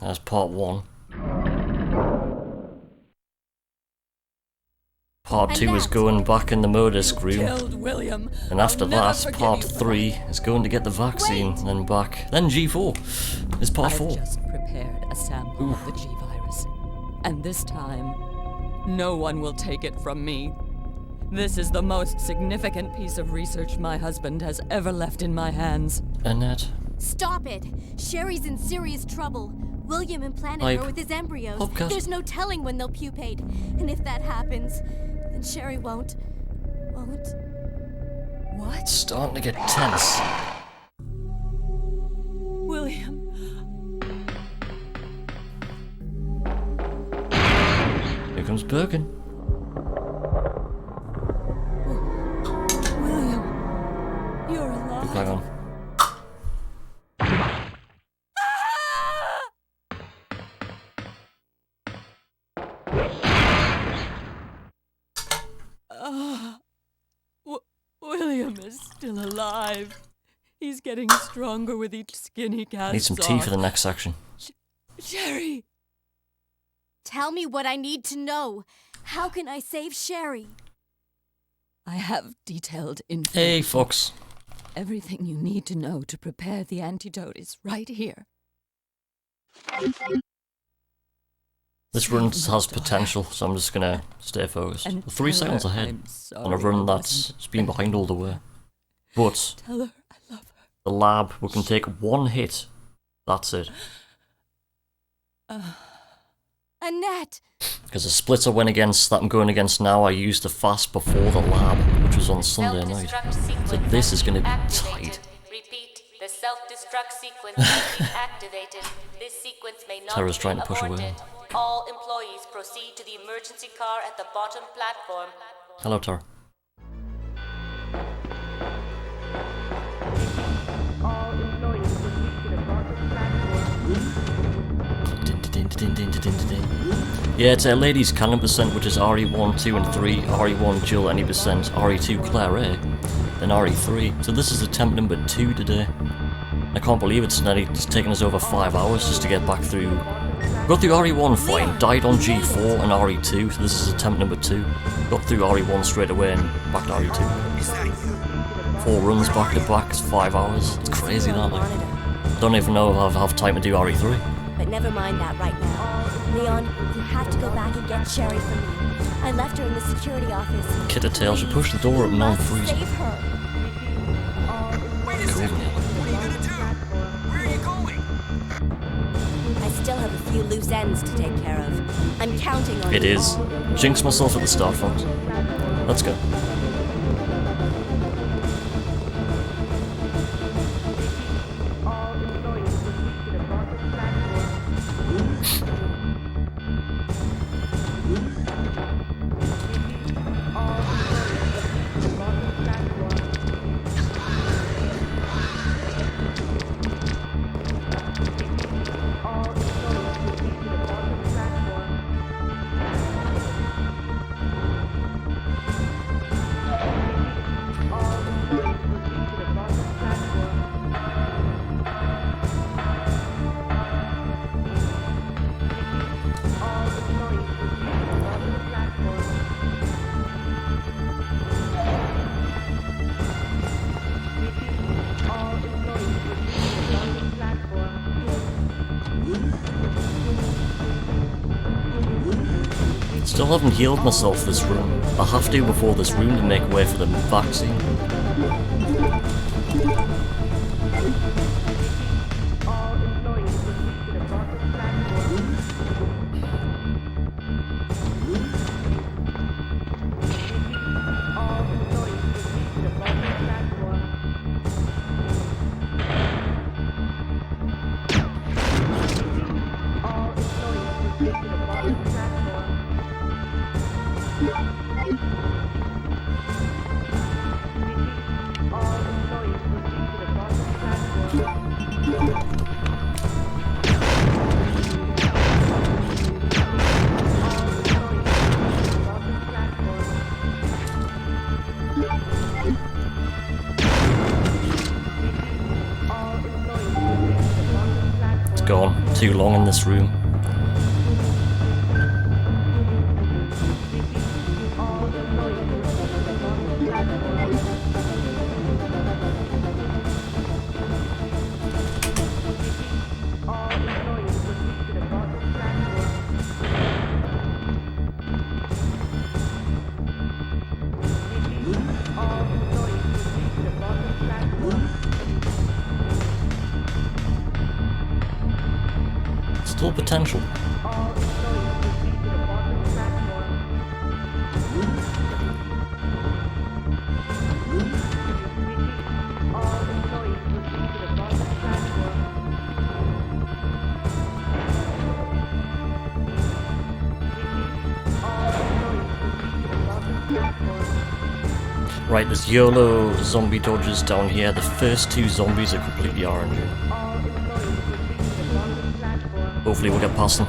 that's part 1. Part 2 is going back in the murdisk room. Killed William. And after I'll never that, forgive part you. 3 is going to get the vaccine, then back. Then G4 is part 4. I've just prepared a sample of the G virus. And this time, no one will take it from me. This is the most significant piece of research my husband has ever left in my hands. Annette. Stop it! Sherry's in serious trouble. William implanted her with his embryos. Podcast. There's no telling when they'll pupate. And if that happens, then Sherry won't. What? It's starting to get tense. William. Here comes Birkin. William. You're alive. Hang on. William is still alive. He's getting stronger with each skin he casts Need some tea for the next section. Sherry! Tell me what I need to know. How can I save Sherry? I have detailed information. Hey, Fox. Everything you need to know to prepare the antidote is right here. This run has potential, so I'm just gonna stay focused. We're 3 seconds ahead on a run that's been behind all the way. But Tell her I love her. the lab, we can take 1 hit. That's it. Annette! Because the splitter went against that I'm going against now, I used the fast before the lab, which was on Sunday night. So this is gonna be tight. Repeat, the self-destruct sequence has been activated. This sequence may not Tara's be trying to push away. aborted. All employees proceed to the emergency car at the bottom platform. Hello, Tara. Yeah, it's a ladies Canon percent, which is RE1, 2 and 3, RE1 Jill any percent, RE2 Claire A, then RE3. So this is attempt number 2 today. I can't believe it's taken us over 5 hours just to get back through. Got through RE1 fine, died on G4 and RE2, so this is attempt number 2. Got through RE1 straight away and back to RE2. 4 runs back to back, it's 5 hours. It's crazy that, like. Don't even know if I'll have time to do RE3. But never mind that right now. Leon, you have to go back and get Sherry for me. I left her in the security office. Kid a tail, she pushed the door up and I'm freezing. Save her. Wait a second. What are you gonna do? Where are you going? I still have a few loose ends to take care of. I'm counting on you. It is. Jinx myself at the start, folks. Let's go. Still haven't healed myself this run. I have to before this room to make way for the vaccine. It's gone too long in this room. Still potential. Right, there's YOLO zombie dodges down here. The first two zombies are completely RNG. Hopefully we'll get past them.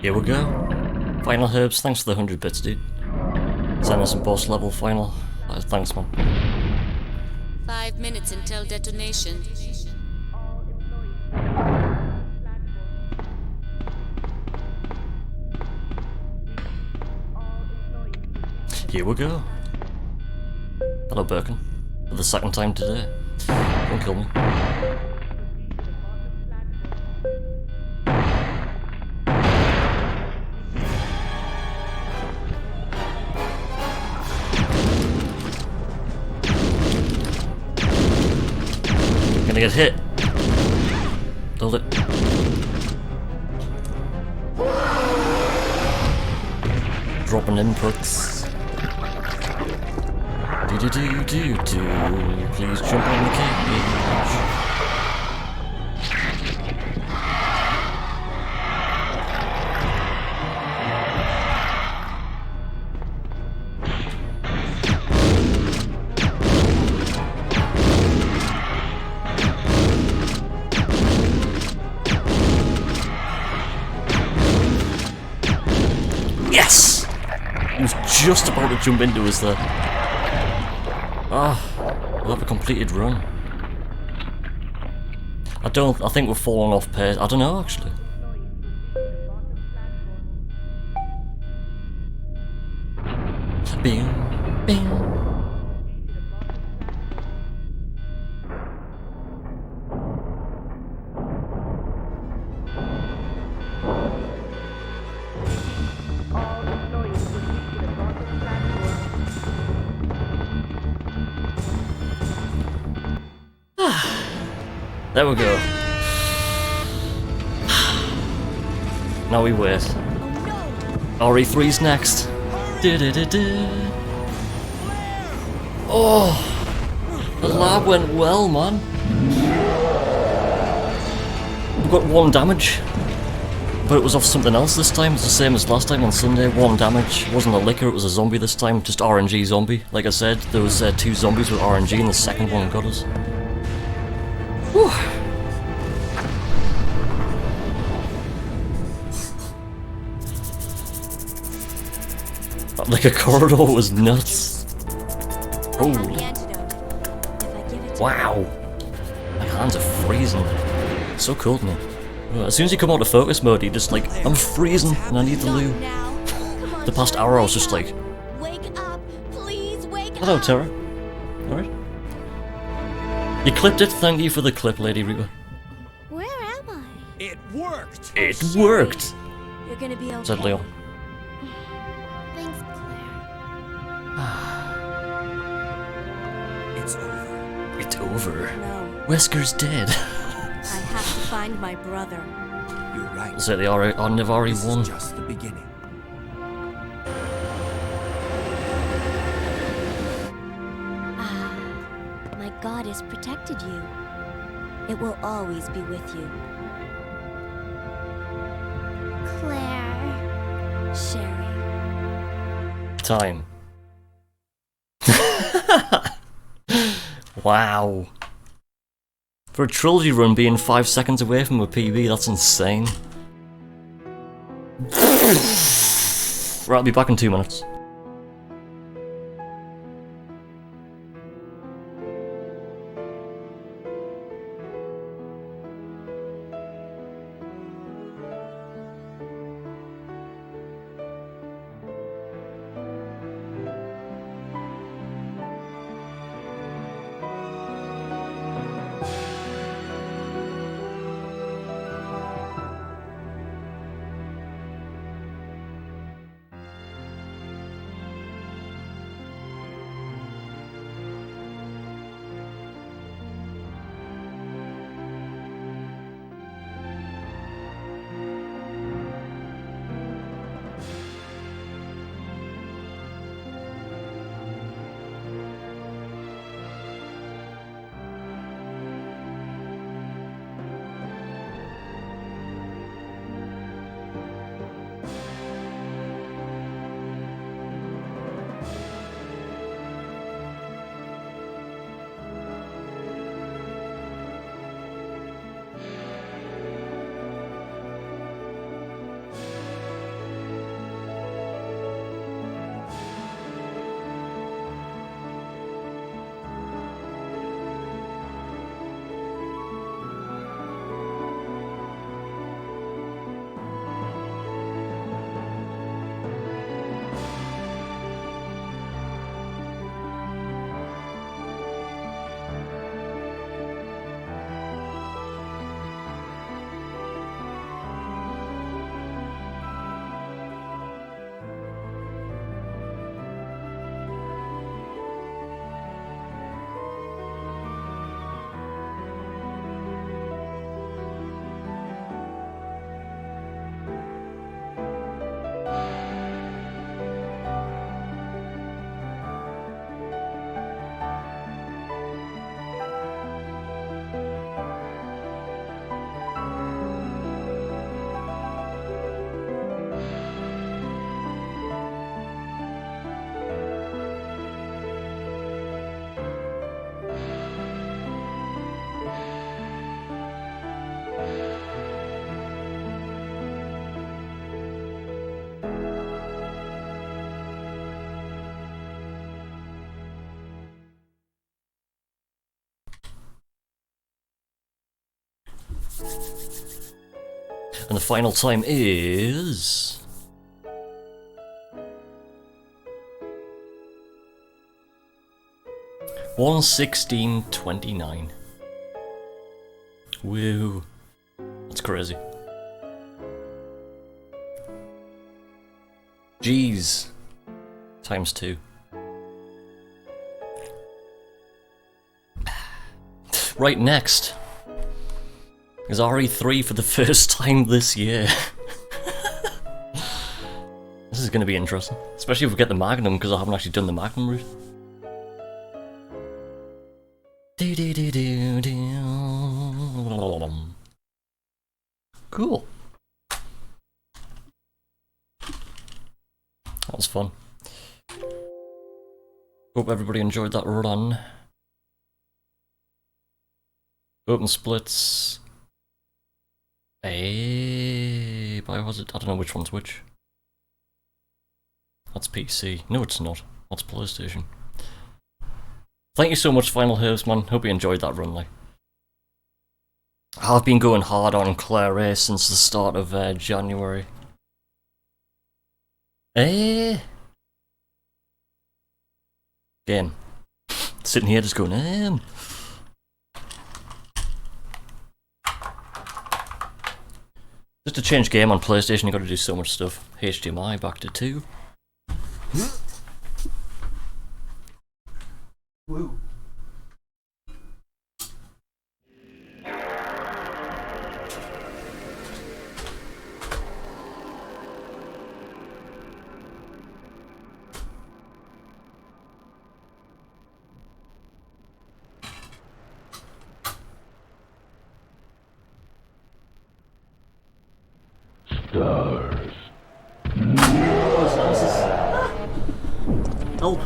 Here we go. Final Herbs, thanks for the 100 bits, dude. Send us some boss level final. Thanks, man. 5 minutes until detonation. Here we go. Hello, Birkin. For the second time today. Don't kill me. Gonna get hit. Hold it. dropping inputs. Do. Please jump on the cage. Yes! I was just about to jump into us there. Ah, we'll have a completed run. I think we're falling off pace. I don't know, actually. Bam, bam. There we go. Now we wait. RE3's next. Oh, the lab went well, man. We got 1 damage, but it was off something else this time. It's the same as last time on Sunday. 1 damage. It wasn't a licker, it was a zombie this time. Just RNG zombie. Like I said, there was 2 zombies with RNG, and the second one got us. Whew. That liquor corridor was nuts. Holy. Wow. My hands are freezing. It's so cold now. As soon as you come out of focus mode, you're just like, I'm freezing and I need the loo. The past hour I was just like, hello, Tara. Alright. You clipped it, thank you for the clip, Lady Reaper. Where am I? It worked! It worked! You're gonna be okay. Said Leo. Thanks, Claire. It's over. It's over. No. Wesker's dead. I have to find my brother. You're right. So the Navari This won. is just the beginning. My God has protected you. It will always be with you. Claire. Sherry. Time. Wow. For a trilogy run being 5 seconds away from a PB, that's insane. Right, I'll be back in 2 minutes. And the final time is... 1:16:29. Woo. That's crazy. Jeez. Times 2. Right, next is RE3 for the first time this year. This is going to be interesting. Especially if we get the Magnum, because I haven't actually done the Magnum route. Cool. That was fun. Hope everybody enjoyed that run. Open splits. Why was it? I don't know which one's which. That's PC. No, it's not. That's PlayStation. Thank you so much, Final Herbs, man. Hope you enjoyed that run, like. I've been going hard on Claire A since the start of January. Game. Sitting here just going, Just to change game on PlayStation, you gotta do so much stuff. HDMI back to 2. Woo. Stars. Help!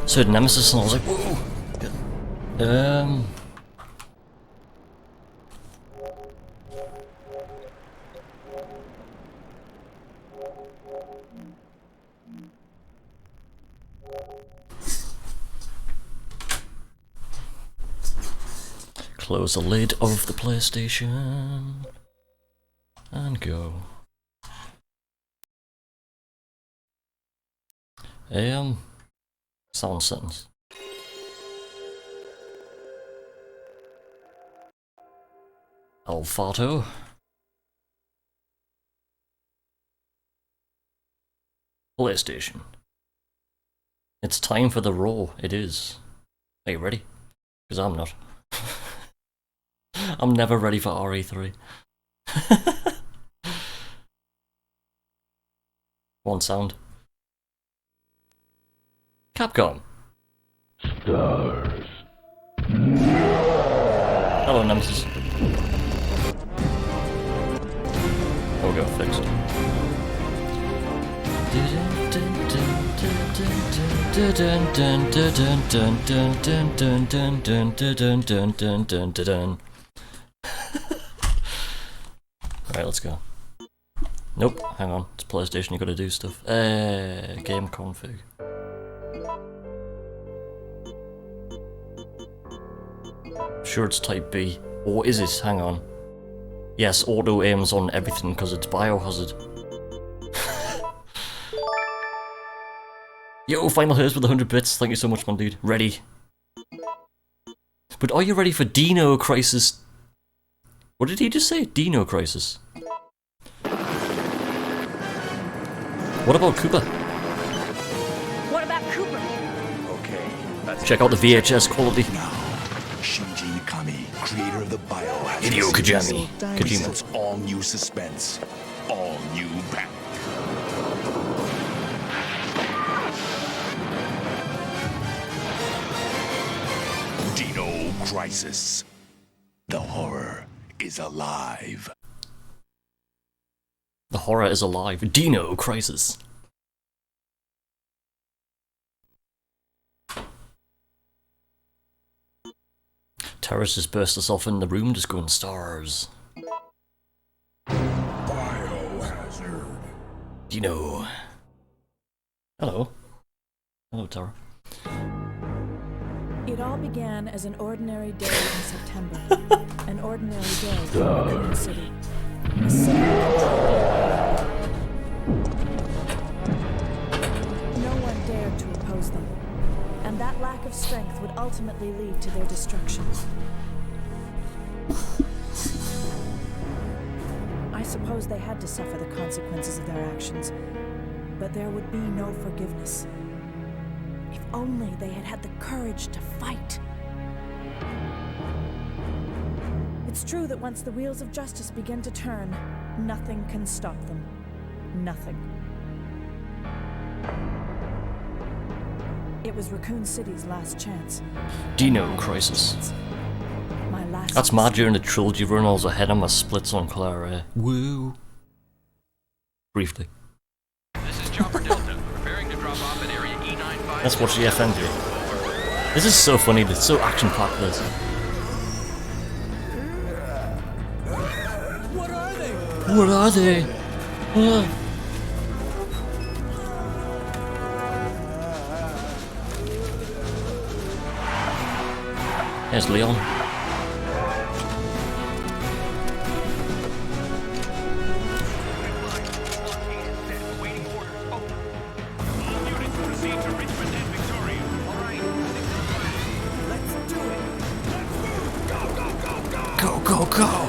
So Nemesis, and I was like, whoa! Close the lid of the PlayStation and go. Sound settings. Alphato. PlayStation. It's time for the Raw. It is. Are you ready? Because I'm not. I'm never ready for RE3. One sound. Capcom. Stars. Hello, Nemesis. Oh, we got fixed. Right, let's go. Nope, hang on. It's PlayStation, you gotta do stuff. Game config. Sure, it's type B. Or is it? Hang on. Yes, auto aims on everything because it's Biohazard. Yo, Final Hearse with 100 bits. Thank you so much, man, dude. Ready. But are you ready for Dino Crisis? What did he just say? Dino Crisis. What about Cooper? What about Cooper? Okay, let's check out the VHS quality. Now, Shinji Mikami, creator of the Biohazard Hideo Kojima. presents all new suspense, all new panic. Dino Crisis. The horror is alive. The horror is alive. Dino Crisis. Terrace just burst herself in the room, just going stars. Biohazard. Dino. Hello. Hello, Tara. It all began as an ordinary day in September. An ordinary day in Raccoon City. A city no one dared to oppose them, and that lack of strength would ultimately lead to their destruction. I suppose they had to suffer the consequences of their actions, but there would be no forgiveness. If only they had had the courage to fight. It's true that once the wheels of justice begin to turn, nothing can stop them. Nothing. It was Raccoon City's last chance. Dino Crisis. My last That's mad. During the Trilogy run, I was ahead on my splits on Clara. Woo. Briefly. This is Chopper Delta, preparing to drop off at area E95. Let's watch the FN do. This is so funny, it's so action-packed, this. What are they? What are they? There's Leon. Go, go, go!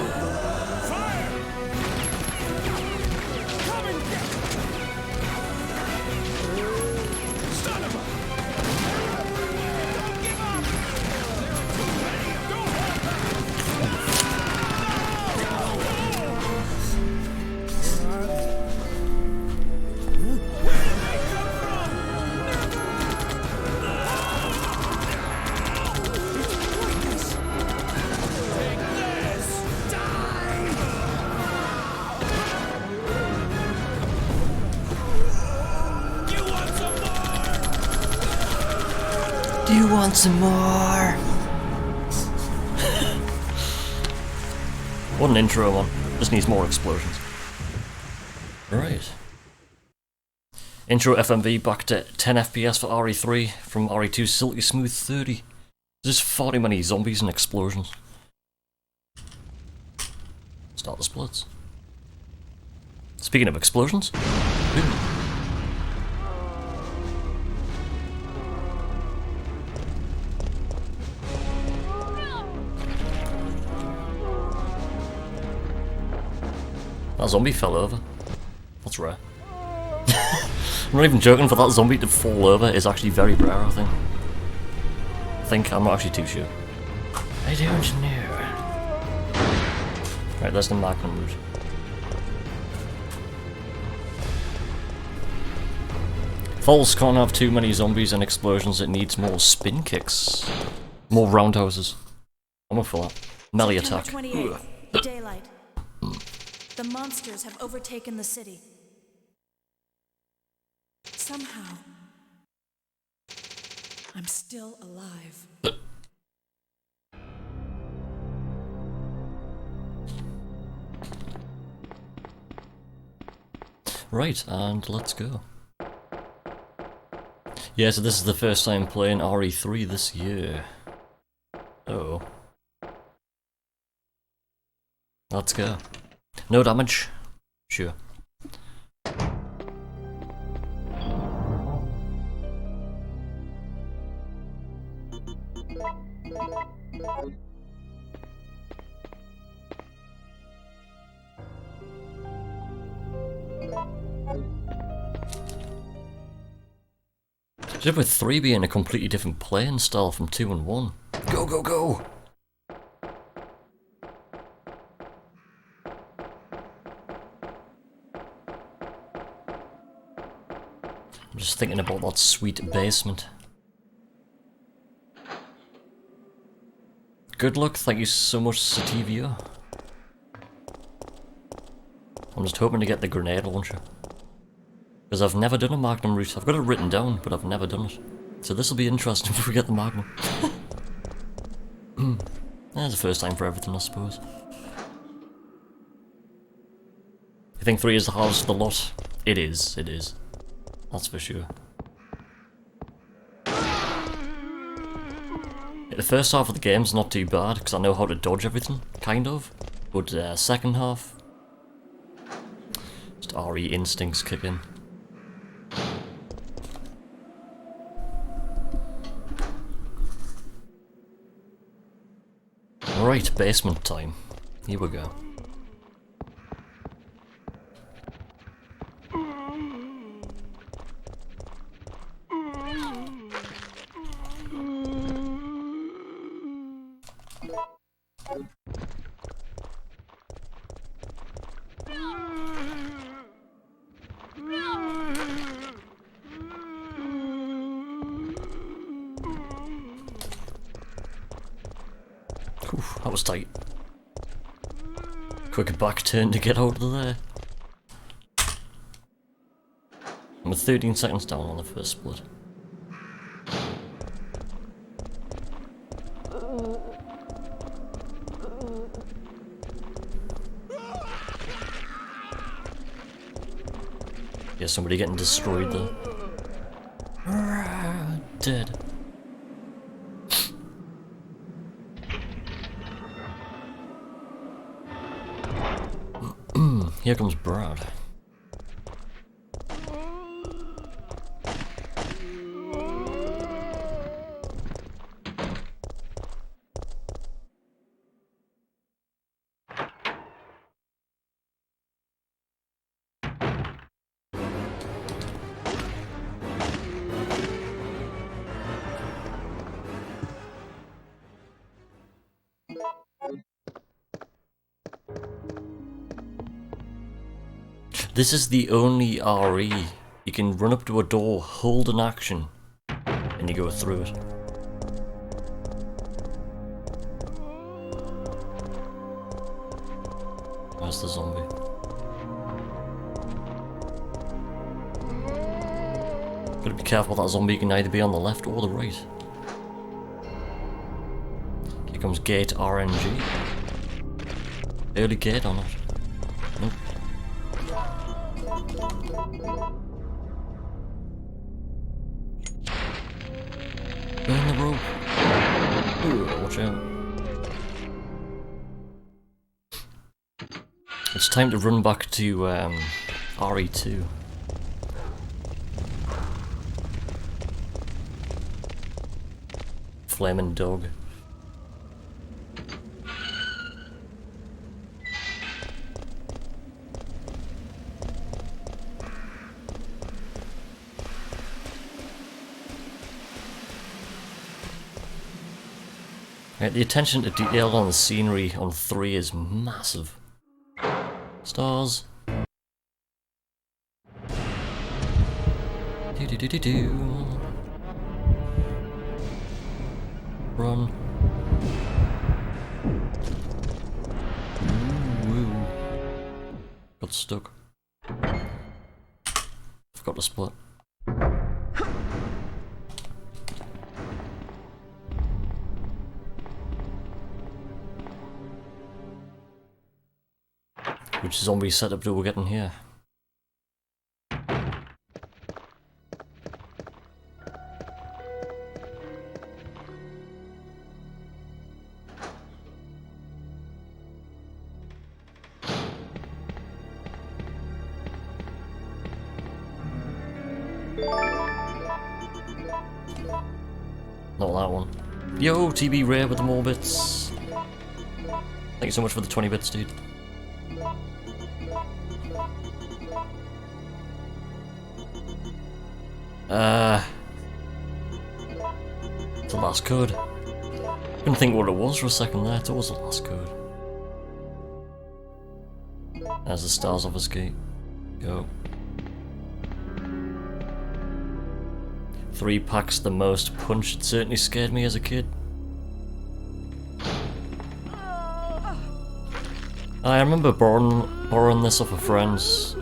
Do you want some more? What an intro one. Just needs more explosions. Right. Intro FMV back to 10 FPS for RE3 from RE2 Silky Smooth 30. There's far too many zombies and explosions. Start the splits. Speaking of explosions. That zombie fell over. That's rare. I'm not even joking, for that zombie to fall over is actually very rare, I think. I'm not actually too sure. I don't know. Right, that's the Magnum route. Falls can't have too many zombies and explosions, it needs more spin kicks. More roundhouses. I'm up for that. Melee attack. September 28th, daylight. The monsters have overtaken the city. Somehow, I'm still alive. Right, and let's go. Yeah, so this is the first time playing RE3 this year. Oh. Let's go. No damage? Sure. Should with 3 being a completely different playing style from 2 and 1. Go, go, go! I'm just thinking about that sweet basement. Good luck, thank you so much, Sativio. I'm just hoping to get the grenade launcher. Because I've never done a Magnum route. I've got it written down, but I've never done it. So this will be interesting if we get the Magnum. That's the first time for everything, I suppose. You think 3 is the hardest of the lot? It is, it is. That's for sure. The first half of the game's not too bad, because I know how to dodge everything, kind of. But second half, Just RE instincts kick in. Right, basement time. Here we go. Oof, that was tight. Quick back turn to get out of there. I'm 13 seconds down on the first split. Yeah, somebody getting destroyed there. Dead. Here comes Brad. This is the only RE. You can run up to a door, hold an action, and you go through it. Where's the zombie? Gotta be careful, that zombie can either be on the left or the right. Here comes gate RNG. Early gate or not? Nope. Burn the rope. Ooh, watch out. It's time to run back to RE2. Flaming dog. Right, the attention to detail on the scenery on 3 is massive. Stars. Do do do do do. Run. Ooh. Got stuck. Forgot to split. Which zombie setup do we get in here? Not that one. Yo, TB Rare with the more bits. Thank you so much for the 20 bits, dude. The last code. Couldn't think what it was for a second there. It was the last code. There's the stars off his gate. Go. 3 packs the most punch. It certainly scared me as a kid. I remember borrowing this off of friends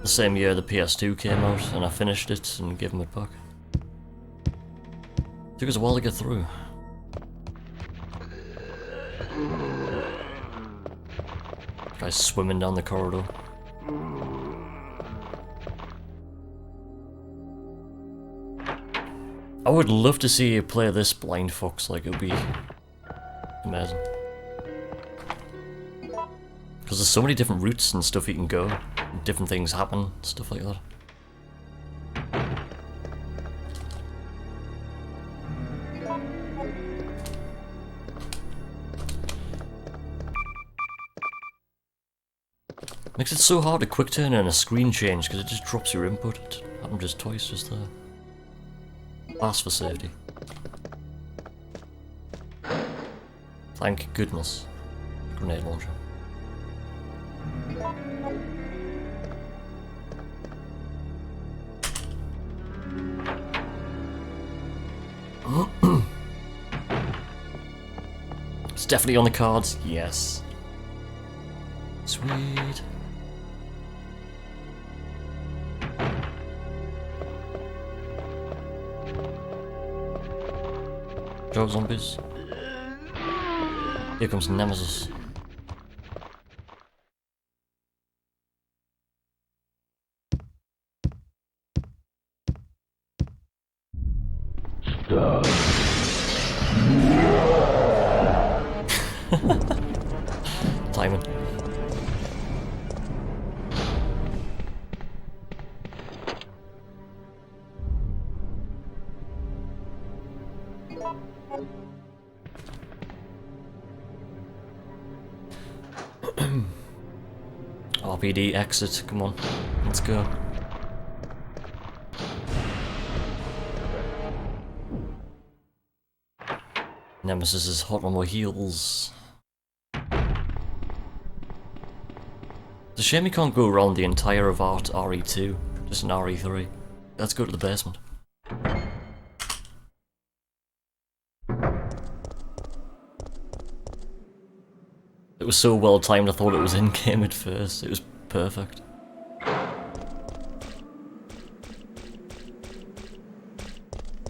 the same year the PS2 came out, and I finished it and gave them it back. Took us a while to get through. Guy's swimming down the corridor. I would love to see you play this blind fox, like it would be amazing. Because there's so many different routes and stuff you can go. different things happen, stuff like that. Makes it so hard to quick turn and a screen change because it just drops your input. It happened just twice just there. Pass for safety. Thank goodness. Grenade launcher. It's definitely on the cards. Yes. Sweet. Joe zombies. Here comes Nemesis. Timing. RPD exit, come on, let's go. Nemesis is hot on my heels. It's a shame you can't go around the entire of RE2, just an RE3. Let's go to the basement. It was so well timed, I thought it was in game at first. It was perfect.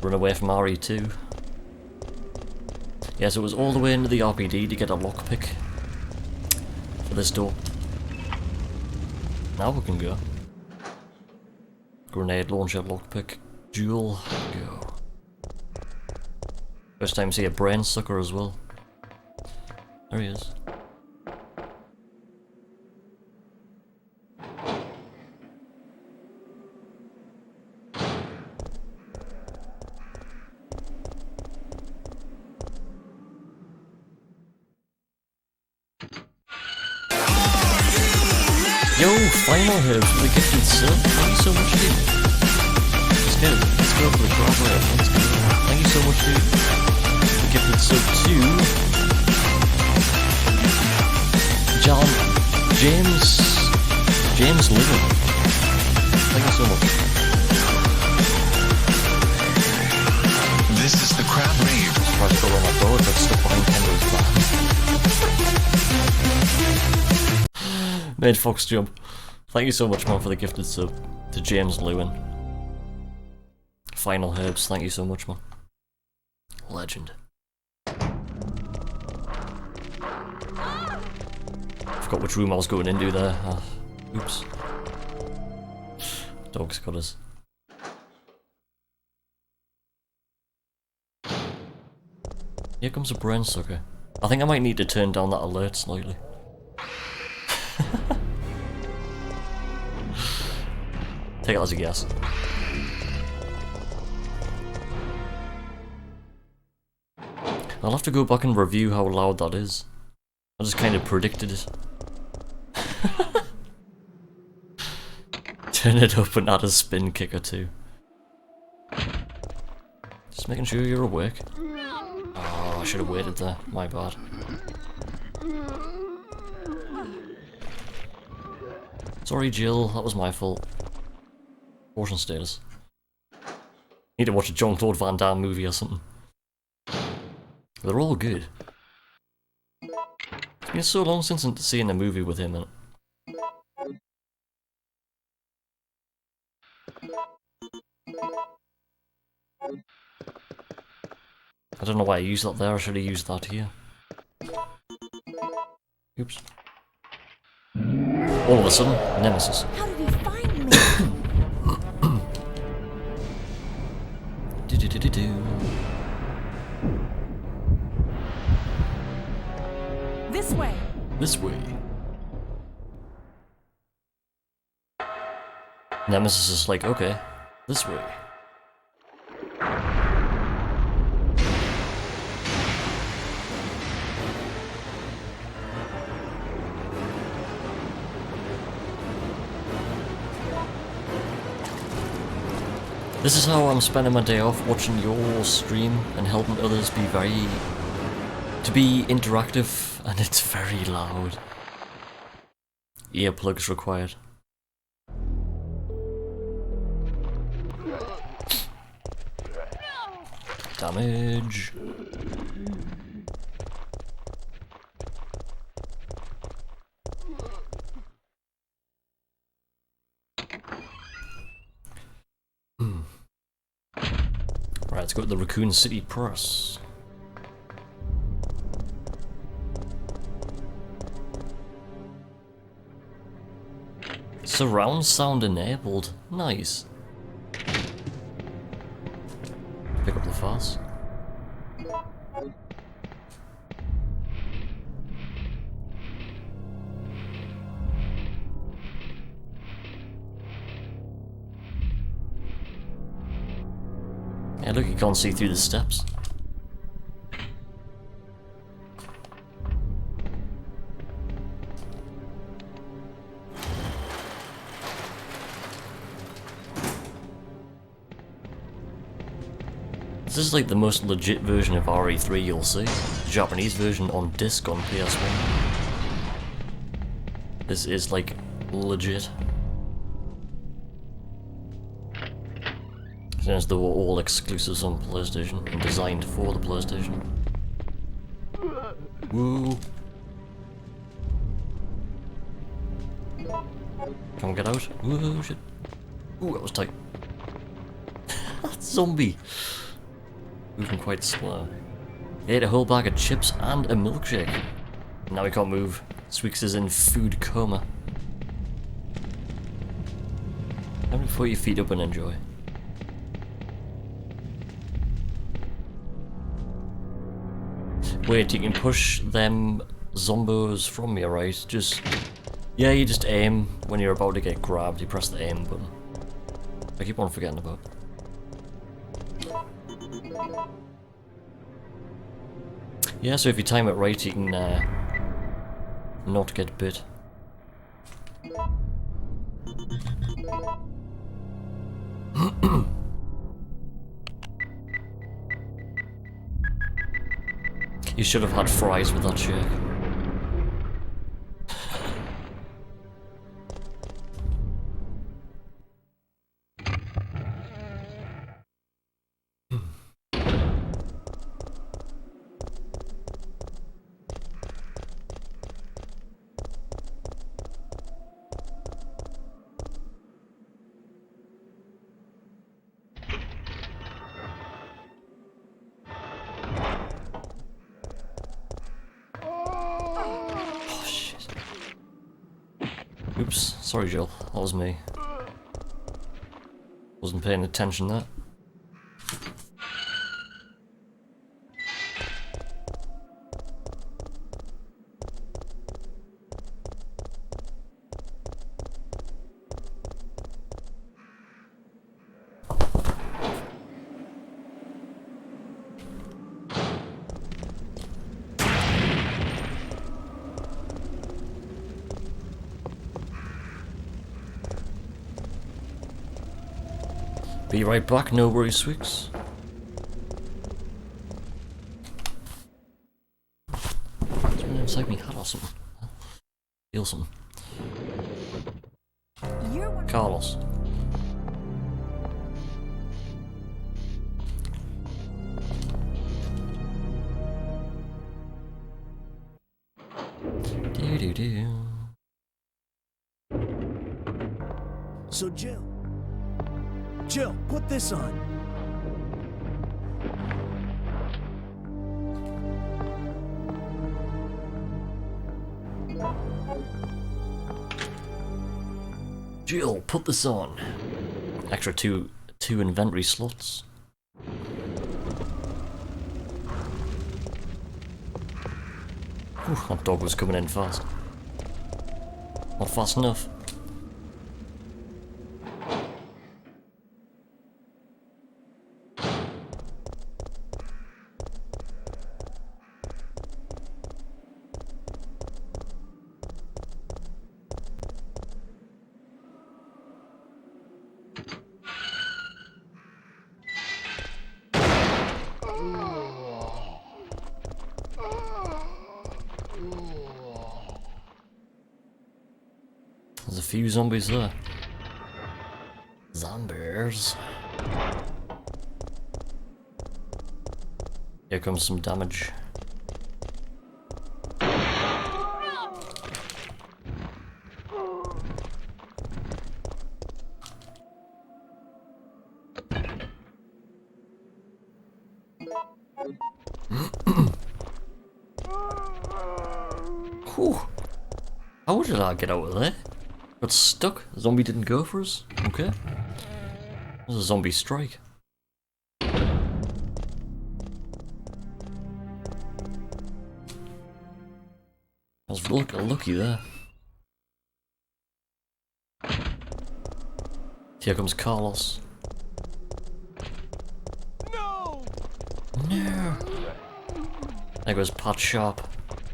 Run away from RE2. Yes, it was all the way into the RPD to get a lockpick for this door. Now we can go. Grenade launcher lockpick. Dual go. First time see a brain sucker as well. There he is. Yo, final here for the gifted sub. Thank you so much, dude. Let's go for the crop rate. Let's go. Thank you so much, dude. The gifted sub to James Living. Thank you so much. This is the crowd rave. Try to go on my board, but stuck behind Kendo's back. Made Fox jump. Thank you so much, man, for the gifted sub to James Lewin. Final Herbs, thank you so much, man. Legend. Forgot which room I was going into there. Oops. Dog's got us. Here comes a brain sucker. I think I might need to turn down that alert slightly. Take it as a guess. I'll have to go back and review how loud that is. I just kind of predicted it. Turn it up and add a spin kick or two. Just making sure you're awake. Oh, I should have waited there. My bad. Sorry, Jill. That was my fault. Portion status. Need to watch a Jean-Claude Van Damme movie or something. They're all good. It's been so long since seeing a movie with him in it. I don't know why I used that there, I should have used that here. Oops. All of a sudden, Nemesis. How did he find me? This way. This way. Nemesis is like, okay, this way. This is how I'm spending my day off, watching your stream and helping others be interactive, and it's very loud. Earplugs required. Damage. Right, let's go to the Raccoon City Press. Surround sound enabled. Nice. Pick up the fast. Yeah, look, you can't see through the steps. This is like the most legit version of RE3 you'll see. The Japanese version on disc on PS1. This is like legit. Since they were all exclusives on PlayStation and designed for the PlayStation. Woo! Can we get out? Woo, shit. Ooh, that was tight. That zombie! Moving quite slow. He ate a whole bag of chips and a milkshake. Now he can't move. Sweeks is in food coma. How many put your feet up and enjoy? Wait, you can push them zombos from you, right? Yeah, you just aim when you're about to get grabbed, you press the aim button. I keep on forgetting about. Yeah, so if you time it right, you can not get bit. You should have had fries with that shake. Oops, sorry Jill, that was me. Wasn't paying attention there. Be right back, no worries, Swix. Someone inside me hat or something. Feel something. Carlos. Do. So Jill, put this on. Jill, put this on. Extra two inventory slots. Whew, that dog was coming in fast. Not fast enough. few zombies there. Zombies. Here comes some damage. Whew. How did I get out of there? Got stuck. The zombie didn't go for us. Okay. That was a zombie strike. I was lucky there. Here comes Carlos. No! No! There goes Pat Sharp.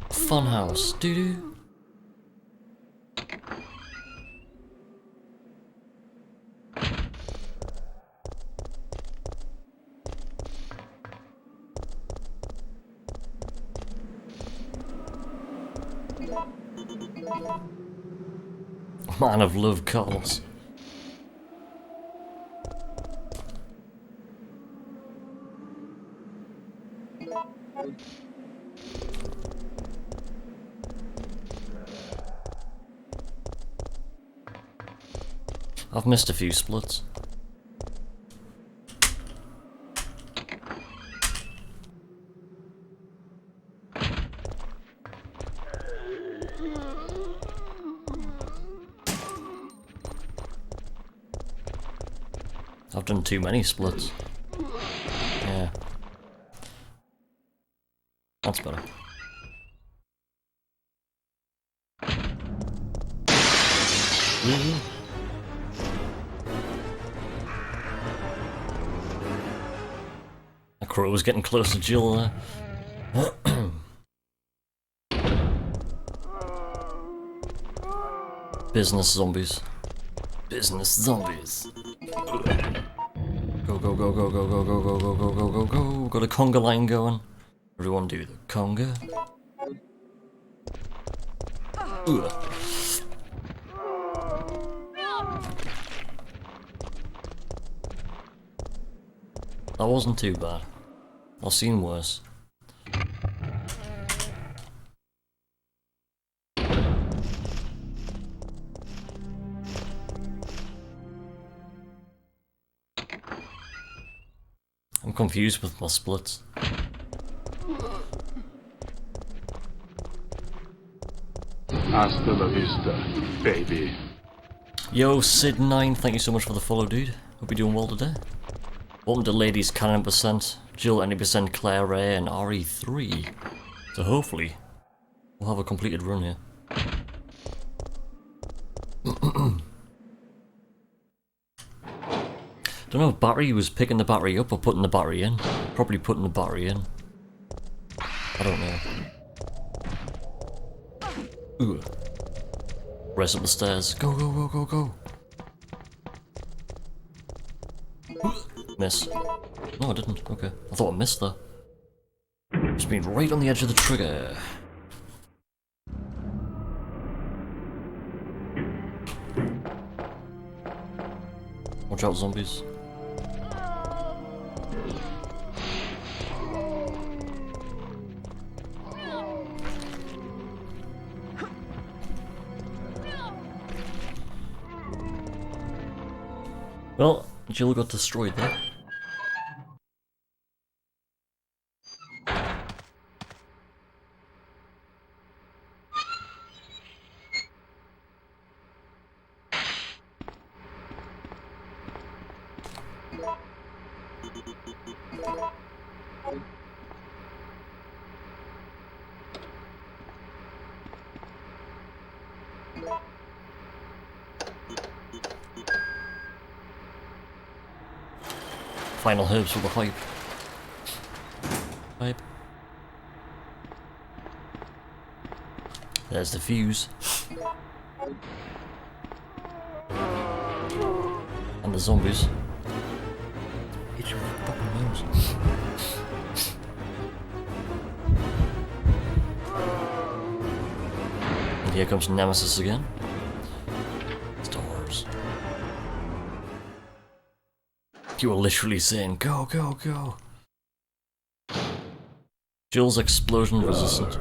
Funhouse. Doo-doo. Man of love, Carlos. I've missed a few splits. I've done too many splits. Yeah. That's better. The crow was getting close to Jill there. Business zombies. Business zombies. Go, go, go, go, go, go, go, go, go, go, go, go, go. Got a conga line going. Everyone do the conga. Ugh. That wasn't too bad. I've seen worse. I'm confused with my splits. Hasta la vista, baby. Yo, Sid9, thank you so much for the follow, dude. Hope you're doing well today. Welcome to Ladies Canon %, Jill 90%, Claire Ray, and RE3. So hopefully, we'll have a completed run here. Don't know if battery was picking the battery up or putting the battery in. Probably putting the battery in. I don't know. Ooh. Race up the stairs. Go, go, go, go, go. Miss. No, I didn't. Okay. I thought I missed there. Just been right on the edge of the trigger. Watch out, zombies. Well, Jill got destroyed there. Final herbs for the hype. Hype. There's the fuse. And the zombies. It's your fucking nose. And here comes Nemesis again. You were literally saying, go, go, go. Jill's explosion resistant.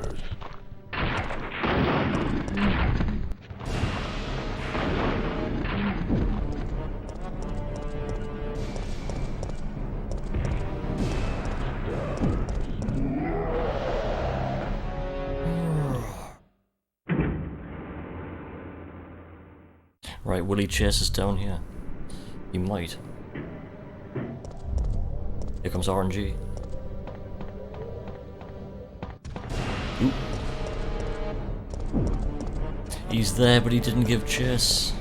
Right, will he chase us down here? He might. Here comes RNG. Oop. He's there, but he didn't give chase.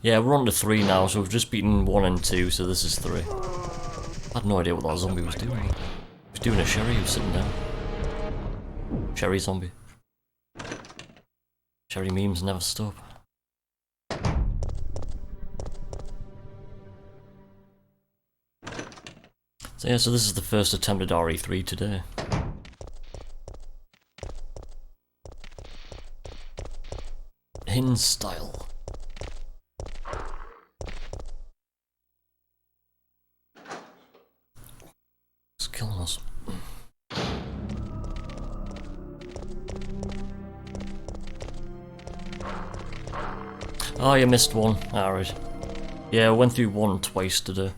Yeah, we're on to 3 now, so we've just beaten 1 and 2, so this is 3. I had no idea what that zombie was doing. He was doing a Sherry, he was sitting down. Sherry zombie. Sherry memes never stop. So yeah, so this is the first attempt at RE3 today. In style. It's killing us. Oh, you missed one. Alright. Yeah, I went through 1 twice today.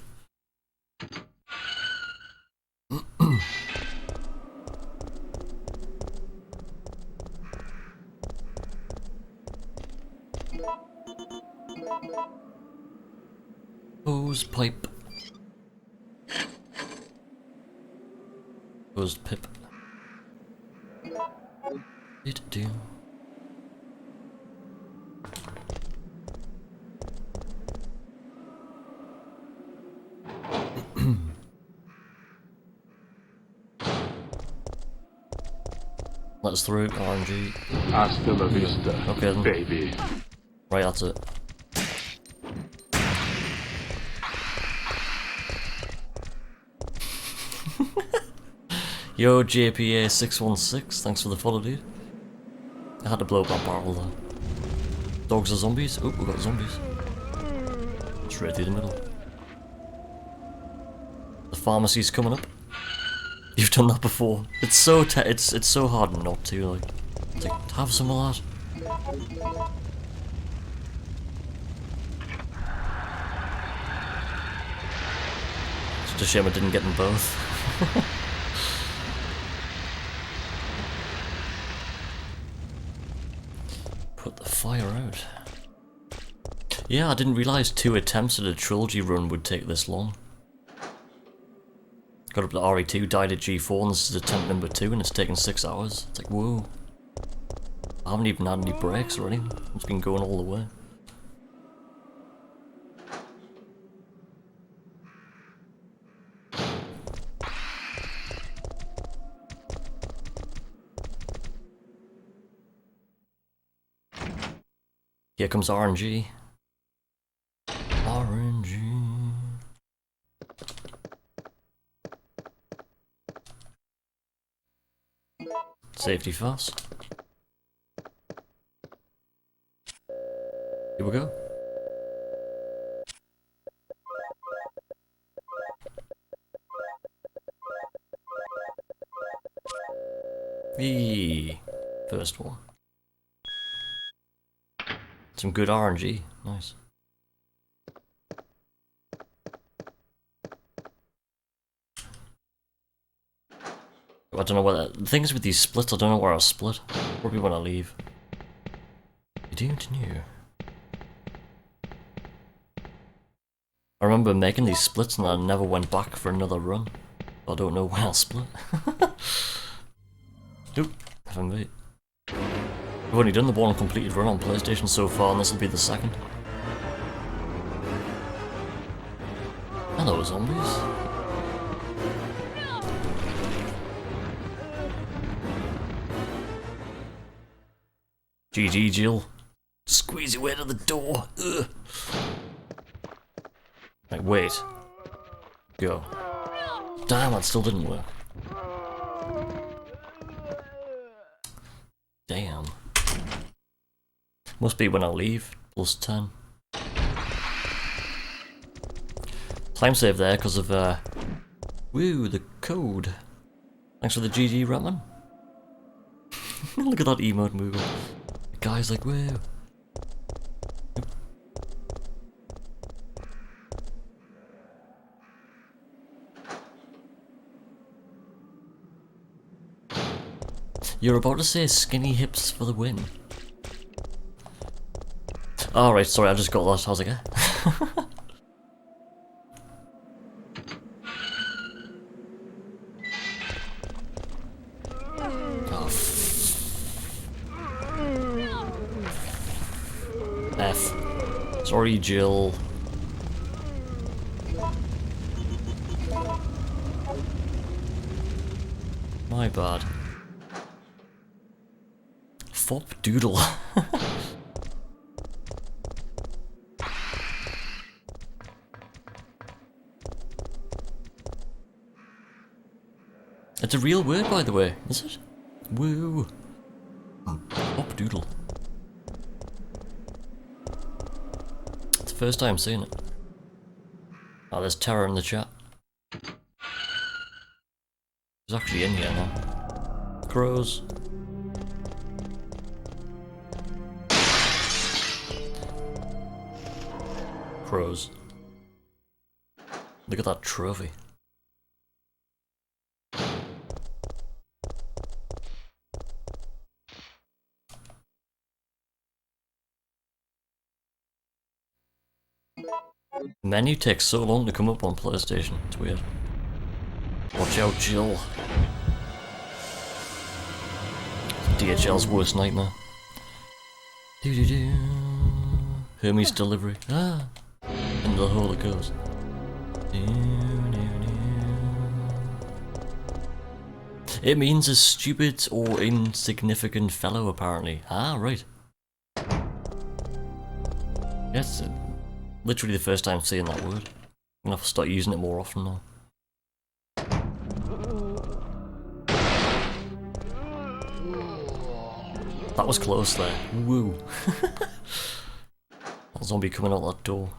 Hose pipe. Hose pip. It do. Let's through RNG. Hasta la vista, okay, then. baby. Right, that's it. Yo, JPA616, thanks for the follow, dude. I had to blow up that barrel though. Dogs are zombies? Oh, we got zombies. Straight through the middle. The pharmacy's coming up. You've done that before. It's so it's so hard not to, like. It's like, have some of that. It's just a shame I didn't get them both. Put the fire out. Yeah, I didn't realise 2 attempts at a trilogy run would take this long. Got up to RE2, died at G4, and this is attempt number 2, and it's taken 6 hours. It's like, whoa. I haven't even had any breaks or anything. It's been going all the way. Here comes RNG. RNG. Safety first. Here we go. The first one. Some good RNG. Nice. I don't know where the thing is with these splits, I don't know where I'll split. Probably when I leave. You don't know. I remember making these splits and I never went back for another run. I don't know when I'll split. Nope, FMV. I've only done the 1 completed run on PlayStation so far, and this will be the 2nd. Hello, zombies. GG, Jill. Squeeze your way to the door. Ugh. Right, wait. Go. Damn, that still didn't work. Damn. Must be when I leave. Plus 10. Time save there because of, woo, the code. Thanks for the GG, Ratman. Look at that emote moving. The guy's like, woo. You're about to say skinny hips for the win. Alright, sorry, I just got that. I was like, eh? Oh, F. Sorry, Jill. My bad. Fop doodle. It's a real word, by the way, is it? Woo. Fop doodle. It's the first time seeing it. Oh, there's terror in the chat. He's actually in here now. Crows. Crows. Look at that trophy. The menu takes so long to come up on PlayStation, it's weird. Watch out, Jill. DHL's worst nightmare. Doo-doo-doo. Hermes delivery. Ah! Into the hole it goes. It means a stupid or insignificant fellow, apparently. Ah, right. Yes, literally the first time seeing that word. I'm gonna have to start using it more often now. That was close there. Woo. That zombie coming out that door.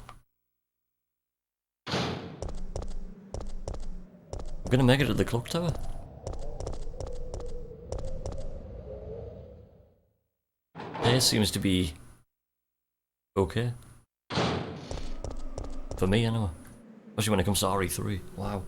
We're gonna make it to the clock tower. There seems to be okay. For me, anyway. Especially when it comes to RE3. Wow.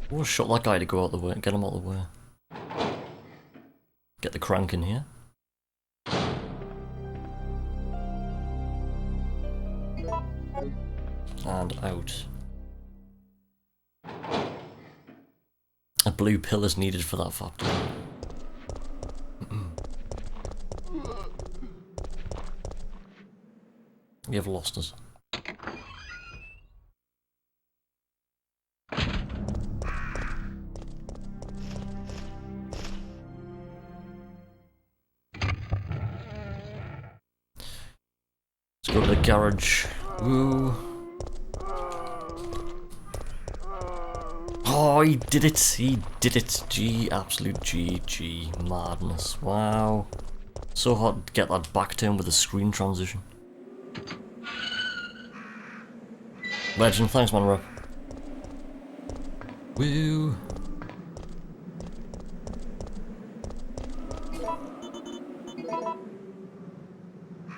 We'll shot that guy to go out the way, get him out the way. Get the crank in here. And out. A blue pill is needed for that factory. We have lost us. Let's go to the garage. Woo. Oh, he did it! He did it! G, absolute GG madness. Wow. So hard to get that back turn with a screen transition. Legend, thanks man, Rep. Woo!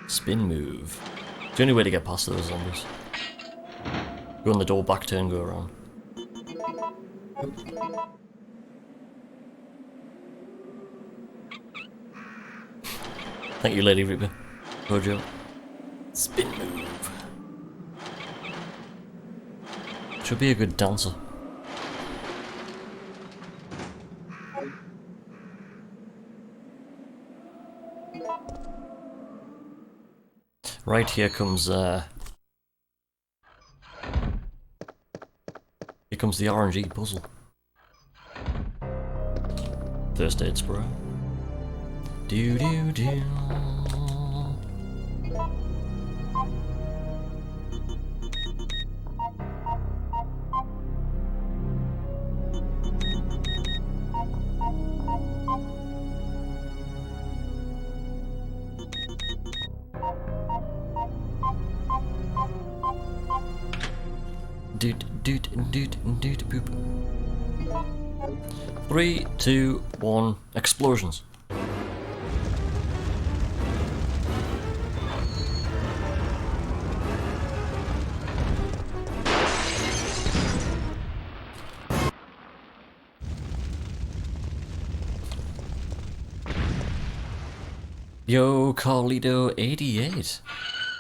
Spin move. It's the only way to get past those zombies. Go in the door, back turn, go around. Thank you, Lady Reaper. Hojo. Spin move. Should be a good dancer. Right, here comes the RNG puzzle. First aid spray. Do do do. Boop. 3, 2, 1, explosions. Yo, Carlito88.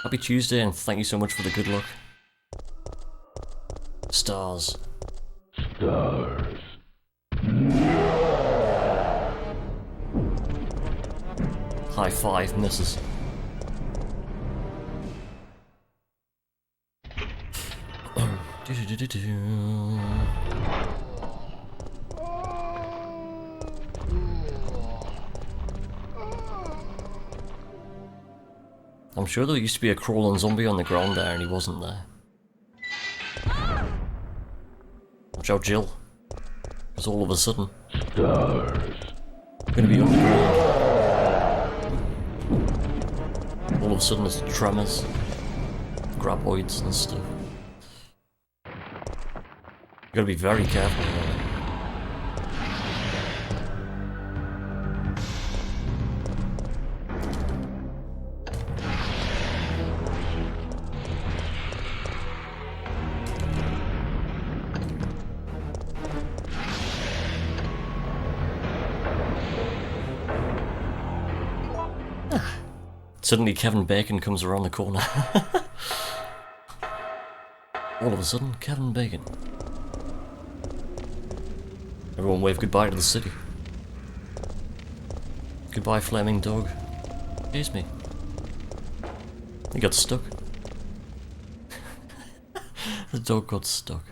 Happy Tuesday and thank you so much for the good luck. Stars. Stars. High five, misses. I'm sure there used to be a crawling zombie on the ground there and he wasn't there. Watch out, Jill. Because all of a sudden... Stars. Gonna be underground. All of a sudden it's tremors. Graboids and stuff. You gotta be very careful. Suddenly Kevin Bacon comes around the corner. All of a sudden, Kevin Bacon. Everyone wave goodbye to the city. Goodbye, flaming dog. Here's me. He got stuck. The dog got stuck.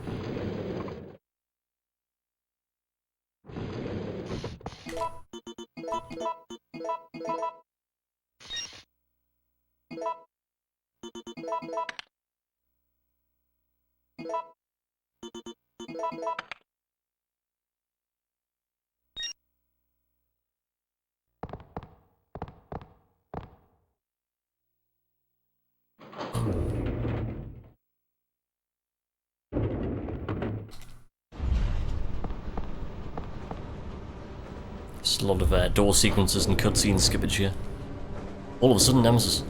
Just a lot of door sequences and cutscene skippage here. All of a sudden, Nemesis.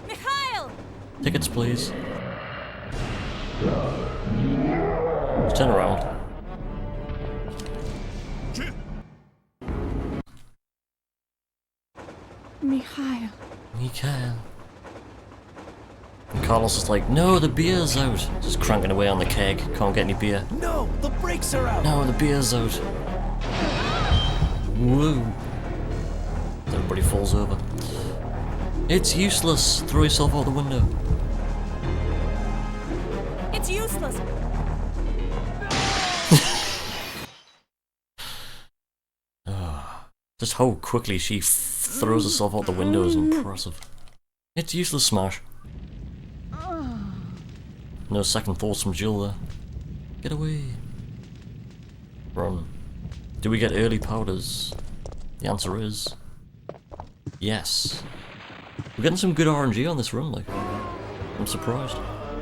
Mikhail! Tickets, please. Just turn around. Mikhail. Mikhail. And Carlos is like, no, the beer's out. Just cranking away on the keg. Can't get any beer. No, the brakes are out. No, the beer's out. Whoa. Everybody falls over. It's useless. Throw yourself out the window. It's useless. Just how quickly she throws herself out the window is impressive. It's useless, Smash. No second thoughts from Jill there. Get away. Run. Do we get early powders? The answer is... yes. We're getting some good RNG on this run, like. I'm surprised.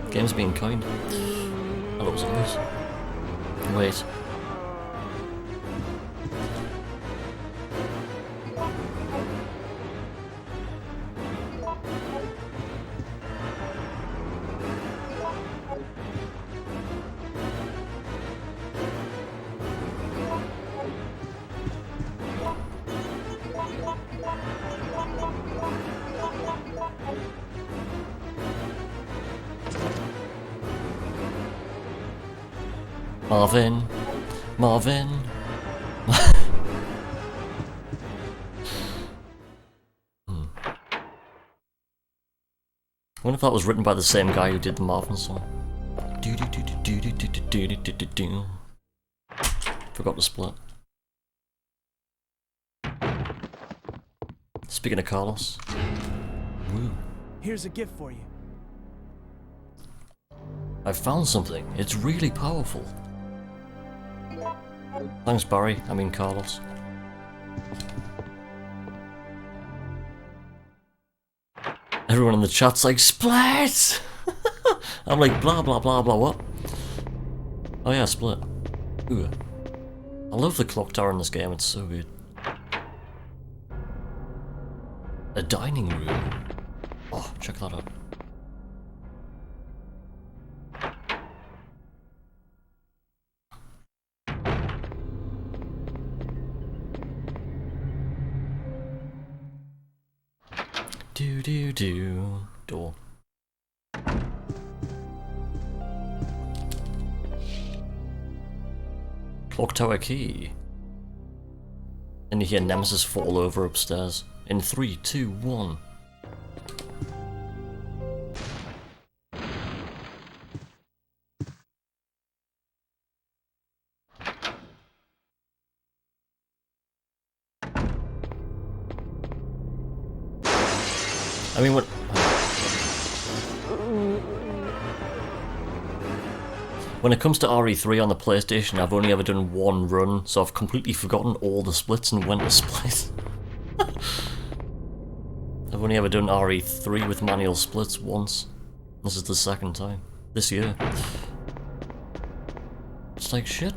The game's being kind. Hello, zombies. Wait. Marvin. Marvin. I wonder if that was written by the same guy who did the Marvin song. Forgot to split. Speaking of Carlos. Woo. Here's a gift for you. I found something. It's really powerful. Thanks, Barry. I mean, Carlos. Everyone in the chat's like, Splat! I'm like, blah, blah, blah, blah, what? Oh yeah, split. Ooh. I love the clock tower in this game, it's so good. A dining room. Oh, check that out. Door. Clock tower key. And you hear Nemesis fall over upstairs. In 3, 2, 1. I mean, when it comes to RE3 on the PlayStation, I've only ever done one run, so I've completely forgotten all the splits and when to split. I've only ever done RE3 with manual splits once. This is the second time. This year. It's like shit.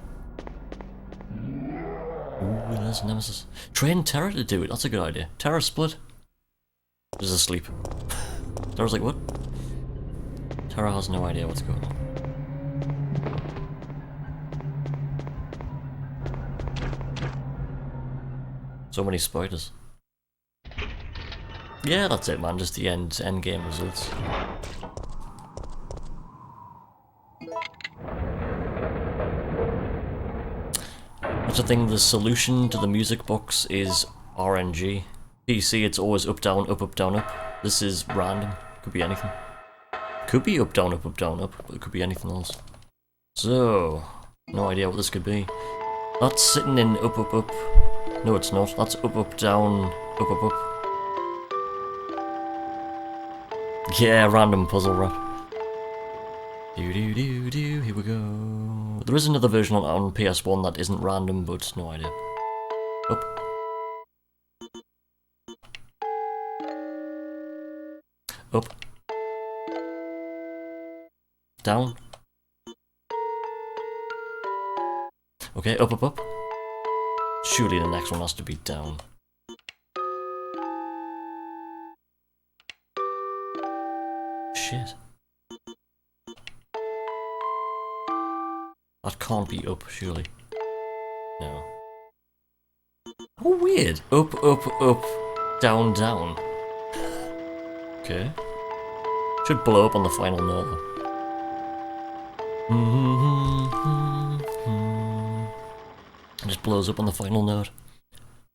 Ooh, there's Nemesis. Train Terra to do it, that's a good idea. Terra split. Just asleep. Terra's like, what? Terra has no idea what's going on. So many spiders. Yeah, that's it, man. Just the end game results. That's the thing. The solution to the music box is RNG. PC, it's always up, down, up, up, down, up. This is random. Could be anything. Could be up, down, up, up, down, up, but it could be anything else. So, no idea what this could be. That's sitting in up, up, up. No, it's not. That's up, up, down, up, up, up. Yeah, random puzzle rap. Here we go. There is another version on PS1 that isn't random, but no idea. Up. Up. Down. Okay, up, up, up. Surely the next one has to be down. Shit. That can't be up, surely. No. Oh, weird. Up, up, up. Down, down. Okay. Should blow up on the final note though. It just blows up on the final note.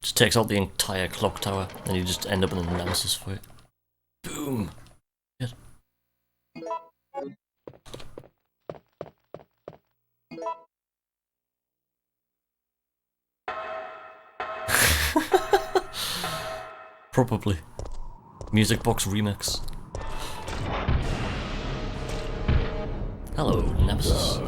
Just takes out the entire clock tower, and you just end up in a Nemesis fight. Boom! Shit. Probably. Music box remix. Hello, Nemesis.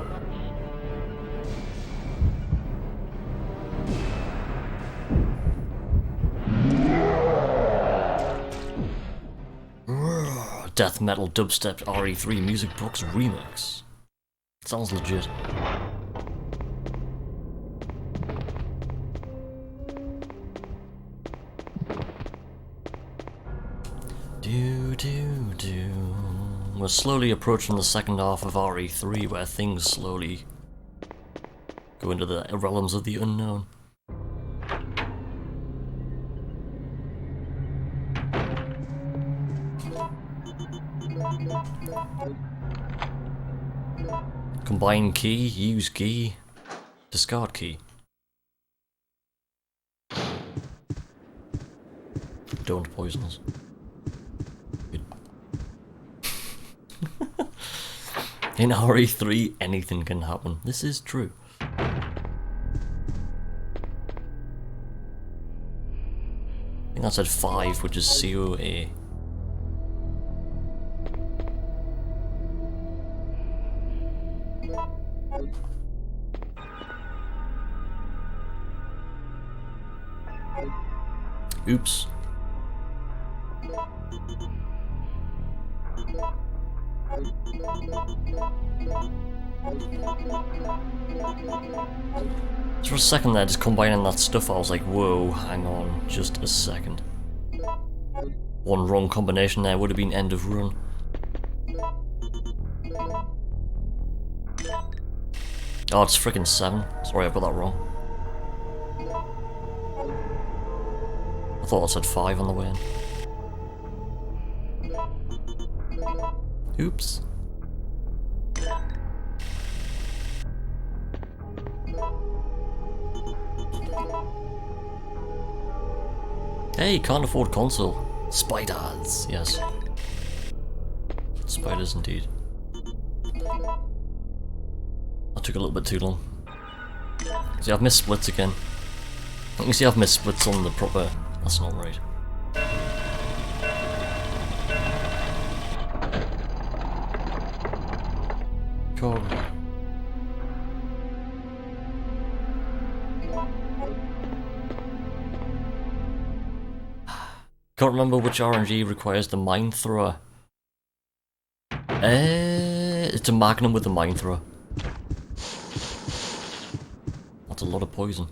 Death metal dubstep RE3 music box remix. Sounds legit. We're slowly approaching the second half of RE3 where things slowly go into the realms of the unknown. Combine key, use key, discard key. Don't poison us. In RE3, anything can happen. This is true. I think that's at 5, which is COA. Oops. For a second there, just combining that stuff, I was like, whoa, hang on, just a second. One wrong combination there would have been end of run. Oh, it's freaking 7. Sorry, I've got that wrong. I thought I said 5 on the way in. Oops. Hey, can't afford console. Spiders, yes. Spiders indeed. That took a little bit too long. See, I've missed splits again. You can see I've missed splits on the proper... That's not right. Cool. Can't remember which RNG requires the mine thrower. It's a Magnum with a mine thrower. That's a lot of poison.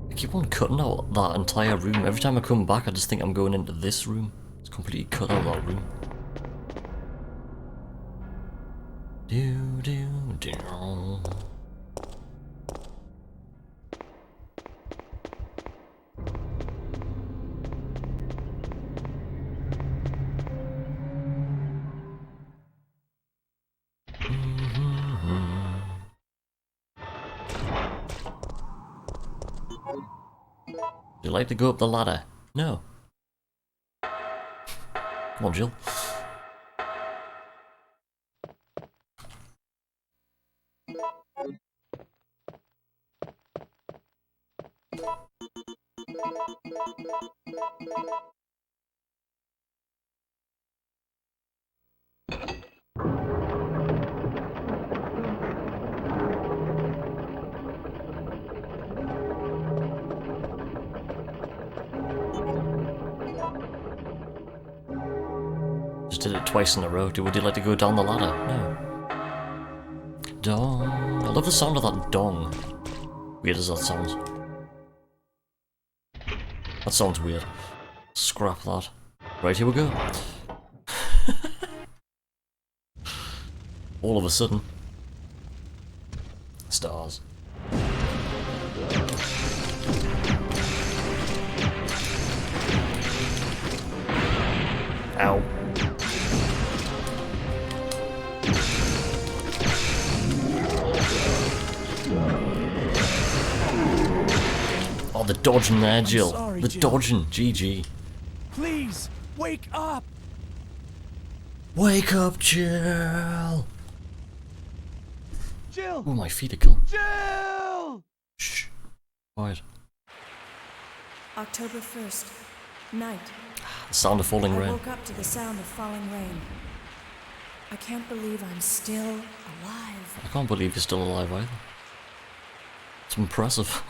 I keep on cutting out that entire room. Every time I come back, I just think I'm going into this room. It's completely cut out that room. Do do do. Do you like to go up the ladder? No. Come on, Jill. Just did it twice in a row. Would you like to go down the ladder? No. Dong. I love the sound of that dong. Weird as that sounds. That sounds weird. Scrap that. Right, here we go. All of a sudden. Stars. Ow. Oh, the dodging there, Jill. Sorry, the Jill. dodging. GG. Please, wake up! Wake up, Jill! Jill! Oh, my feet are cold. Jill! Shh. Quiet. October 1st, night. The sound of falling I rain. woke up to the sound of falling rain. I can't believe I'm still alive. I can't believe you're still alive either. It's impressive.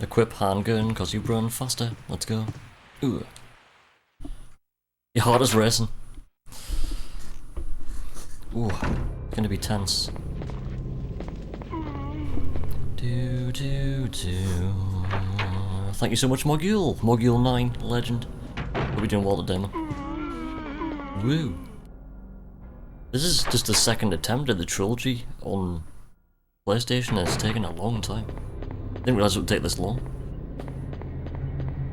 Equip handgun because you run faster. Let's go. Ooh. Your heart is racing. Ooh. It's gonna be tense. Do do do. Thank you so much, Mogul. Mogul 9, legend. We'll be doing well the demo. Woo. This is just the second attempt at the trilogy on PlayStation. It's taken a long time. Didn't realise it would take this long.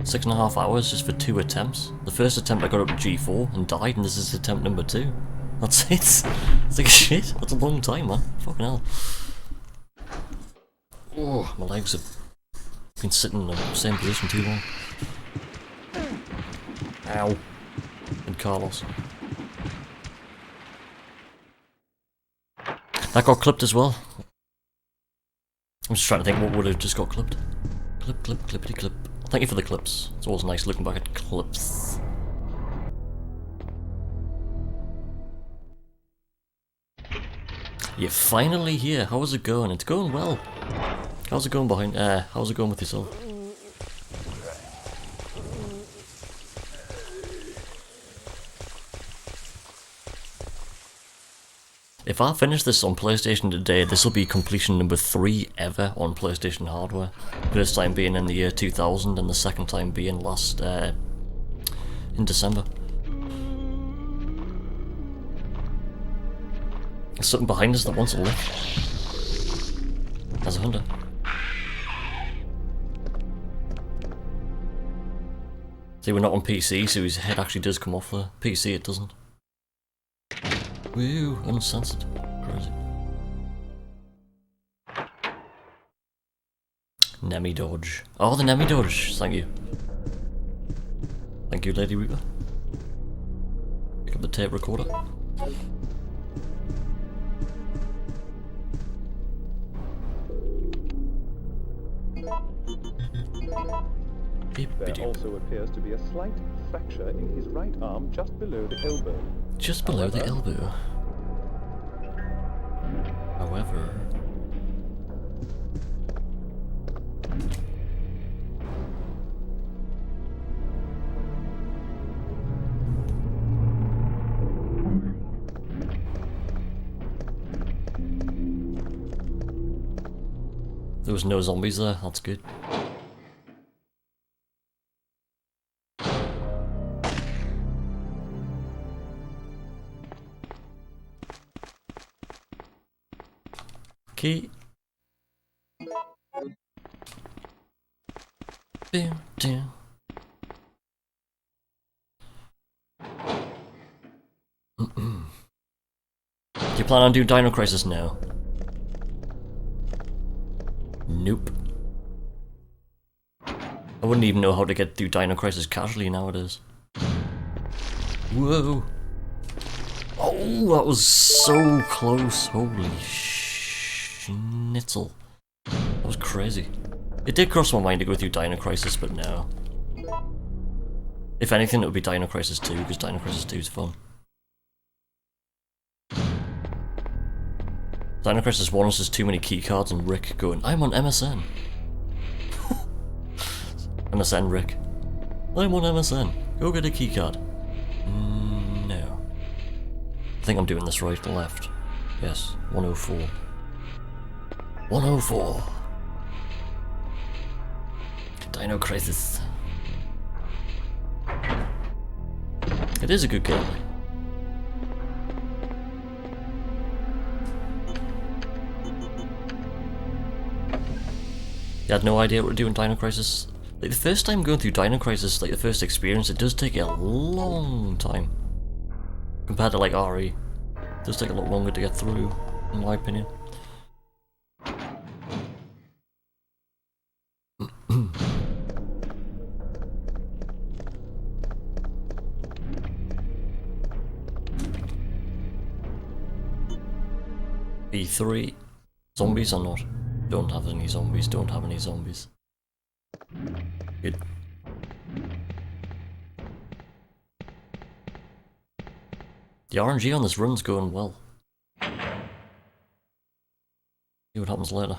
6.5 hours just for 2 attempts. The first attempt I got up to G4 and died, and this is attempt number 2. That's it. It's like shit. That's a long time, man. Fucking hell. Oh, my legs have been sitting in the same position too long. Ow. And Carlos. That got clipped as well. I'm just trying to think what would have just got clipped. Clip, clip, clippity clip. Thank you for the clips. It's always nice looking back at clips. You're finally here. How is it going? It's going well. How's it going behind? How's it going with yourself? If I finish this on PlayStation today, this will be completion number 3 ever on PlayStation hardware. First time being in the year 2000 and the second time being last in December. There's something behind us that wants a lick. There's a hunter. See, we're not on PC, so his head actually does come off there. PC, it doesn't. Woo, uncensored. Crazy. Nemi dodge. Oh, the Nemi dodge. Thank you. Thank you, Lady Reaper. Pick up the tape recorder. There also appears to be a slight fracture in his right arm just below the elbow. Just below the elbow. However... there was no zombies there, that's good. Key. Boom, down. Do you plan on doing Dino Crisis now? Nope. I wouldn't even know how to get through Dino Crisis casually nowadays. Whoa! Oh, that was so close. Holy schnitzel. That was crazy. It did cross my mind to go through Dino Crisis, but no. If anything, it would be Dino Crisis 2, because Dino Crisis 2 is fun. Dino Crisis 1 is just too many keycards and Rick going, I'm on MSN. MSN Rick. I'm on MSN. Go get a keycard. No. I think I'm doing this right, left. Yes, 104. 104. Dino Crisis. It is a good game. You had no idea what we're doing Dino Crisis? Like, the first time going through Dino Crisis, like the first experience, it does take a long time. Compared to like RE. It does take a lot longer to get through, in my opinion. E3. Zombies or not? Don't have any zombies, don't have any zombies. Good. The RNG on this run's going well. See what happens later.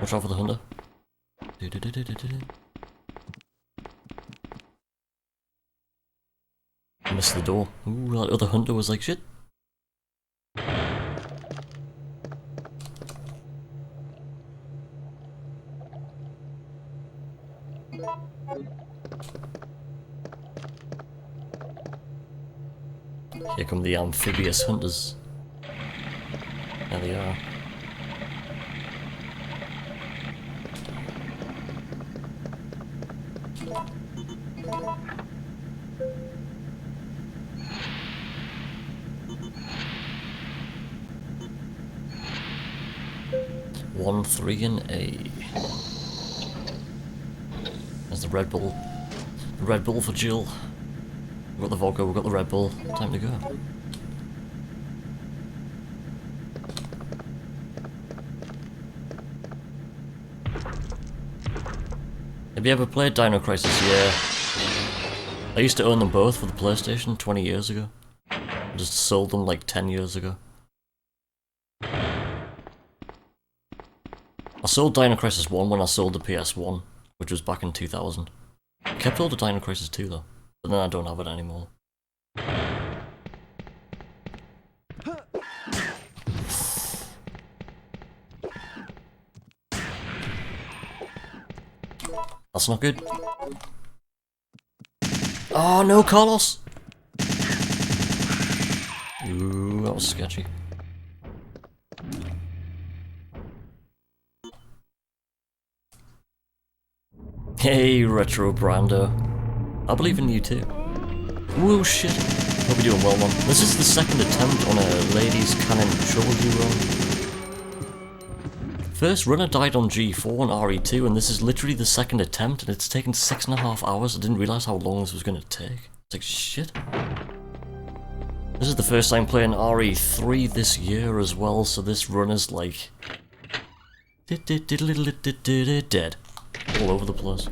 Watch out for the hunter. I missed the door. Ooh, that other hunter was like, shit. Here come the amphibious hunters. There they are. One, 3, and A. There's the Red Bull. The Red Bull for Jill. We've got the vodka, we've got the Red Bull. Time to go. Have you ever played Dino Crisis? Yeah. I used to own them both for the PlayStation 20 years ago. I just sold them like 10 years ago. I sold Dino Crisis 1 when I sold the PS1, which was back in 2000. I kept all the Dino Crisis 2 though, but then I don't have it anymore. That's not good. Oh no, Carlos! Ooh, that was sketchy. Hey, Retro Brando. I believe in you too. Whoa, shit. Hope you're doing well, man. This is the second attempt on a ladies' Canon Trilogy run. First runner died on G4 and RE2, and this is literally the second attempt, and it's taken 6.5 hours. I didn't realise how long this was going to take. It's like, shit. This is the first time playing RE3 this year as well, so this run is like... dead. All over the place.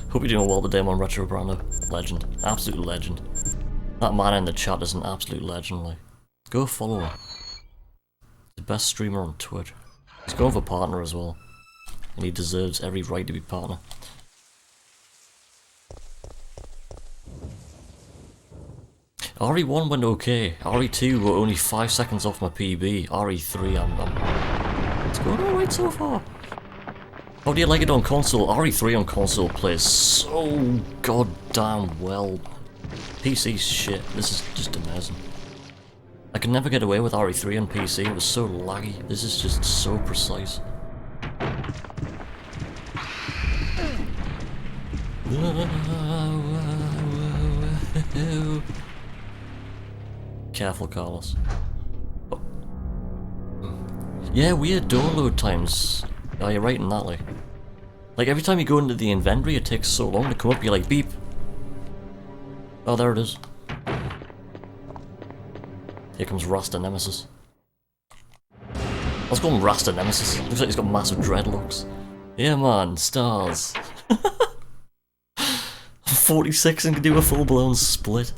Hope you're doing well today, man. Retro Brando. Legend. Absolute legend. That man in the chat is an absolute legend, like. Go follow him. The best streamer on Twitch. He's going for partner as well. And he deserves every right to be partner. RE1 went okay. RE2 were only 5 seconds off my PB. RE3, it's going alright so far. How do you like it on console? RE3 on console plays so goddamn well. PC's shit. This is just amazing. I could never get away with RE3 on PC. It was so laggy. This is just so precise. Careful, Carlos. Oh. Yeah, weird download times. Oh, you're right in that, like every time you go into the inventory, it takes so long to come up. You're like, beep. Oh, there it is. Here comes Rasta Nemesis. Let's call him Rasta Nemesis. Looks like he's got massive dreadlocks. Yeah, man, stars. I'm 46 and can do a full-blown split.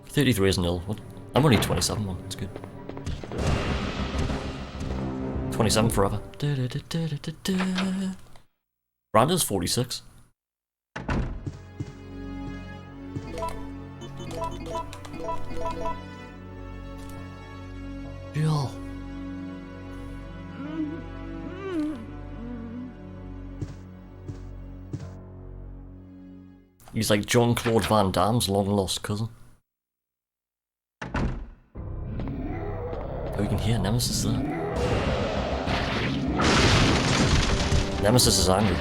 33 isn't ill. What? I'm only 27, man. It's good. 27 forever. Brando's 46. Yo. He's like Jean-Claude Van Damme's long-lost cousin. Oh, you can hear Nemesis there. Nemesis is angry.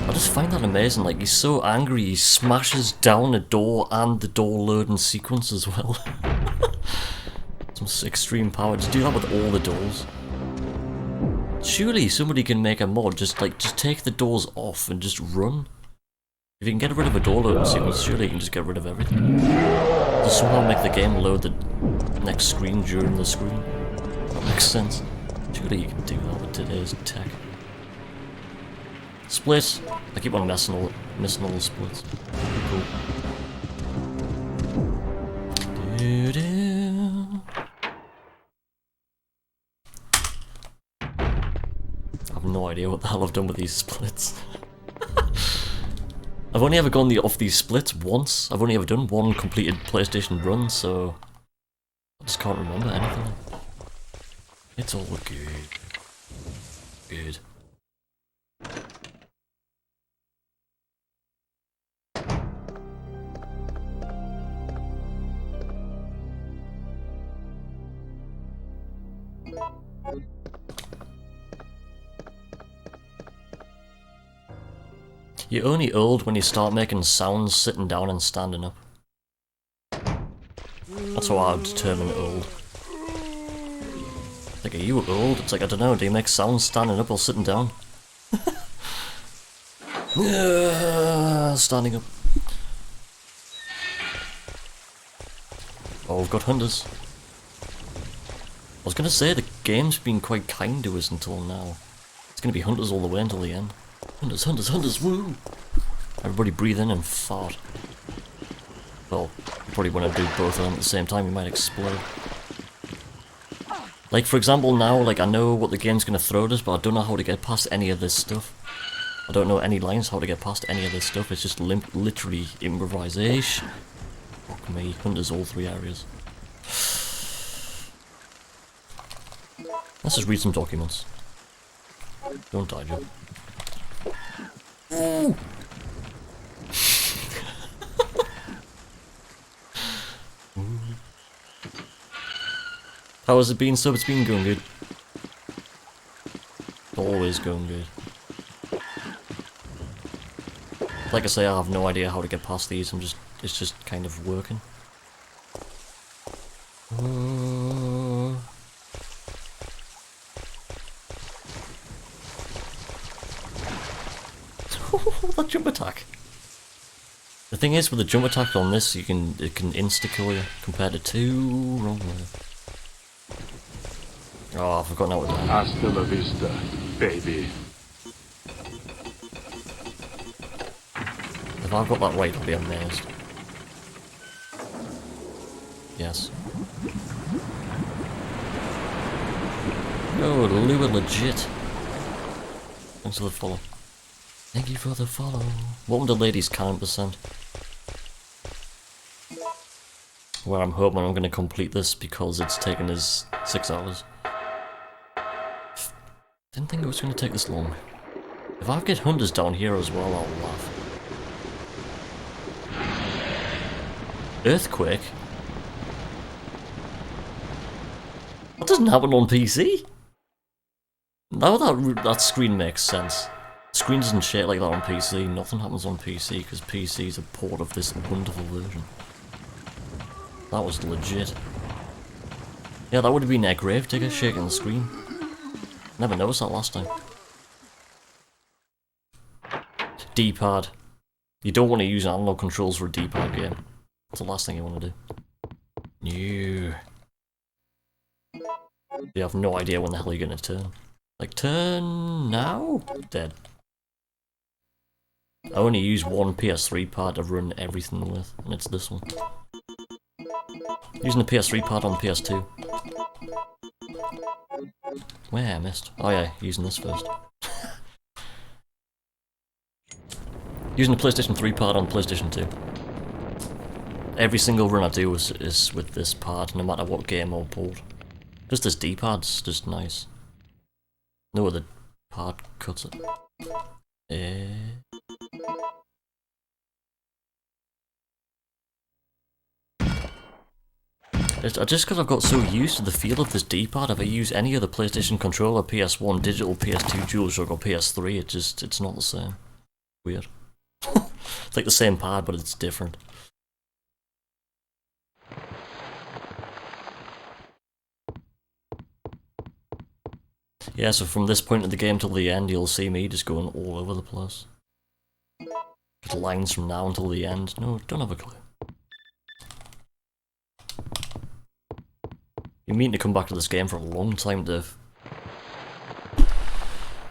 I just find that amazing, like, he's so angry he smashes down a door and the door loading sequence as well. Some extreme power. Just do that with all the doors. Surely somebody can make a mod, just take the doors off and just run. If you can get rid of a door loading sequence, surely you can just get rid of everything. Just somehow make the game load the next screen during the screen. That makes sense. Surely you can do that with today's tech. Split! I keep on missing all the splits. Cool. I have no idea what the hell I've done with these splits. I've only ever gone off these splits once. I've only ever done one completed PlayStation run, so I just can't remember anything. It's all good. Good. You're only old when you start making sounds sitting down and standing up. That's how I would determine old. Like, are you old? It's like, I don't know, do you make sounds standing up or sitting down? Standing up. Oh, we've got hunters. I was gonna say, the game's been quite kind to us until now. It's gonna be hunters all the way until the end. Hunters, hunters, hunters, woo! Everybody breathe in and fart. Well, you probably want to do both of them at the same time, you might explode. Like, for example, now, like, I know what the game's gonna throw at us, but I don't know how to get past any of this stuff. I don't know any lines how to get past any of this stuff, it's just literally improvisation. Fuck me, Hunter's all 3 areas. Let's just read some documents. Don't die, Joe. Ooh. How has it been, sub? It's been going good. Always going good. Like I say, I have no idea how to get past these, it's just kind of working. That jump attack. The thing is, with the jump attack on this, it can insta-kill you compared to 2 wrong way. Oh, I forgot now what that is. Hasta la vista, baby. If I've got that right, I'll be amazed. Yes. Oh, Lua legit. Thanks for the follow. Thank you for the follow. Welcome to Ladies Canon %. Where I'm hoping I'm going to complete this because it's taken us 6 hours. Didn't think it was going to take this long. If I get hunters down here as well, I'll laugh. Earthquake? That doesn't happen on PC. Now that screen makes sense. Screen doesn't shake like that on PC. Nothing happens on PC because PC is a port of this wonderful version. That was legit. Yeah, that would have been a Gravedigger shaking the screen. Never noticed that last time. D-pad. You don't want to use analog controls for a D-pad game. That's the last thing you want to do. No. You have no idea when the hell you're going to turn. Like, turn now? Dead. I only use one PS3 pad to run everything with, and it's this one. Using the PS3 pad on the PS2. Where I missed? Oh yeah, using this first. Using the PlayStation 3 pad on PlayStation 2. Every single run I do is with this pad, no matter what game or port. Just this D-pad's just nice. No other pad cuts it. Just because I've got so used to the feel of this D-pad, if I use any other PlayStation controller, PS1, digital, PS2, DualShock or PS3, it's not the same. Weird. It's like the same pad, but it's different. Yeah, so from this point of the game till the end, you'll see me just going all over the place. Get lines from now until the end. No, don't have a clue. You mean to come back to this game for a long time to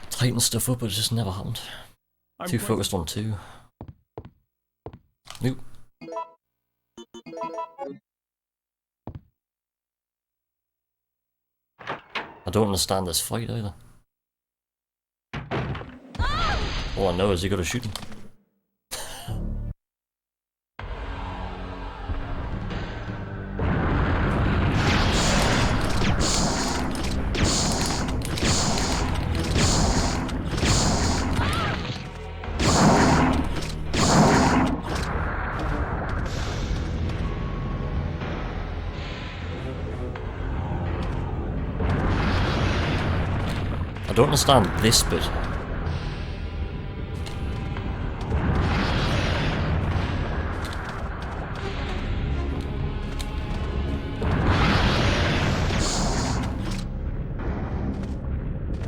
tighten stuff up, but it just never happened. Too focused on 2. Nope. I don't understand this fight either. All I know is you gotta shoot him. I don't understand this bit.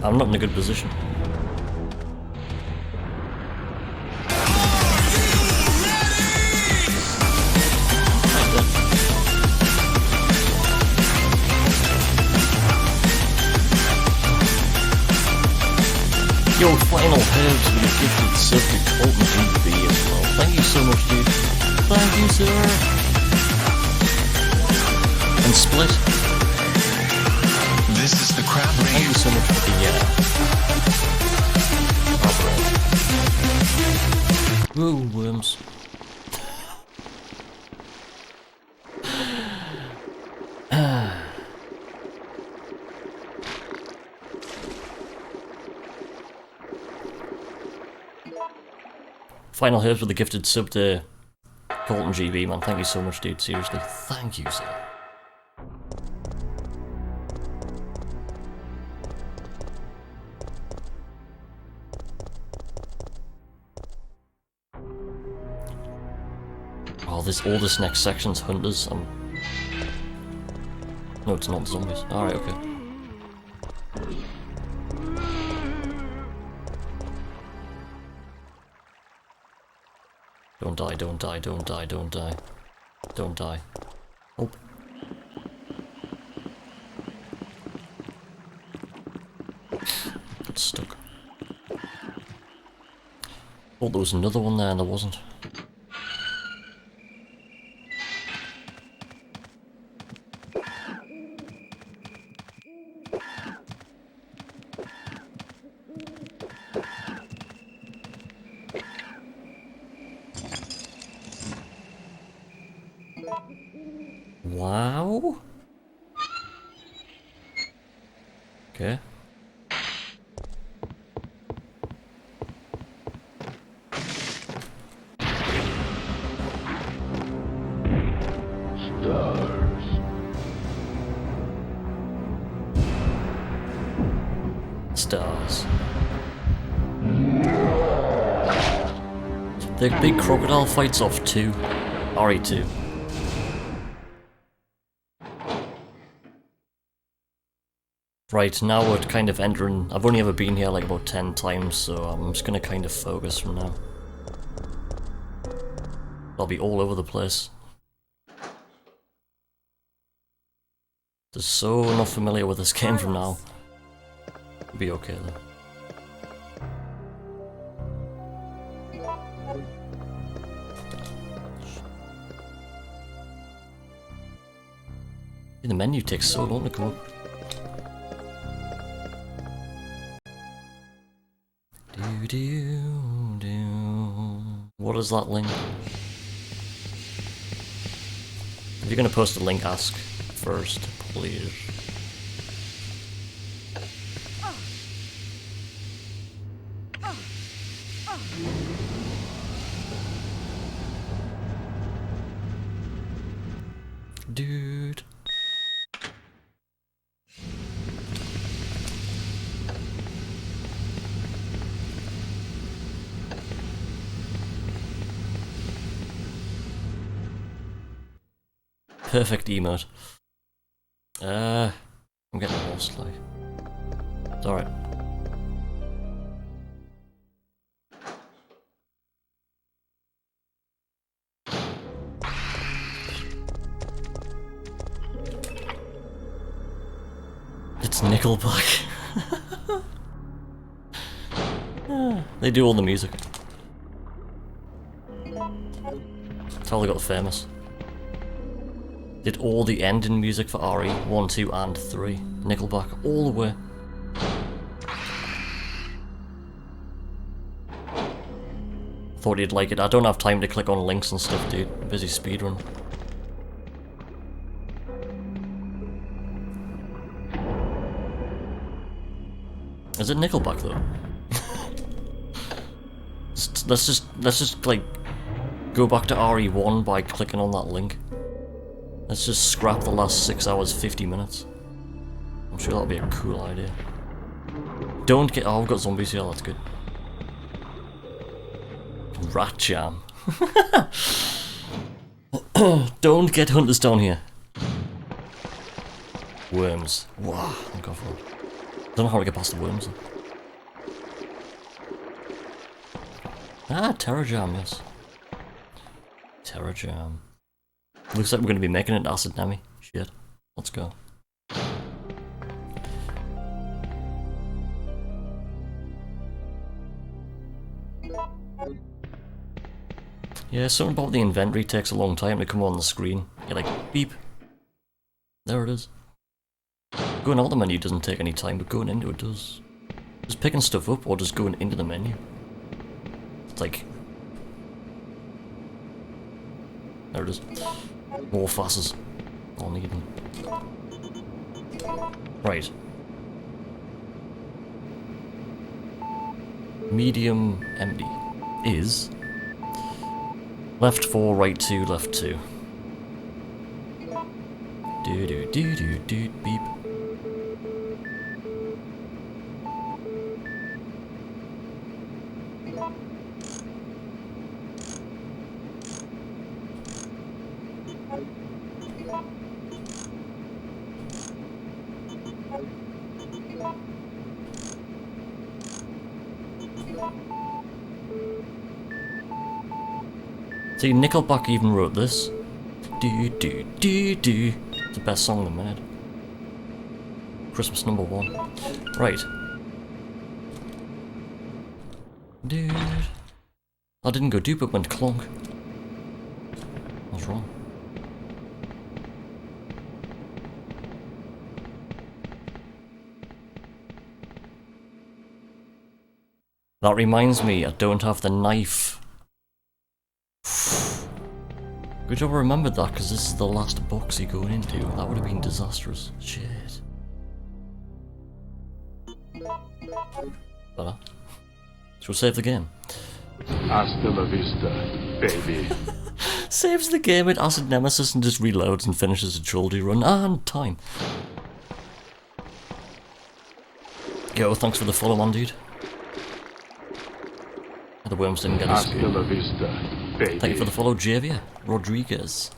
I'm not in a good position. Yo, final herbs with a gifted sub to Colton GB as well. so much, dude. Thank you, sir. And Split. This is the crab Thank you rave. so much for the Whoa, worms. Final herbs with the gifted sub to Colton GB, man. Thank you so much, dude. Seriously. Thank you, sir. Oh, all this next section's hunters. No, it's not zombies. Alright, okay. Don't die, don't die, don't die, don't die. Don't die. Oh. Got stuck. Oh, there was another one there and there wasn't. Wow. Okay. Stars. The big crocodile fights off 2. RE2. Right, now we're kind of entering... I've only ever been here like about 10 times, so I'm just gonna kind of focus from now. I'll be all over the place. Just so not familiar with this game from now. It'll be okay though. The menu takes so long to come up. What is that link? If you're gonna post a link, ask first, please. Dude. Perfect emote. I'm getting lost, like. It's alright. It's Nickelback. They do all the music. That's how they got famous. Did all the ending music for RE 1, 2 and 3. Nickelback all the way. Thought you'd like it. I don't have time to click on links and stuff, dude. I'm busy speedrun. Is it Nickelback though? let's just like go back to RE1 by clicking on that link. Let's just scrap the last 6 hours 50 minutes. I'm sure that'll be a cool idea. Don't get... Oh, I've got zombies here, that's good. Rat jam. Don't get hunters down here. Worms. Wow, I'm going for it. I don't know how to get past the worms though. Ah, Terror Jam, yes. Terror Jam. Looks like we're going to be making it Acid Nemi. Shit. Let's go. Yeah, something about the inventory takes a long time to come on the screen. You're like, beep. There it is. Going out the menu doesn't take any time, but going into it does. Just picking stuff up or just going into the menu. It's like... There it is. More fasses. I'll need them. Right. Medium empty is left 4, right 2, left 2. Do do do do do beep. See, Nickelback even wrote this. Do do do do. It's the best song they made. Christmas #1. Right. Dude. I didn't go deep, it went clonk. What's wrong? That reminds me, I don't have the knife. Good job I remembered that, because this is the last box you're going into. That would have been disastrous. Shit. Better. Shall we save the game? Hasta la vista, baby. Saves the game at Acid Nemesis and just reloads and finishes a Trilogy run. And time. Yo, thanks for the follow on, dude. The worms didn't get us. Hasta la vista, baby. Thank you for the follow, Javier Rodriguez.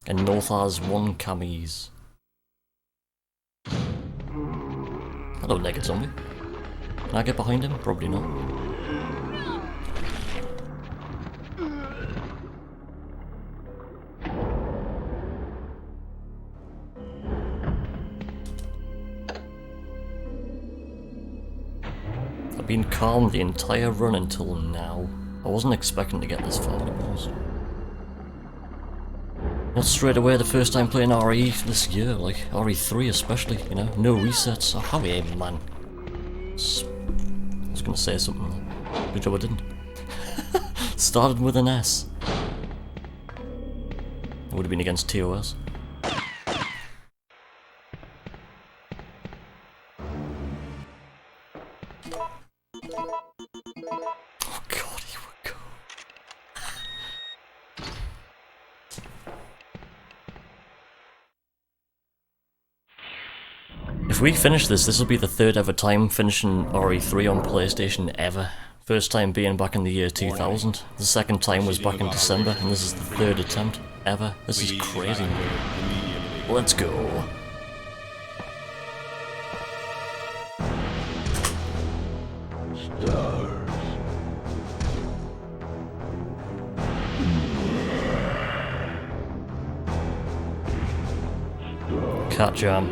And Northars 1 Camis. Hello, Naked Zombie. Can I get behind him? Probably not. I've been calm the entire run until now. I wasn't expecting to get this far, to be honest. Not straight away the first time playing RE this year, like RE3 especially, you know, no resets. Oh, how aim, man. I was gonna say something there. Good job I didn't. Started with an S. It would have been against TOS. If we finish this will be the 3rd ever time finishing RE3 on PlayStation ever. First time being back in the year 2000. The second time was back in December, and this is the 3rd attempt ever. This is crazy. Let's go. Cat jam.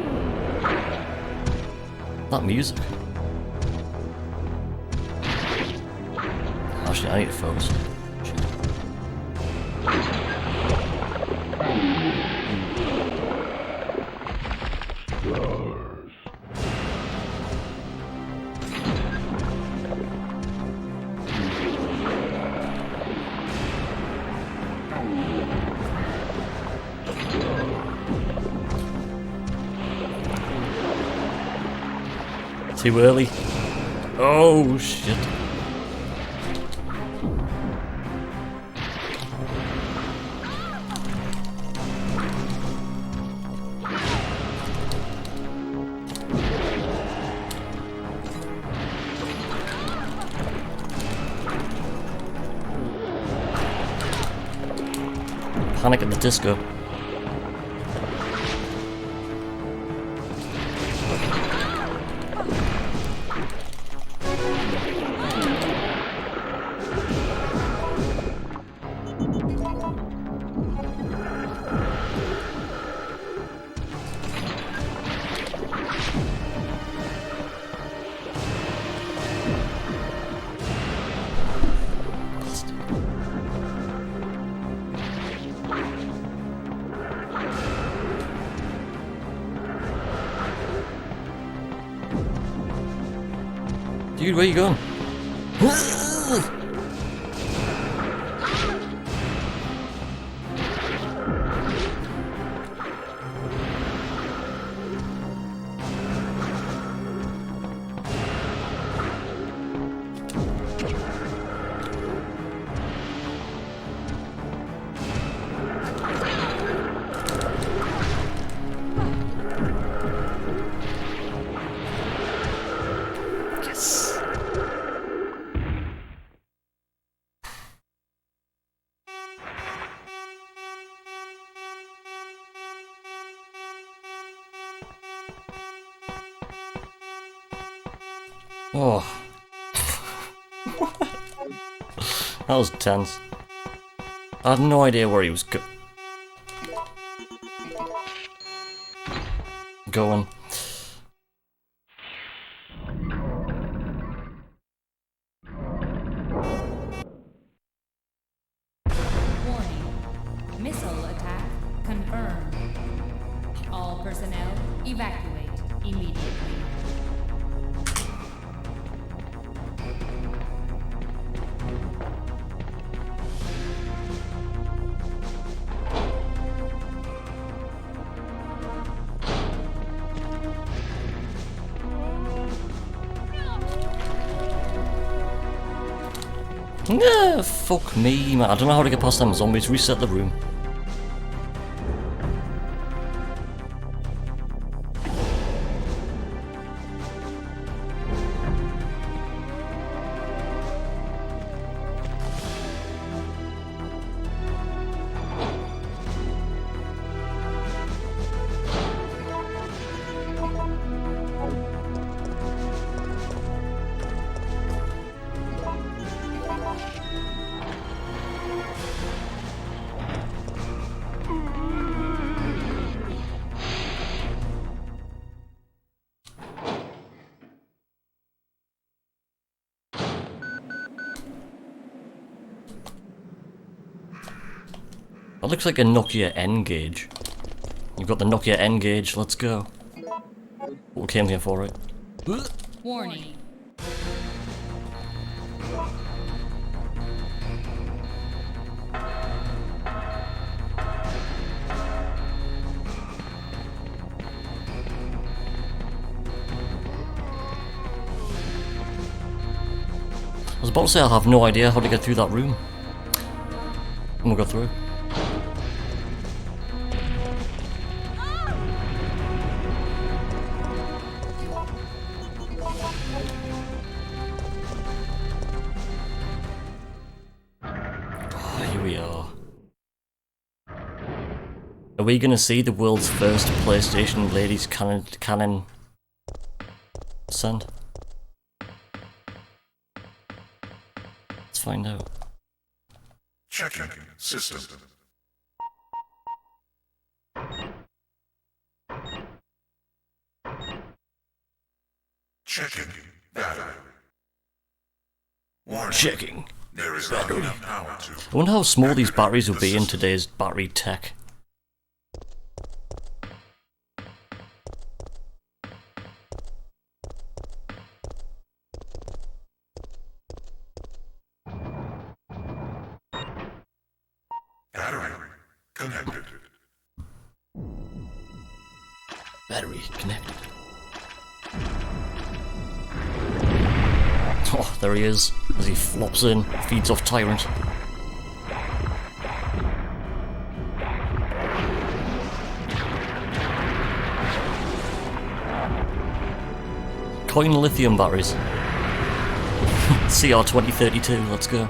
That music. Actually, I need to focus. Too early. Oh shit. Panic at the Disco. Dude, where you going? Oh. That was tense. I had no idea where he was going. Warning. Missile attack confirmed. All personnel evacuate immediately. Fuck me, man. I don't know how to get past them zombies. Reset the room. That looks like a Nokia N-Gauge. You've got the Nokia N-Gauge, let's go. What we came here for, right? Warning. I was about to say I have no idea how to get through that room. And we'll go through. Here we are. Are we gonna see the world's first PlayStation ladies Canon send? Let's find out. Checking system. Checking battery. Warning. Checking. There is not enough power to. I wonder how small these batteries will be in today's battery tech. Battery connected. Battery connected. Oh, there he is, as he flops in, feeds off Tyrant. Coin lithium batteries. CR 2032, let's go.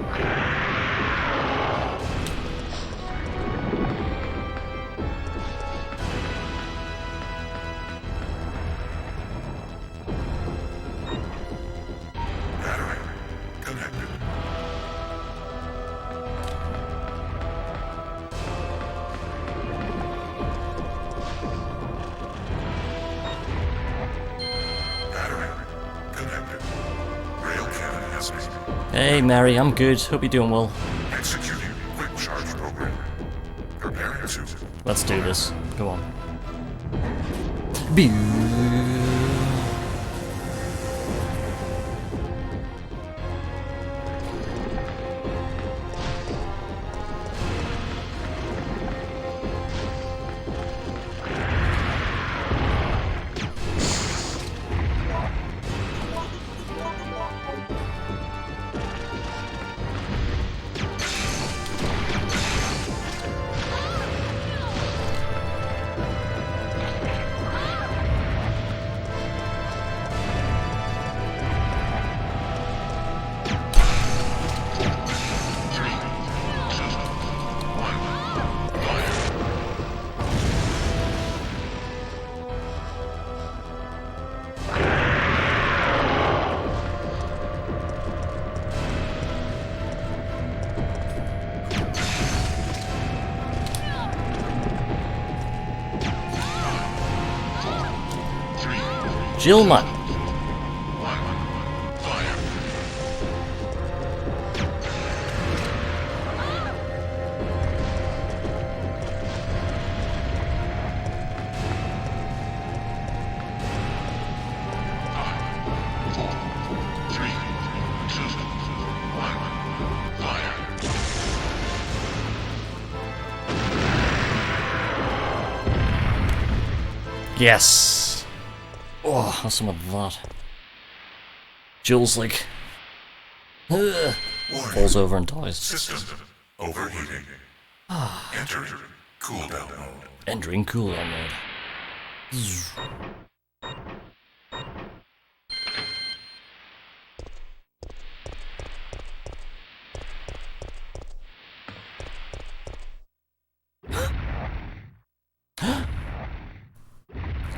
Hey Mary, I'm good. Hope you're doing well. Executing quick charge program. Preparing to. Let's do this. Go on. Chill, man. Yes! Oh, have some of that. Jill's like... falls over and dies. System overheating. Entering cooldown mode. Entering cooldown mode.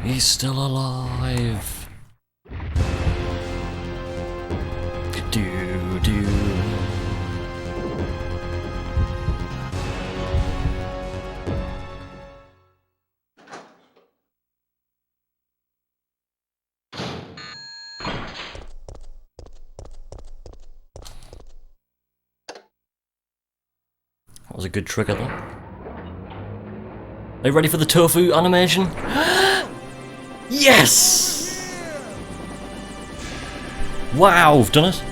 He's still alive. Do. That was a good trigger though. Are you ready for the tofu animation? Yes! Wow, we've done it.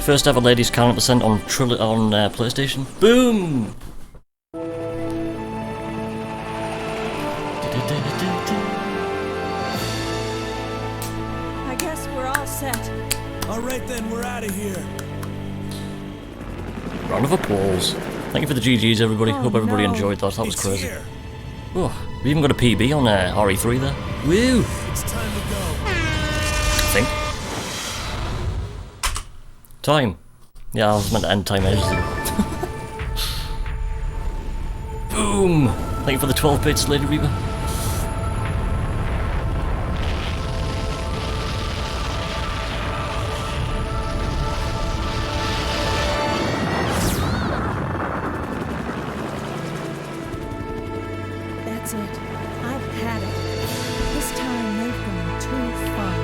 First ever ladies Canon percent on PlayStation. Boom! I guess we're all set. Alright then, we're out of here. Round of applause. Thank you for the GGs, everybody. Hope everybody enjoyed that. That was crazy. Here. Oh, we even got a PB on RE3 there. Woo! It's time to go. I think. Time. Yeah, I was meant to end time ages ago. Boom! Thank you for the 12 bits, Lady Reaper. That's it. I've had it. This time they've gone too far.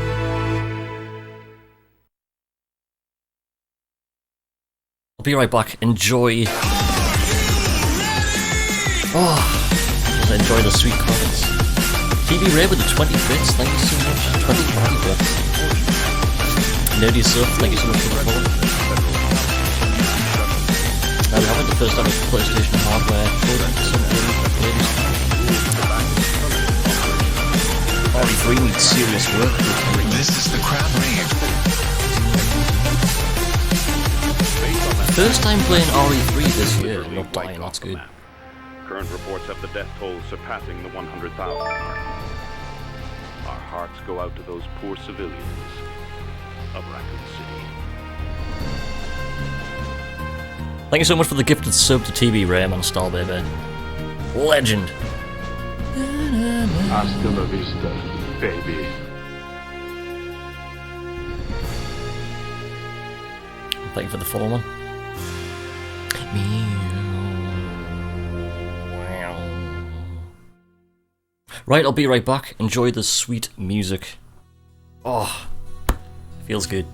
I'll be right back. Enjoy. Oh, enjoy the sweet comments. TV Ray with the 20 bits. Thank you so much. 20 bits. Nerdy Surf. Thank you so much for the follow. Now we haven't the first ever PlayStation hardware code for some ladies. RE3 needs serious work. This is the Crown Ring. First time playing RE3 this year, not dying, that's good. Current reports have the death toll surpassing the 100,000 mark. Our hearts go out to those poor civilians of Raccoon City. Thank you so much for the gifted sub to TV Rayman Star Baby. Legend. Hasta la vista, baby. Thank you for the follow one. Right, I'll be right back. Enjoy the sweet music. Oh, feels good.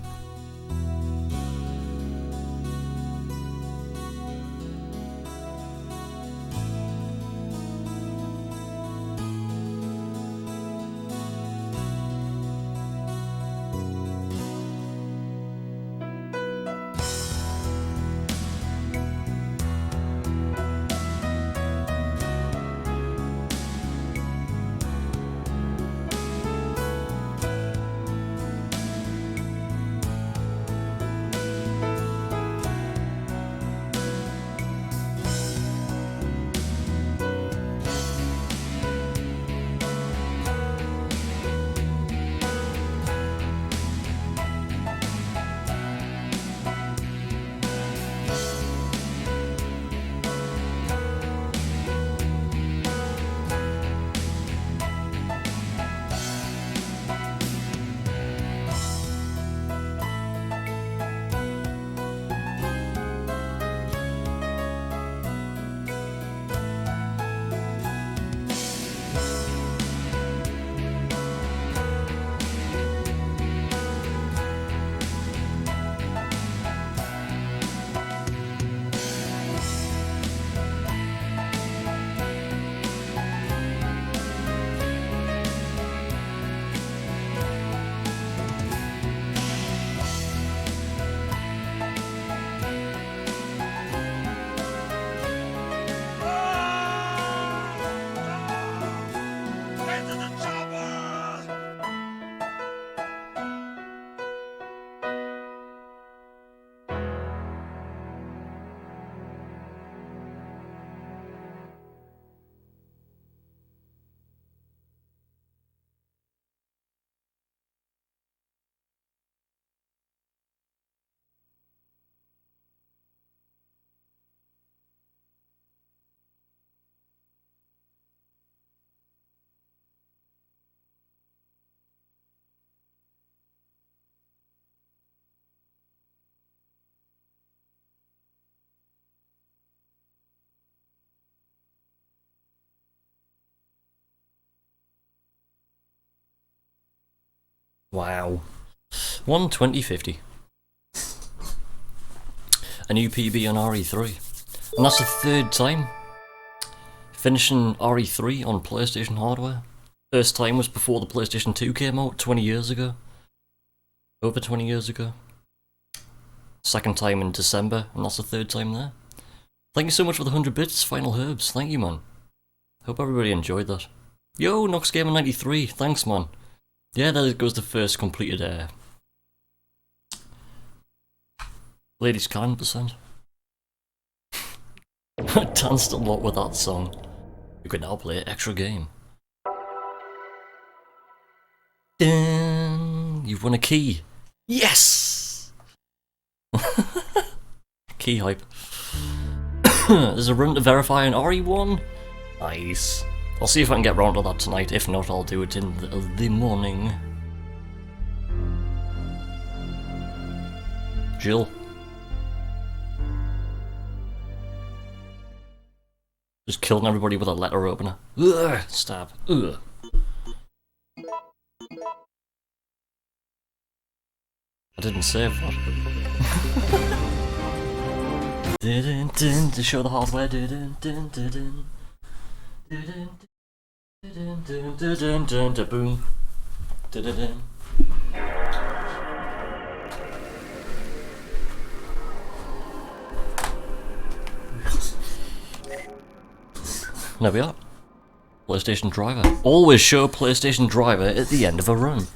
Wow. 120.50. A new PB on RE3. And that's the third time. Finishing RE3 on PlayStation hardware. First time was before the PlayStation 2 came out 20 years ago. Over 20 years ago. Second time in December, and that's the third time there. Thank you so much for the 100 bits, Final Herbs. Thank you, man. Hope everybody enjoyed that. Yo, NoxGamer93. Thanks, man. Yeah, there goes the first completed Ladies Canon percent. I danced a lot with that song. You can now play extra game. Dun, you've won a key. Yes! Key hype. There's a run to verify an RE1. Nice. I'll see if I can get round to that tonight. If not, I'll do it in the morning. Jill. Just killing everybody with a letter opener. Ugh, stab. Ugh. I didn't save that. To show the hardware. Boom. There we are. PlayStation Driver. Always show PlayStation Driver at the end of a run.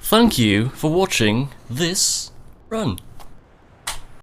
Thank you for watching this run.